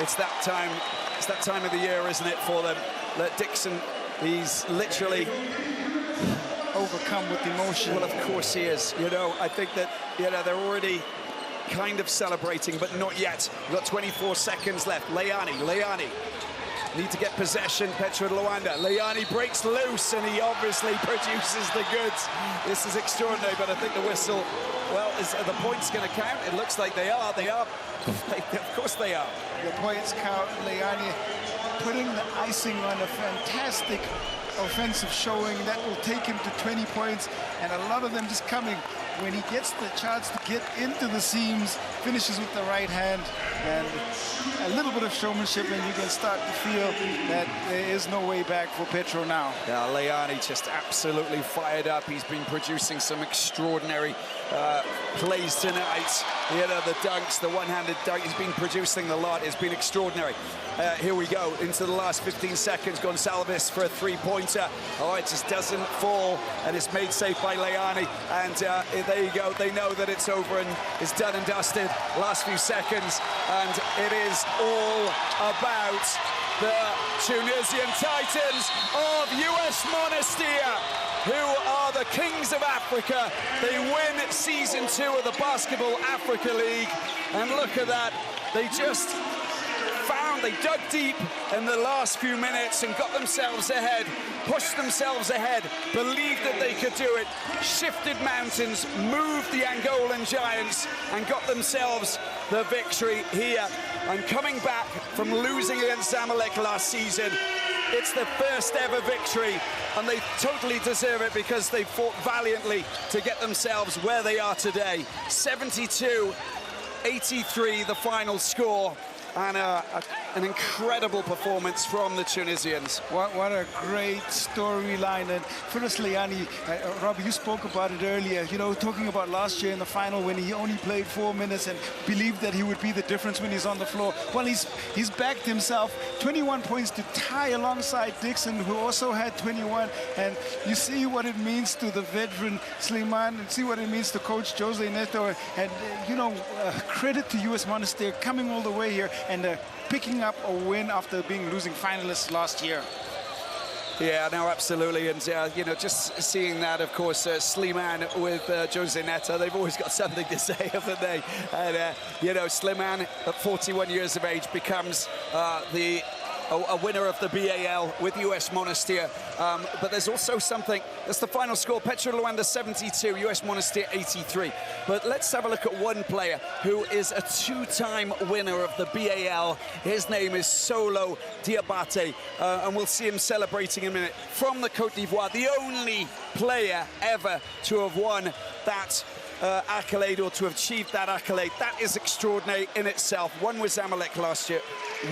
it's that time of the year, isn't it, for them? Dixon, he's literally overcome with emotion. Well, of course he is. You know, I think that, you know, they're already kind of celebrating, but not yet. We've got 24 seconds left. Leani need to get possession. Petro de Luanda. Leani breaks loose, and he obviously produces the goods. This is extraordinary, but I think the whistle, well, are the points going to count? It looks like they are. Of course they are. The points count. Leani putting the icing on a fantastic offensive showing that will take him to 20 points, and a lot of them just coming when he gets the chance to get into the seams, finishes with the right hand, and a little bit of showmanship, and you can start to feel that there is no way back for Petro now. Yeah, Leani just absolutely fired up. He's been producing some extraordinary plays tonight. You know, the dunks, the one-handed dunk, he's been producing a lot. It's been extraordinary. Here we go, into the last 15 seconds. Gonçalves for a 3-pointer. Oh, it just doesn't fall, and it's made safe by Leani. And there you go. They know that it's over and it's done and dusted. Last few seconds, and it is all about the Tunisian Titans of US Monastir, who are the kings of Africa. They win season 2 of the Basketball Africa League, and look at that. They dug deep in the last few minutes and got themselves ahead, pushed themselves ahead, believed that they could do it, shifted mountains, moved the Angolan giants, and got themselves the victory here. And coming back from losing against Zamalek last season, it's the first ever victory, and they totally deserve it because they fought valiantly to get themselves where they are today. 72-83, the final score. And an incredible performance from the Tunisians. What a great storyline. And Firas Leani, Rob, you spoke about it earlier, you know, talking about last year in the final when he only played 4 minutes and believed that he would be the difference when he's on the floor. Well, he's backed himself. 21 points to tie alongside Dixon, who also had 21. And you see what it means to the veteran Slimane, and see what it means to Coach Jose Neto. And, you know, credit to US Monastir coming all the way here and picking up a win after being losing finalists last year. Yeah, no, absolutely. And, you know, just seeing that, of course, Slimane with Jose Neto, they've always got something to say, haven't they? And, you know, Slimane, at 41 years of age, becomes a winner of the BAL with US Monastir. But there's also something, that's the final score, Petro de Luanda 72, US Monastir 83. But let's have a look at one player who is a two-time winner of the BAL. His name is Solo Diabate, and we'll see him celebrating in a minute. From the Côte d'Ivoire, the only player ever to have won that accolade, or to have achieved that accolade. That is extraordinary in itself. One was Zamalek last year,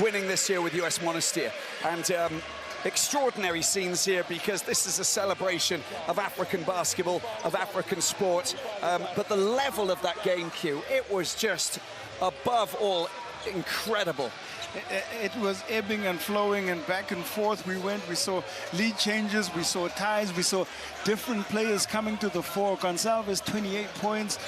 winning this year with US Monastir. And extraordinary scenes here, because this is a celebration of African basketball, of African sport. But the level of that game, Q, it was just above all incredible. It was ebbing and flowing, and back and forth we went. We saw lead changes, we saw ties, we saw different players coming to the fore. Gonsalves, 28 points,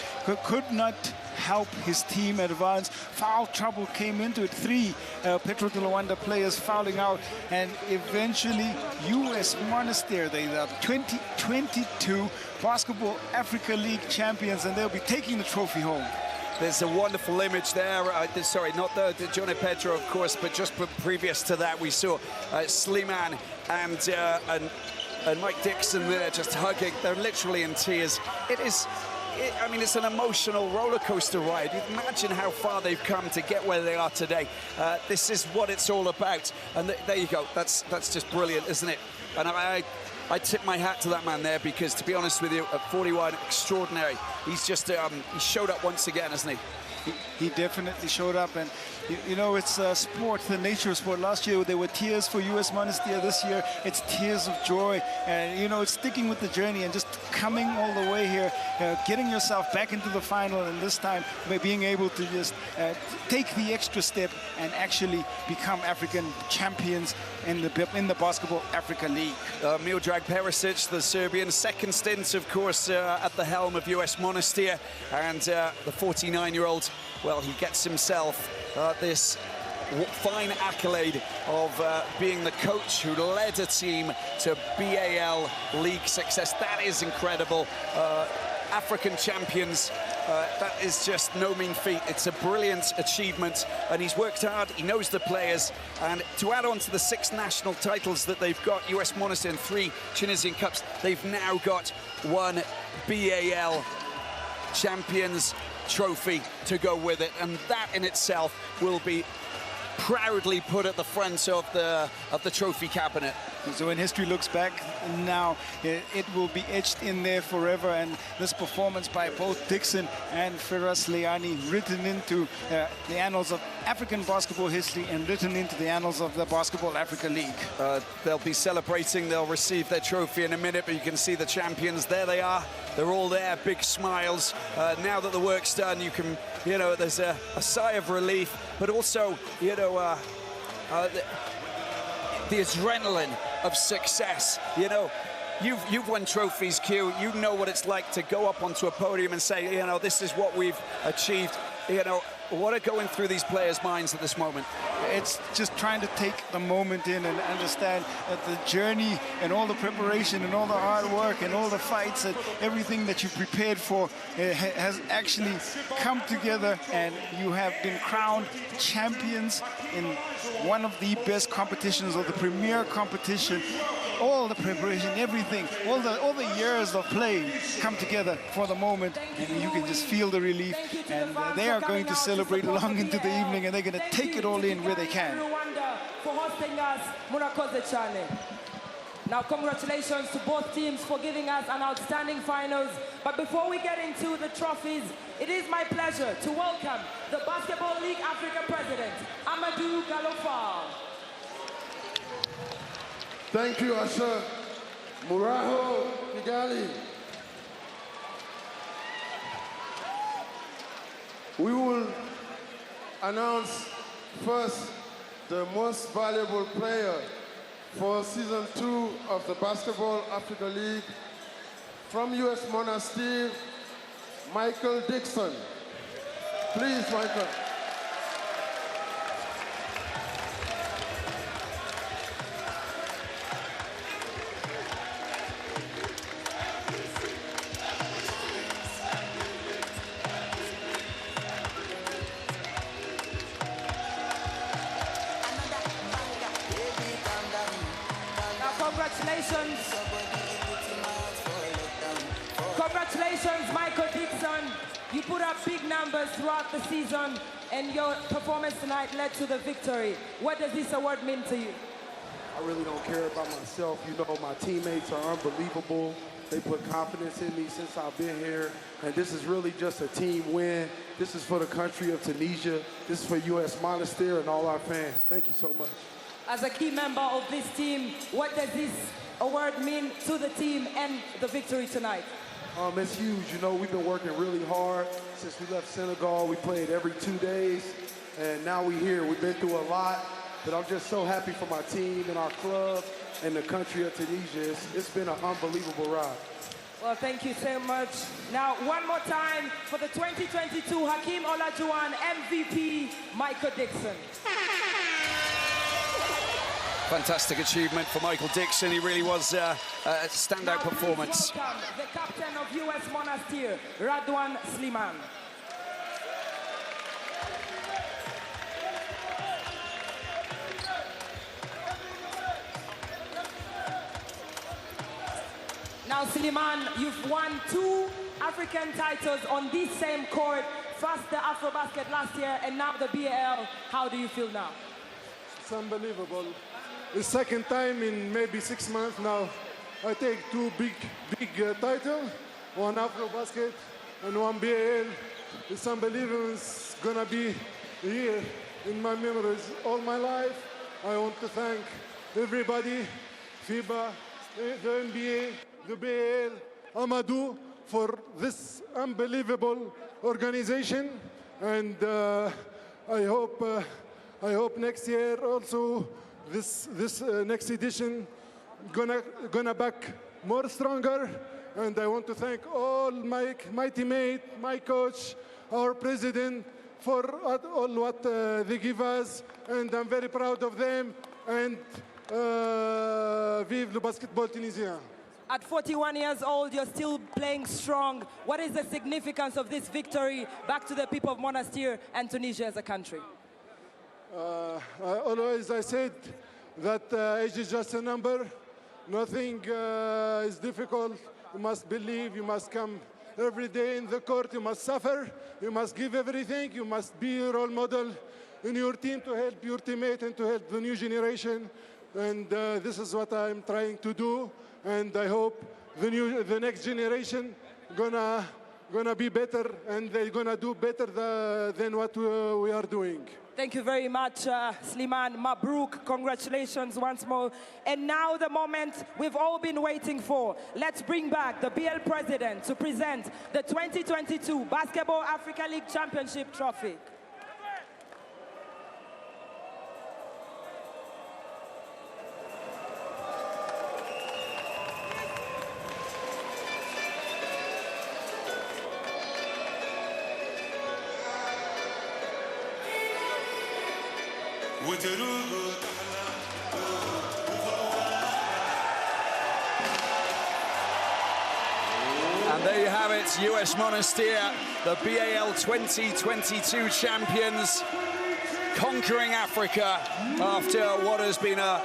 could not help his team advance. Foul trouble came into it. 3 Petro de Luanda players fouling out, and eventually US Monastir, they are 2022 Basketball Africa League champions, and they'll be taking the trophy home. There's a wonderful image there. Sorry, not the Johnny Pedro, of course, but just previous to that, we saw Slimane and Mike Dixon there just hugging. They're literally in tears. I mean, it's an emotional roller coaster ride. You imagine how far they've come to get where they are today. This is what it's all about. And there you go. That's just brilliant, isn't it? And I tip my hat to that man there, because, to be honest with you, at 41, extraordinary. He's just, he showed up once again, hasn't he? He definitely showed up, and you know, it's sport, the nature of sport. Last year there were tears for US Monastir. This year it's tears of joy, and you know, it's sticking with the journey and just coming all the way here, getting yourself back into the final, and this time by being able to just take the extra step and actually become African champions in the Basketball Africa League. Miodrag Perisic, the Serbian, second stint, of course, at the helm of US Monastir, and the 49-year-old, well, he gets himself this fine accolade of being the coach who led a team to BAL League success. That is incredible. African champions, that is just no mean feat. It's a brilliant achievement, and he's worked hard, he knows the players, and to add on to the 6 national titles that they've got, US Monastir and 3 Tunisian Cups, they've now got 1 BAL Champions Trophy to go with it, and that in itself will be proudly put at the front of the trophy cabinet. So when history looks back now, it will be etched in there forever, and this performance by both Dixon and Firas Leani written into the annals of African basketball history and written into the annals of the Basketball Africa League. They'll be celebrating, they'll receive their trophy in a minute, but you can see the champions, there they are, they're all there, big smiles. Now that the work's done, you can, you know, there's a sigh of relief, but also, you know, the adrenaline of success. You know, you've won trophies, Q. You know what it's like to go up onto a podium and say, you know, this is what we've achieved. You know, what are going through these players' minds at this moment? It's just trying to take the moment in and understand that the journey and all the preparation and all the hard work and all the fights and everything that you've prepared for has actually come together, and you have been crowned champions in one of the best competitions, or the premier competition. All the preparation, everything, all the years of play come together for the moment, and you can just feel the relief, and they are going to celebrate long into the evening, and they're going to take it all in where they can. For hosting us, now, congratulations to both teams for giving us an outstanding finals. But before we get into the trophies, it is my pleasure to welcome the Basketball League Africa President, Amadou Galofar. Thank you, Asher. Muraho Kigali. We will announce first the most valuable player for season 2 of the Basketball Africa League. From US Monastir, Michael Dixon. Please, Michael. Congratulations. Congratulations, Michael Dixon. You put up big numbers throughout the season, and your performance tonight led to the victory. What does this award mean to you? I really don't care about myself. You know, my teammates are unbelievable. They put confidence in me since I've been here. And this is really just a team win. This is for the country of Tunisia. This is for U.S. Monastir and all our fans. Thank you so much. As a key member of this team, what does this award mean to the team and the victory tonight? It's huge. You know, we've been working really hard since we left Senegal. We played every 2 days, and now we're here. We've been through a lot, but I'm just so happy for my team and our club and the country of Tunisia. It's been an unbelievable ride. Well, thank you so much. Now, one more time for the 2022 Hakeem Olajuwon MVP, Michael Dixon. Fantastic achievement for Michael Dixon. He really was a standout performance. Welcome the captain of U.S. Monastir, Radwan Sliman. Now, Sliman, you've won 2 African titles on this same court. First the Afrobasket last year, and now the BAL. How do you feel now? It's unbelievable. The second time in maybe 6 months now, I take 2 big titles, 1 Afrobasket and 1 BAL. It's unbelievable. It's gonna be here in my memories all my life. I want to thank everybody, FIBA, the NBA, the BAL, Amadou, for this unbelievable organization. And I hope next year also this next edition gonna back more stronger. And I want to thank all my teammates, my coach, our president for all what they give us, and I'm very proud of them. And vive le basketball tunisien. At 41 years old, you're still playing strong. What is the significance of this victory back to the people of Monastir and Tunisia as a country? Always I said that age is just a number. Nothing is difficult. You must believe, you must come every day in the court, you must suffer, you must give everything, you must be a role model in your team to help your teammate and to help the new generation. And this is what I'm trying to do. And I hope the next generation gonna be better, and they're gonna do better than what we are doing. Thank you very much, Sliman. Mabruk, congratulations once more. And now the moment we've all been waiting for. Let's bring back the BL president to present the 2022 Basketball Africa League Championship Trophy. And there you have it, US Monastir, the BAL 2022 champions, conquering Africa after what has been a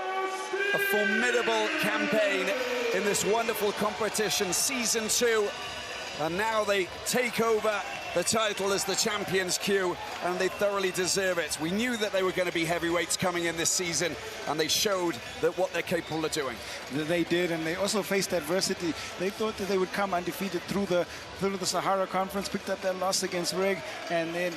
formidable campaign in this wonderful competition, season 2. And now they take over the title as the champions queue, and they thoroughly deserve it. We knew that they were going to be heavyweights coming in this season, and they showed that what they're capable of doing. They did, and they also faced adversity. They thought that they would come undefeated through the Sahara Conference, picked up that loss against Reg, and then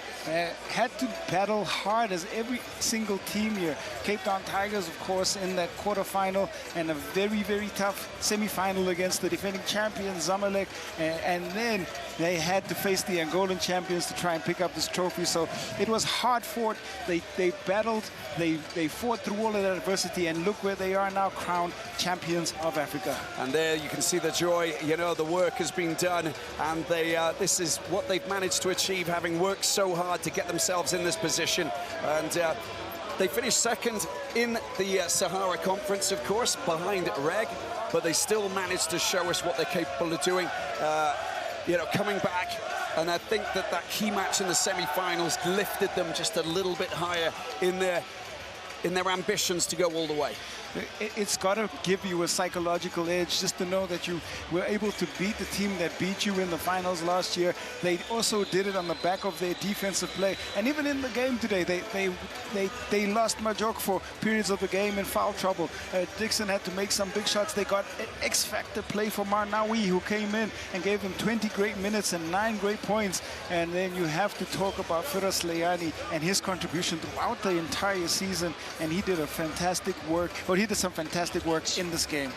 had to battle hard as every single team here. Cape Town Tigers, of course, in that quarterfinal, and a very, very tough semifinal against the defending champion Zamalek, and then they had to face the Angolan champions to try and pick up this trophy. So it was hard fought. They battled, they fought through all of that adversity, and look where they are now, crowned champions of Africa. And there you can see the joy. You know, the work has been done, and this is what they've managed to achieve, having worked so hard to get themselves in this position. And they finished second in the Sahara Conference, of course, behind Reg, but they still managed to show us what they're capable of doing. You know, coming back, and I think that key match in the semi-finals lifted them just a little bit higher in their ambitions to go all the way. it's got to give you a psychological edge just to know that you were able to beat the team that beat you in the finals last year. They also did it on the back of their defensive play. And even in the game today, they lost Majok for periods of the game in foul trouble. Dixon had to make some big shots. They got an X-factor play for Marnawi, who came in and gave them 20 great minutes and 9 great points. And then you have to talk about Firas Leani and his contribution throughout the entire season. And he did he did some fantastic work in this game.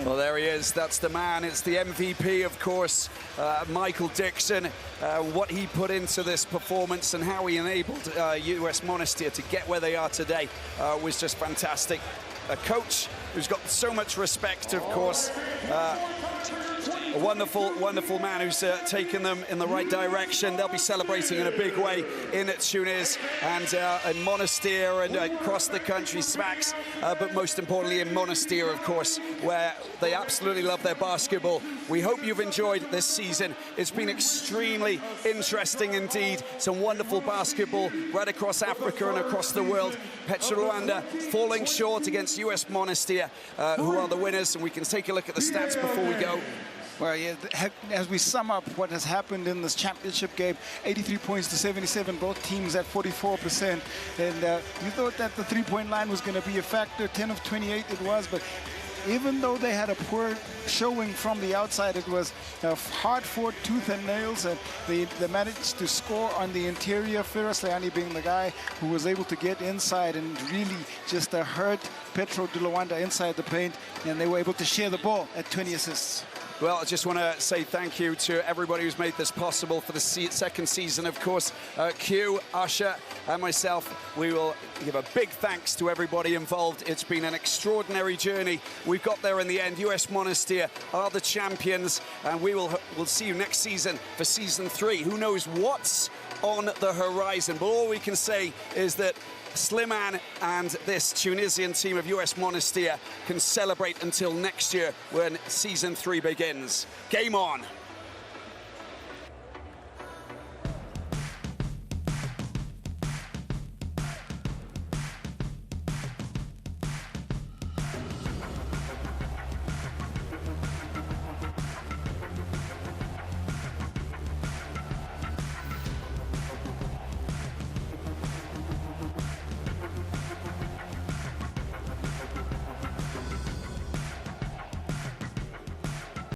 Well, there he is. That's the man. It's the MVP, of course, Michael Dixon. What he put into this performance and how he enabled US Monastir to get where they are today was just fantastic. A coach who's got so much respect, of course. A wonderful, wonderful man who's taken them in the right direction. They'll be celebrating in a big way in Tunis and in Monastir and across the country, Sfax, but most importantly in Monastir, of course, where they absolutely love their basketball. We hope you've enjoyed this season. It's been extremely interesting indeed. Some wonderful basketball right across Africa and across the world. Petro de Luanda falling short against US Monastir, who are the winners, and we can take a look at the stats before we go. Well, yeah, as we sum up what has happened in this championship game, 83 points to 77, both teams at 44%. And you thought that the three-point line was going to be a factor. 10 of 28 it was, but even though they had a poor showing from the outside, it was hard-fought tooth and nails, and they managed to score on the interior. Firas Leani being the guy who was able to get inside and really just hurt Petro de Luanda inside the paint, and they were able to share the ball at 20 assists. Well, I just want to say thank you to everybody who's made this possible for the second season. Of course, Q, Usher, and myself, we will give a big thanks to everybody involved. It's been an extraordinary journey. We've got there in the end. US Monastir are the champions, and we'll see you next season for season 3. Who knows what's on the horizon? But all we can say is that Slimane and this Tunisian team of US Monastir can celebrate until next year when season 3 begins. Game on.